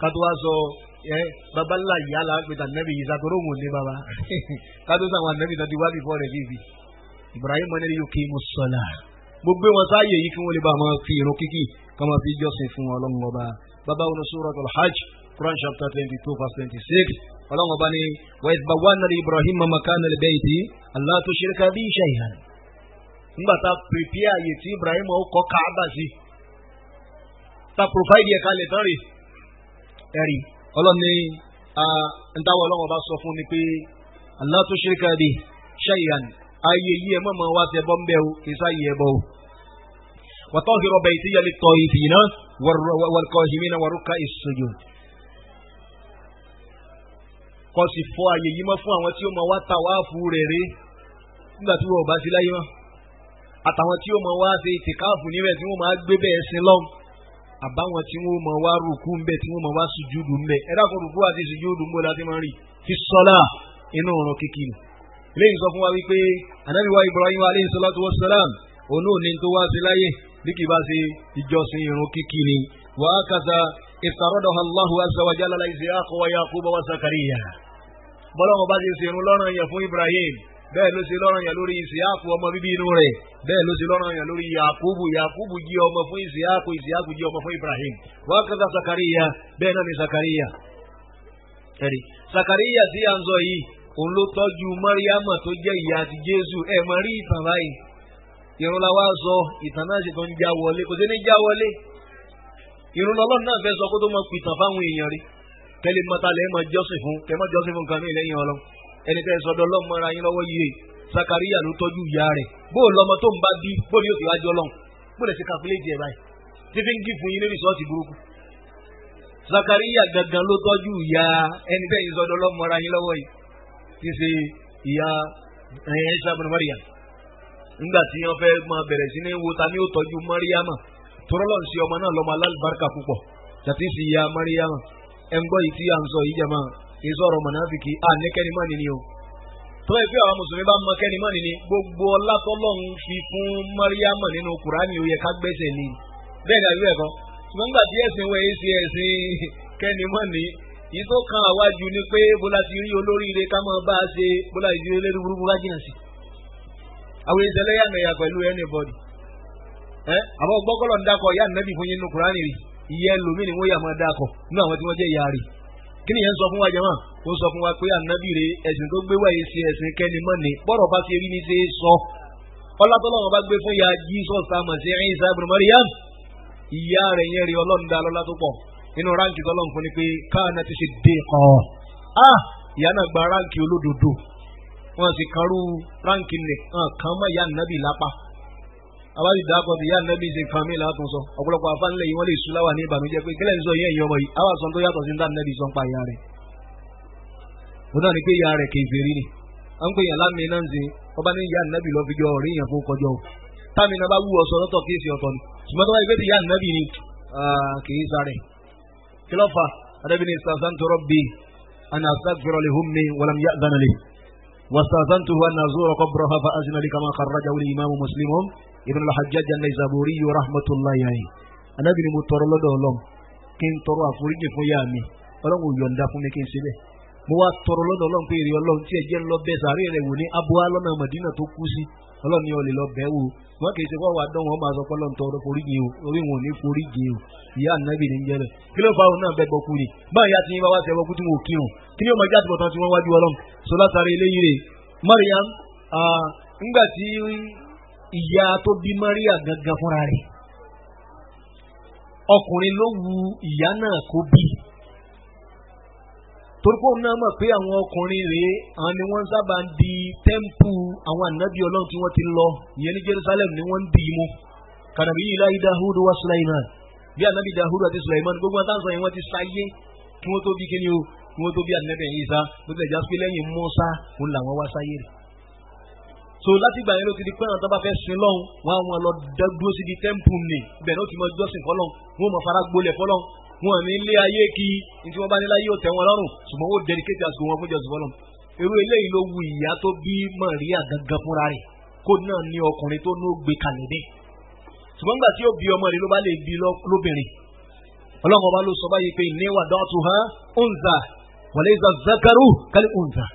kátó wá sọ babalá yàrá pẹ̀lú ànábì yìí sàtọ́rọ̀ òun ní baba kátó sọ àwọn ànábì náà ti wá bí fọ́ rẹ̀ bíbí Ibrahim mọ́nẹ́lì yuqimus salah gbogbo wọn sáàyè yìí kí wọ́n lè bá wọn fi irun kíkì kí wọ́n fi jọ́sìn fún ọlọ́run ọba bàbá wọn suratul Hajj Quran chapter 22 verse 26 ọlọ́run ọba ni wa idh bawwa'na li Ibrahima makana al-bayti alla tushrika bi shay'an nígbà tá a prepare àyè tí Ibrahim ó kọ́ Káàbà sí tá a provide ẹ̀ka lè tán rè ẹ̀rí ọlọ́ni ntàwọn ọlọ́run ọba sọ fún ni pé Allah tushrika bi shay'an ayé yìí ẹ̀ mọ̀mọ́ wá sẹ́ bọ́ ń bẹ́ o kì í sáyé ẹ̀ bọ́ o wa tahhira baytiya lit-taa'ifina wal-qaa'imina wa rukka'i s-sujud kọ́ sì fọ́ ayé yìí mọ́ fún àwọn tí ó mọ̀ wá tàwáàfù rẹ̀ rí nígbà tí wọ́n ò bá sí láyé mọ́ àtàwọn tí ó mọ̀ wá ṣe ìtìkáàfù níbẹ̀ tí wọ́n máa gbé bẹ́ẹ̀ sin lọ́wọ́ àbáwọn tí wọ́n mọ̀ wá rùkú ń bẹ̀ tí wọ́n mọ̀ wá sùjúdù ń bẹ̀ ẹ̀dá kan rùkú àti sùjúdù ń bọ̀ láti máa rí fi sọ́lá inú ọ̀run kíkí ni. eléyìí sọ fún wa wípé ànábì wa Ibrahim alayhi salatu wa salam òun náà ní tó wá sí láyé bí kì bá ṣe ìjọsìn ìrun kíkí ni. wa hakaza iftaradaha Allahu azza wa jalla ala Ishaqa wa Yaquba wa Zakariya. bọ́lọ́wọ́ bá ti ṣe irun lọ́ranyàn yẹn fún Ibrahim bẹ́ẹ̀ ló ṣe lọ́ranyàn lórí Ishaqa ọmọ bíbí inú rẹ̀ bẹ́ẹ̀ ló ṣe lọ́ranyàn lórí Yaqubu jí ọmọ fún Ishaqa jí ọmọ fún Ibrahim. wa hakaza Zakariya bẹ́ẹ̀ náà ni Zakariya. ẹ̀rí Zakariya tí a ń sọ yìí òun ló tọ́jú Mariama tó jẹ́ ìyá àti Jésù ẹ̀ mọ̀ rí ìtàn báyìí. irun la wá sọ ìtàn náà sì tó ń já wọlé kò sí ní já wọlé. irun lọ́lọ́run náà fẹ́ sọ kó tó mọ pìtàn fáwọn èèyàn rí kẹ́lẹ́ mọ́tàlẹ́ ẹ̀ mọ jọ́sìn fún kẹ́ mọ́ jọ́sìn fún nǹkan ní ìlẹ́yìn ọlọ́run ẹni tẹ́ sọ́dọ̀ ọlọ́run mọ́ra yín lọ́wọ́ yìí Zakariya ló tọ́jú ìyá rẹ̀ bó lọ́mọ tó ń bá bí bó ni yóò fi wájú ọlọ́run bó lè ṣe kàkúlẹ́jì ẹ̀ báyìí títí ń gí fún yín ní rìsọ́ọ̀tì burúkú. Zakariya gangan ló tọ́jú ìyá ẹni tẹ́ yín sọ́dọ̀ ọlọ́run mọ́ra yín lọ́wọ́ yìí ti ṣe ìyá Isa ibn Maryam nígbà tí wọ́n fẹ́ máa bẹ̀rẹ̀ sí ní wo ta ni ó tọ́jú Mariama tọ́rọ́lọ́ ń ṣe ọmọ náà lọ́mọ alálùbáríkà púpọ̀ tàbí sí ìyá Mariama ẹ̀ ń gbọ́ yìí tí à ń sọ yìí jẹ́ máa ìsọ̀rọ̀ mọ̀nàfíkì ní kẹ́ni mọ́ni ni o. tó yẹ pé àwọn mùsùlùmí bá mọ kẹ́ni mọ́ni ni gbogbo ọlá tọ́lọ́run fi fún Mariama nínú Kùránì ó yẹ ká gbẹ́sẹ̀ lé bẹ́ẹ̀ ni àbí ẹ̀kọ́ ṣùgbọ́n nígbà tí ẹ̀sìn wẹ̀ ẹ́ sí ẹ̀sìn kẹ́ni mọ́ni yìí tó kan àwájú ni pé bọ́lá ti rí olóríire ká máa bá a ṣe bọ́lá ìdí olórí burúkú ká jìnnà sí. àwọn ìṣẹ̀lẹ̀ yà mẹ̀yà pẹ̀lú anybody. àwọn gbọ́kọ́lọ̀ ń dákọ̀ yá nẹ́bí fún yín nínú Kùránì rí ìyẹn lómi ni wọ́n yà máa dákọ̀ nínú àwọn tí wọ́n jẹ́ ìyá rí. kí ni yẹn sọ fún wa jẹ́ mọ́ ó sọ fún wa pé ànábì rè ẹ̀sìn tó gbé wáyé sí ẹ̀sìn kẹ́ni mọ́ni bọ́rọ̀ bá ti rí ní ṣe é sọ. ọlátọ́lọ́wọ́n bá gbé fún ya Jesus àmọ̀ sí Isa ibn Maryam ìyá rẹ̀ yẹn rí ọlọ́run dá lọ́lá tó pọ̀ inú ránkì tọ́lọ́run fún ni pé káàná ti ṣe dé kọ́ ìyá náà gba ránkì olódodo wọn sì karú ránkì nìkan kan mọ́ ìyá nàbì lápá àbájú dàpọ̀ bí ìyá nàbì ṣe kan mí látún sọ ọ̀pọ̀lọpọ̀ afánilẹ̀ yìí wọ́n lè sùn láwà ní ìbànújẹ́ pé kílẹ̀ ń sọ ìyẹn ọmọ yìí àwọn àṣọ tó yàtọ̀ sí nàbì sọ ń pa ìyá rẹ̀ wọn náà ní pé ìyá rẹ̀ kèfèrí ni à ń pè yàn lámì náà ń sìn ọba ní ìyá nàbì lọ fi jọ ọ̀rẹ́ yẹn fún kọjọ́ táàmì náà bá wú ọ̀sọ̀ lọ́tọ̀ kí èsì ọ̀tọ̀ ni ṣùgbọ́n tó bá yẹ pé ìyá nàbì ni kì í sáré kí ló fà adébíní istazantu rabbi an astaghfira li ummi wa lam ya'zan li wastazantuhu an azura qabraha fa azina li kama kharrajahu al-imam Muslim ibn al-Hajjaj an-Naysaburi rahmatullahi alayhi adébíní mo tọrọ lọ́dọ̀ Ọlọ́run kí n tọrọ àforíjì fún yá mi Ọlọ́run yọ̀ǹda fún mi kí n ṣe bẹ́ẹ̀ mo wá tọrọ lọ́dọ̀ Ọlọ́run pé èrè Ọlọ́run tí ẹ jẹ́ ń lọ bẹ́ẹ̀ sàárè rẹ̀ wò ní abuwa lọ́nà Mádínà tó kú sí Ọlọ́run ni ó lè lọ bẹ́ẹ̀ wò wọn kì í ṣe fọwọ́ wá dán wọn máa sọ pọ́lọ́n tọrọ foríjì o orí wọn ò ní foríjì o ìyá ànábì ní jẹ́ rẹ̀ kí ló fà wọn náà bẹ́ẹ̀ gbọ́kú ni báyìí yá ti yín bá wá sẹ́wọ́ kú tí wọn ò kírun kí ni ó máa jáde bọ̀tán tí wọ́n wájú Ọlọ́run sọ látàrí eléyìí rẹ̀ Mariam ńgbà tí ìyá tó bí Maria gangan fúnra rẹ̀ ọkùnrin ló wu ìyá náà kó bí torípò náà mọ̀ pé àwọn ọkùnrin rèé àwọn ni wọ́n sábà ń di tẹ́ḿpù àwọn ànábì Ọlọ́run tí wọ́n ti lọ ìyẹn ní Jerusalem ni wọ́n ń dì í mú kàdàbí yìí láyé Dahudu wa Sulaiman bí ànábì Dahudu àti Sulaiman gbogbo wọn táwọn sọ yẹn wọ́n ti sáyé kí wọ́n tó bí kíni o kí wọ́n tó bí ànábì Ìsá bó tilẹ̀ já sí lẹ́yìn Mùsá òun làwọn wá sáyé rẹ̀. so láti gbà yẹn ló ti di pé àwọn tó bá fẹ́ sin lọ́hùn wọn àwọn lọ dúró sí di tẹ́ḿpù nì ibẹ̀ ní ó ti mọ jọ́sìn fọlọ́hùn wọn mọ fara gbolẹ̀ fọlọ́hùn wọn ní ilé ayé kí ní tí wọ́n bá ní láyé yóò tẹ́ wọn lọ́rùn ṣùgbọ́n wọ́n dẹ́ríkétì àsìkò wọn fún jọ́sìn fọlọ́hùn. irú eléyìí ló wu ìyá tó bí Maria gangan fúnra rẹ̀ kó náà ní ọkùnrin tó ní ó gbé kalẹ̀ dé ṣùgbọ́n nígbà tí ó bí ọmọ rẹ̀ ló bá lè bí lóbìnrin Ọlọ́run ọba ló sọ báyìí pé inni wada'tuha unza wa laysa zakaru kal unza.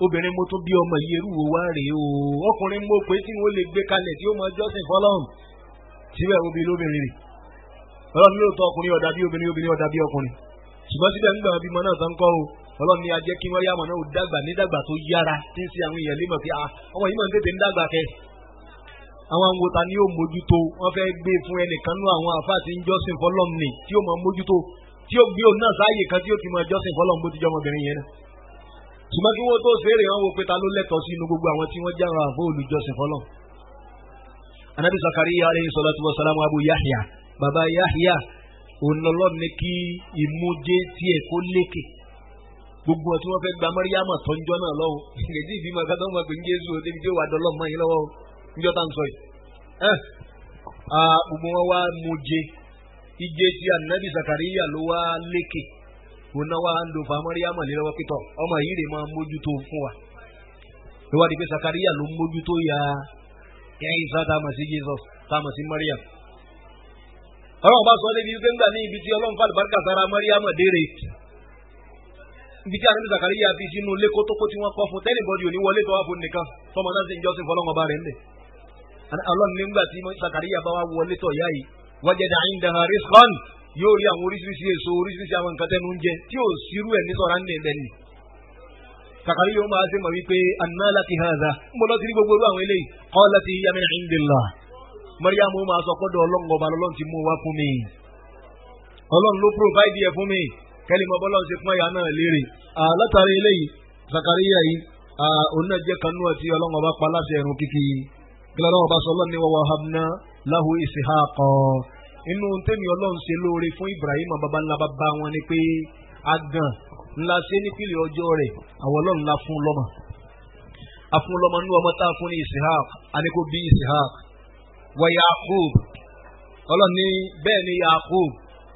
obìnrin mo tún bí ọmọ yìí irú wo wá rèé o ọkùnrin mo pé tí wọ́n lè gbé kalẹ̀ tí ó mọ jọ́sìn fọlọ́hùn síbẹ̀ ó bí lóbìnrin rẹ̀ Ọlọ́run ló tọ́ ọkùnrin ọ̀dà bí obìnrin ọ̀dà bí ọkùnrin ṣùgbọ́n síbẹ̀ nígbà bímọ náà tán kọ́ o Ọlọ́run ní ajẹ́ kí wọ́n yá ọmọ náà ó dàgbà ní dàgbà tó yára tí ń ṣe àwọn èèyàn lémọ̀ pé ọmọ yìí máa ń tètè ń dàgbà kẹ́ àwọn àwòtá ni yóò mójútó wọ́n fẹ́ gbé fún ẹnìkan nú àwọn àfáà tí ń jọ́sìn fọlọ́m ni tí yóò máa mójútó tí yóò gbé òun náà sáàyè kan tí yóò ti máa jọ́sìn fọlọ́m bó ti jẹ́ ọmọbìnrin yẹn náà ṣùgbọ́n kí wọ́n tó ṣeré wọn wo pé ta ló lẹ́tọ̀ọ́ sí inú gbogbo àwọn tí wọ́n jára àfọ́ olùjọ́sìn fọlọ́m. anabi Zakariya alayhi salatu wa salam Abu Yahya baba Yahya ònlọ́lọ́ ní kí ìmújẹ tiẹ̀ kó lékè gbogbo ọtí wọn fẹ́ gba Mariama tọ́njọ́ náà lọ́wọ́ ìrètí ìbímọ kátó wọn pè ń Jésù débi tí ó wà dọ́lọ́ mọ́ yín lọ́wọ́ níjọ́ tá à ń sọ yìí. gbogbo wọn wá mújẹ ìjẹ tí anabi Zakariya ló wá lékè òun náà wá ń do fa mọ́ríyámọ̀ lé lọ́wọ́ pítọ̀ ọmọ yìí rè máa mójútó fún wa ìwádìí pé Sakariya ló ń mójútó ya Ìsá tá a mọ̀ sí Jesus tá a mọ̀ sí Maryam. ọlọ́run bá sọ débi wípé ńgbà ní ibi tí ọlọ́run fà lùbáríkà sára Màríyámọ̀ dére ibi tí ànábì Zakariya fi sínú ilé kótókó tí wọ́n kọ́ fún tẹ́lifọ̀dì òní wọlé tó wá fún nìkan tọmọ náà sì ń jọ́sìn fọlọ́run ọba rẹ̀ ńlẹ̀. ọlọ́run nígbà tí Zakariya bá wá wọlé tọ̀ yá yìí wajada indaha rizqan yóò rí àwọn oríṣiríṣi èso oríṣiríṣi àwọn nǹkan tẹnu ń jẹ tí ò sírú ẹ̀ ní sọ̀rọ̀ ní ẹ̀bẹ̀ ni. Zakariya yóò máa ṣe mọ̀ wípé anna laki hadha ń bọ́ lọ́tí ní gbogbo orú àwọn eléyìí qalat hiya min indillah. Maryam máa sọ pọ́dọ̀ ọlọ́run ọba lọ́lọ́run ti mú wá fún mi. Ọlọ́run ló provide ẹ̀ fún mi kẹ́lí mọ́ bọ́lọ́run ṣe fún ẹ̀yà náà léèrè. Látàrí eléyìí Zakariya yìí òun náà jẹ́ kanú àti ọlọ́run ọba pa láṣẹ ẹ̀rùn kíkì. Kílára ọba sọ lọ́ni wa wahabna lahu Ishaqa. Inú tẹ́mi ọlọ́run ṣe lóore fún Ibrahim baba ńlá bàbá wọn ni pé agàn ńlá ṣe nípìnlẹ̀ ọjọ́ rẹ̀ àwọn ọlọ́run la fún lọ́mọ. A fún lọ́mọ nínú ọmọ tá a fún ní Ishaq àníkó bí Ishaq. Wa Yaqub ọlọ́run ní bẹ́ẹ̀ ni Yaqub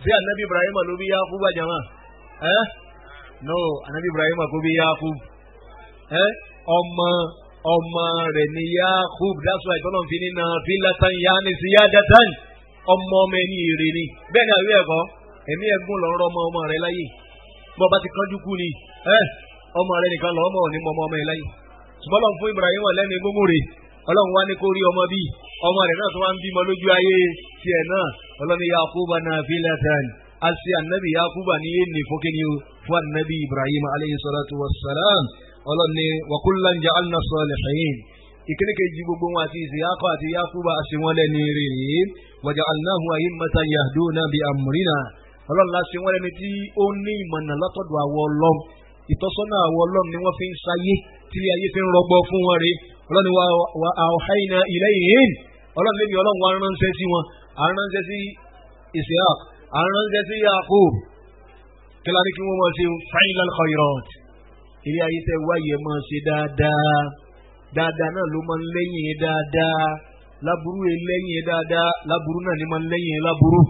bí anabi Ibrahim ló bí Yaqub àjàmá no anabi Ibrahim kò bí Yaqub ọmọ rẹ̀ ni Yaqub that's why tọ́lọ́run fi ní nafilatan yani ziyadatan ọmọ ẹni èrè ni bẹ́ẹ̀ ni àwí ẹ̀kọ́ ẹ̀mí ẹ̀gún lọ rọ ọmọ rẹ̀ láyé bọ́ bá ti kánjú kú ni ọmọ rẹ̀ nìkan lọ ọmọ ní ọmọ ẹ̀ láyé ṣùgbọ́n lọ́n fún Ibrahim lẹ́nu gbogbo rẹ̀ ọlọ́run wá ní kó rí ọmọ bíi ọmọ rẹ̀ náà tó wá ń bímọ lójú ayé tiẹ̀ náà ọlọ́ni Yaquba nafilatan àti anabi Yaquba ní yéèni fókèní fún anabi Ibrahim alayhi salatu wassalam ọlọ́ni wa kullan ja'alna salihin ìkíní kejì gbogbo wọn àti Ishaqa àti Yaquba àti wọn lẹ́ni rere waja'alnahum a'immatan yahduna bi amrina ọlọ́run la ṣe wọ́n lẹ́ni tí ó ní ìmọ̀nà látọ̀dọ̀ àwọ̀ ọlọ́run ìtọ́sọ́nà àwọ̀ ọlọ́run ni wọ́n fi ń sáyé tí ayé fi ń rọgbọ fún wọn rè ọlọ́run wa awhayna ilayhim ọlọ́run lẹ́mi ọlọ́run wa ránṣẹ́ sí wọn àránṣẹ́ sí Ishaq àránṣẹ́ sí Yaqub kí la ní kí wọ́n máa ṣe fa'ilal khairat ilé ayé tẹ́ wáyé máa ṣe dáadáa náà ló máa ń lẹ́yìn dáadáa láburú lẹ́yìn dáadáa láburú náà ni máa ń lẹ́yìn láburú.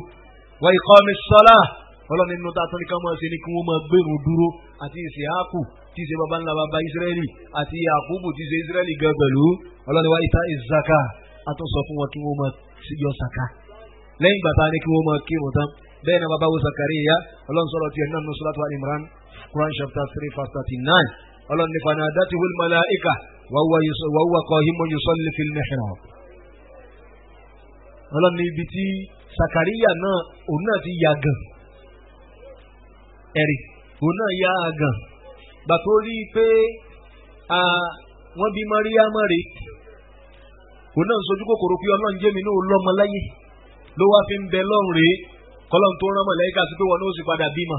Wa iqamis salah ọlọ́run nínú tá a tán ní ká máa ṣe ni kí wọ́n máa gbèrú dúró àti Ìsíhákù tí í ṣe baba ńlá baba Ísírẹ́lì àti Yakubu tí í ṣe Ísírẹ́lì gan pẹ̀lú ọlọ́run wa ita ìzaka a tún sọ fún wọn kí wọ́n máa yọ saka lẹ́yìn gbàtà ni kí wọ́n máa kírun tán bẹ́ẹ̀ náà baba wo Zakariya ọlọ́run sọ̀rọ̀ tiẹ̀ náà nínú Suratu Al-Imran Quran chapter 3 verse 39 ọlọ́run ní fanadatuhul malaika wa huwa qa'imun yusalli fil mihrab ọlọ́run ní ibi tí Zakariya náà òun náà ti yàgàn ẹ̀rí òun náà yàgàn gbàtó rí i pé wọ́n bí Mariam rè òun náà sojú kòkòrò pé ọlọ́run jẹ́ mi náà lọ́mọ láyé ló wá fi ń bẹ lọ́run rè kọ́lọ́n tó rán màláíkà sí pé wọn náà ó sì padà bímọ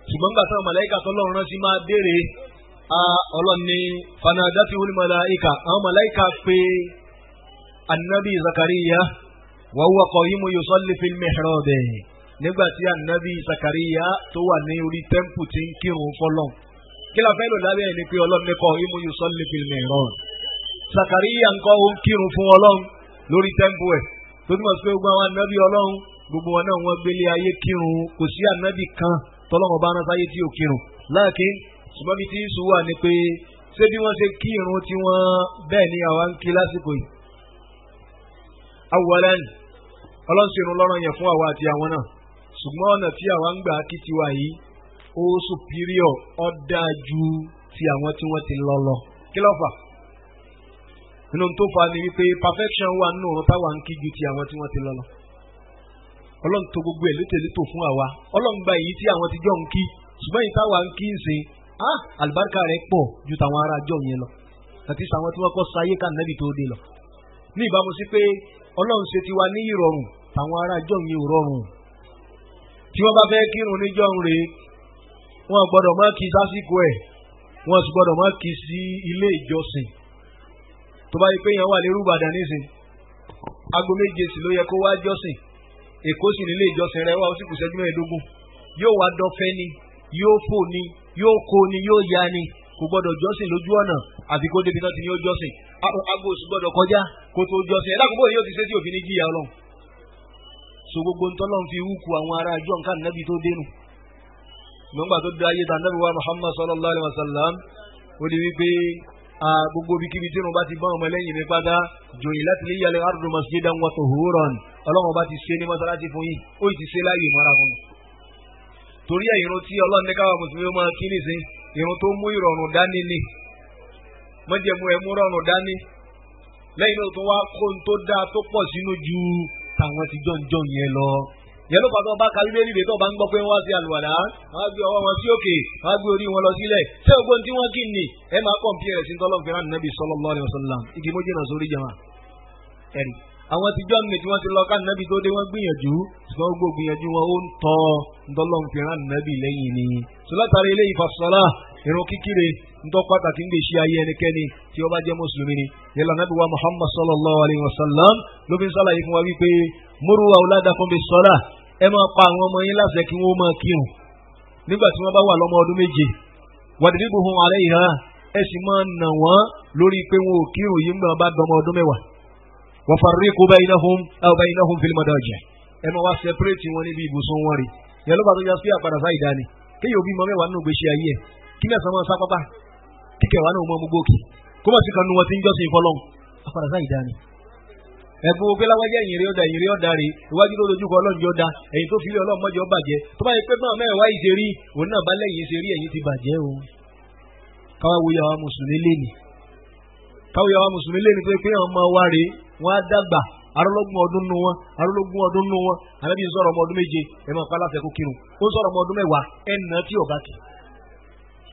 ṣùgbọ́n gbà táwọn màláíkà tó lọ́run rán sí máa béèrè ọlọ́run ní fanadatuhul malaika àwọn màláíkà pé anabi Zakariya wa huwa qa'imun yusalli fil mihrab nígbà tí anabi Zakariya tó wà ní orí tẹ́ḿpù tí ń kírun fọlọ́n kí la fẹ́ lò lábẹ́ ẹ̀ ni pé ọlọ́run ní qa'imun yusalli fil mihrab Zakariya ń kọ́ ó ń kírun fún ọlọ́run lórí tẹ́ḿpù ẹ̀ tó túmọ̀ sí pé gbogbo àwọn anabi ọlọ́run gbogbo wọn náà wọ́n gbélé ayé kírun kò sí anabi kan tọ́lọ́run bá rán sáyé tí ò kírun láàkín ṣùgbọ́n bí tí ń sùn wà ní pé ṣé bí wọ́n ṣe kírun tí wọ́n bẹ́ẹ̀ ni àwa ń kí lásìkò yìí. awwalan ọlọ́run ṣe irun lọ́rọ̀ yẹn fún àwa àti àwọn náà ṣùgbọ́n ọ̀nà tí àwa ń gbà kí tiwa yìí ó superior ó dáa ju ti àwọn tí wọ́n ti lọ lọ. kí ló fà? nínú tó fà ni wípé perfection wà nínú òun táwa ń kí ju ti àwọn tí wọ́n ti lọ lọ. ọlọ́run tó gbogbo ẹ̀ létòlétò fún àwa ọlọ́run gba èyí tí àwọn ti jọ ń kí ṣùgbọ́n èyí táwa ń kí ń sìn àlùbáríkà rẹ̀ pọ̀ ju tàwọn ará jọ yẹn lọ àti sàwọn tí wọ́n kọ́ sáyé ká nàbì tó dé lọ. ní ìbámu sí pé ọlọ́run ṣe tiwa ní ìrọ̀rùn tàwọn ará jọ yẹn ò rọrùn. tí wọ́n bá fẹ́ kírun níjọ́ ń re wọ́n gbọ́dọ̀ má kí sásìkò ẹ̀ wọ́n sì gbọ́dọ̀ má kí sí ilé ìjọsìn. tó bá yẹ pé yẹn wà lérú Ìbàdàn nísìn aago 7 sì ló yẹ kó wá jọ́sìn Èkó sì nílé ìjọsìn rẹ̀ wá ó sì kù ṣẹ́jú 15 yóò wá dọ́fẹ́ ni yóò fò ni yóò kó ni yóò ya ni kò gbọdọ̀ jọ́sìn lójú ọ̀nà àfi kó débi náà ti ní ó jọ́sìn aago oṣù gbọdọ̀ kọjá kó tó jọ́sìn ẹ̀dá kò bóyá yóò ti ṣe tí òfin ní jíya ọlọ́run. so gbogbo ntọ́lọ́run fi wúkú àwọn ará àjọ nǹkan nàbí tó dénú nígbà tó dá ayé ta Ànábì wa Muhammad sallallahu alaihi wasallam ó di wípé gbogbo bíkíbi tí wọn bá ti bá ọmọ lẹ́yìn mi pátá ju'ilat liyal ardu masjidan wa tuhuran ọlọ́run bá ti ṣe ní mọ́sálásí fún yìí ó ti ṣe láàyè mọ́ra fún mi. torí ẹ̀ irun tí ọlọ́run ní káwa mùsùlùmí máa kí nìsín irun tó mú ìrọ̀rùn dání ni mọ́jẹ̀mú ẹ̀ mú rọ̀rùn dání lẹ́yìn náà tó wá kó n tó dáa tó pọ̀ sínú ju tàwọn ti jọ̀njọ̀ yẹn lọ. yẹn ló pàtó bá kárí lórí ìrètò bá ń gbọ́ pé wọ́n wá sí àlùwàlá wọ́n á gbé ọwọ́ wọn sí òkè wọ́n á gbé orí wọn lọ sílẹ̀ ṣé ogbón tí wọ́n kì í ní ẹ máa kọ̀m̀pì rẹ̀ sí tọ́lọ́ fẹ́ràn nàbì sallallahu alaihi wasallam igi mójú náà sórí jama ẹ̀rì. àwọn tíjọ́ mi tí wọ́n ti lọ ká nàbì tó dé wọ́n gbìyànjú ṣùgbọ́n gbogbo gbìyànjú wọn ó ń tọ́ tọ́lọ́ fẹ́ràn nàbì lẹ́yìn ni. sọlátàrí ilé ìfàsọ́lá irun kíkiri ntọ́ pàtàkì ń gbèsè ayé ẹnikẹ́ni tí ó bá jẹ́ mùsùlùmí ni. yẹlẹ nàbì wa Muhammad sallallahu alaihi wasallam ló fi ń sálàyé fún wa wípé muru awladakum bis salah ẹ máa pa àwọn ọmọ yín láṣẹ kí wọ́n máa kírun nígbà tí wọ́n bá wà lọ́mọ ọdún méje wadribuhum alayha ẹ sì máa nà wọ́n lórí pé wọn ò kírun yìí nígbà bá dọmọ ọdún mẹ́wàá wa farriqu baynahum fil madaji ẹ máa wá sẹpẹrẹtì wọn níbi ibùsùn wọn rí yẹn ló bá tó yá sí àpàdà sáì dání kéèyàn òbí mọ mẹ́wàá nínú gbèsè ayé ẹ kí mẹ́sàn máa sápápá kíkẹ́ wà náà mọ́ gbogbo kì kó má sí kan nu wọn ti ń jọ́sìn fọlọ́n àpàdà sáì dání ẹ̀gbọ́n ògbé láwájẹ́ ìyìnrí ọ̀dà rè iwájú tó dojú kọ ọlọ́run jọ da ẹ̀yìn tó filẹ̀ ọlọ́run mọ́jọ́ bàjẹ́ tó bá yẹ pé náà mẹ́wàá yìí ṣe rí òun náà bá lẹ́yìn ṣe rí ẹ̀yìn ti bàjẹ́ o. káwá wo yàrá mùsùlùmí léni tó pé ọmọ wa rè wọ́n á dàgbà arólógún ọdún nù wọn àbẹ́bí ń sọ̀rọ̀ ọmọ ọdún méje ẹ̀ máa pa láfẹ́ kó kírun ó ń sọ̀rọ̀ ọmọ ọdún mẹ́wàá ẹ̀ nà tí ò bá kì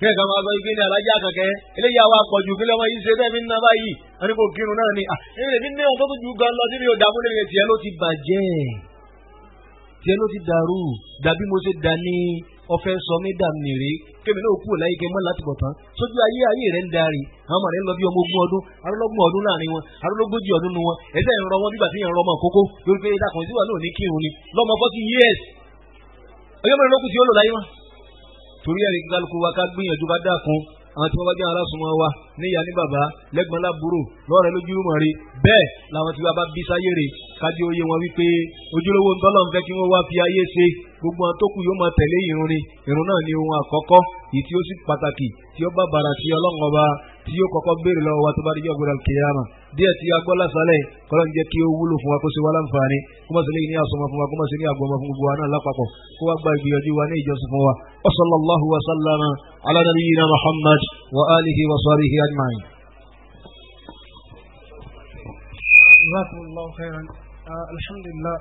bẹ́ẹ̀ ká máa sọ igi ní alájà kankan eléyìí àwọn apọ̀jù kílẹ̀ wọn yìí ṣe bẹ́ẹ̀ mi ń ná báyìí wọn ni kò kírun náà ni èmi lèmi ní ọ̀tọ́ tó ju gan lọ síbi òdààmú lè tiẹ̀ ló ti bàjẹ́ tiẹ̀ ló ti dàrú dàbí mo ṣe dà ní ọ̀fẹ́ sọ mí dà mìíràn kémi náà kú láyé kẹ́ mọ́ láti bọ̀ tán sójú ayé rẹ̀ ń darí àwọn ọmọ rẹ̀ ń lọ bí ọmọ ogún ọdún arólógún ọdún láàrin wọn arólógójì ọdún nu wọn ẹ̀sẹ̀ ń rọ wọn bíbà tí ń rọ ọmọ kókó lórí pé dákùnrin tí wà náà ní kírun ni lọ́mọ 40 years ọjọ́ mẹ́rin lókùn tí ó lò láyé wọn. torí ẹ̀rí kálukú wa ká gbìyànjú ká dákun àwọn tí wọ́n bá jẹ́ alásùnmọ́ wa níyà ní bàbá lẹ́gbọ̀n lábúrò lọ́rẹ̀ lójúmọ̀ rí bẹ́ẹ̀ làwọn tí wọ́n bá bí sáyé rè kájí oyé wọn wípé ojúlówó ńtọ́lọ́ ń fẹ́ kí wọ́n wá fi ayé ṣe gbogbo àwọn tó kù yóò máa tẹ̀lé ìrun ni ìrun náà ni ohun àkọ́kọ́ èyí tí ó sì pàtàkì tí ó bá bàrà tí ọlọ́run ọba tí yóò kọ́kọ́ béèrè lọ́wọ́ wa tó bá di jọ́ gbọdọ̀ kíyámà díẹ̀ tí a gbọ́ lásàlẹ̀ kọ́lọ́ ń jẹ́ kí ó wúlò fún wa kó ṣe wá láǹfààní kó má ṣe léyìn ní àsomọ́ fún wa kó má ṣe ní àgbọ̀mọ́ fún gbogbo wa náà lápapọ̀ kó wá gba ìgbìyànjú wa ní ìjọsìn fún wa wa sallallahu wa sallama ala nabiyyina Muhammad wa alihi wa sahbihi ajma'in. Jazakumullahu khairan. Alhamdulillah.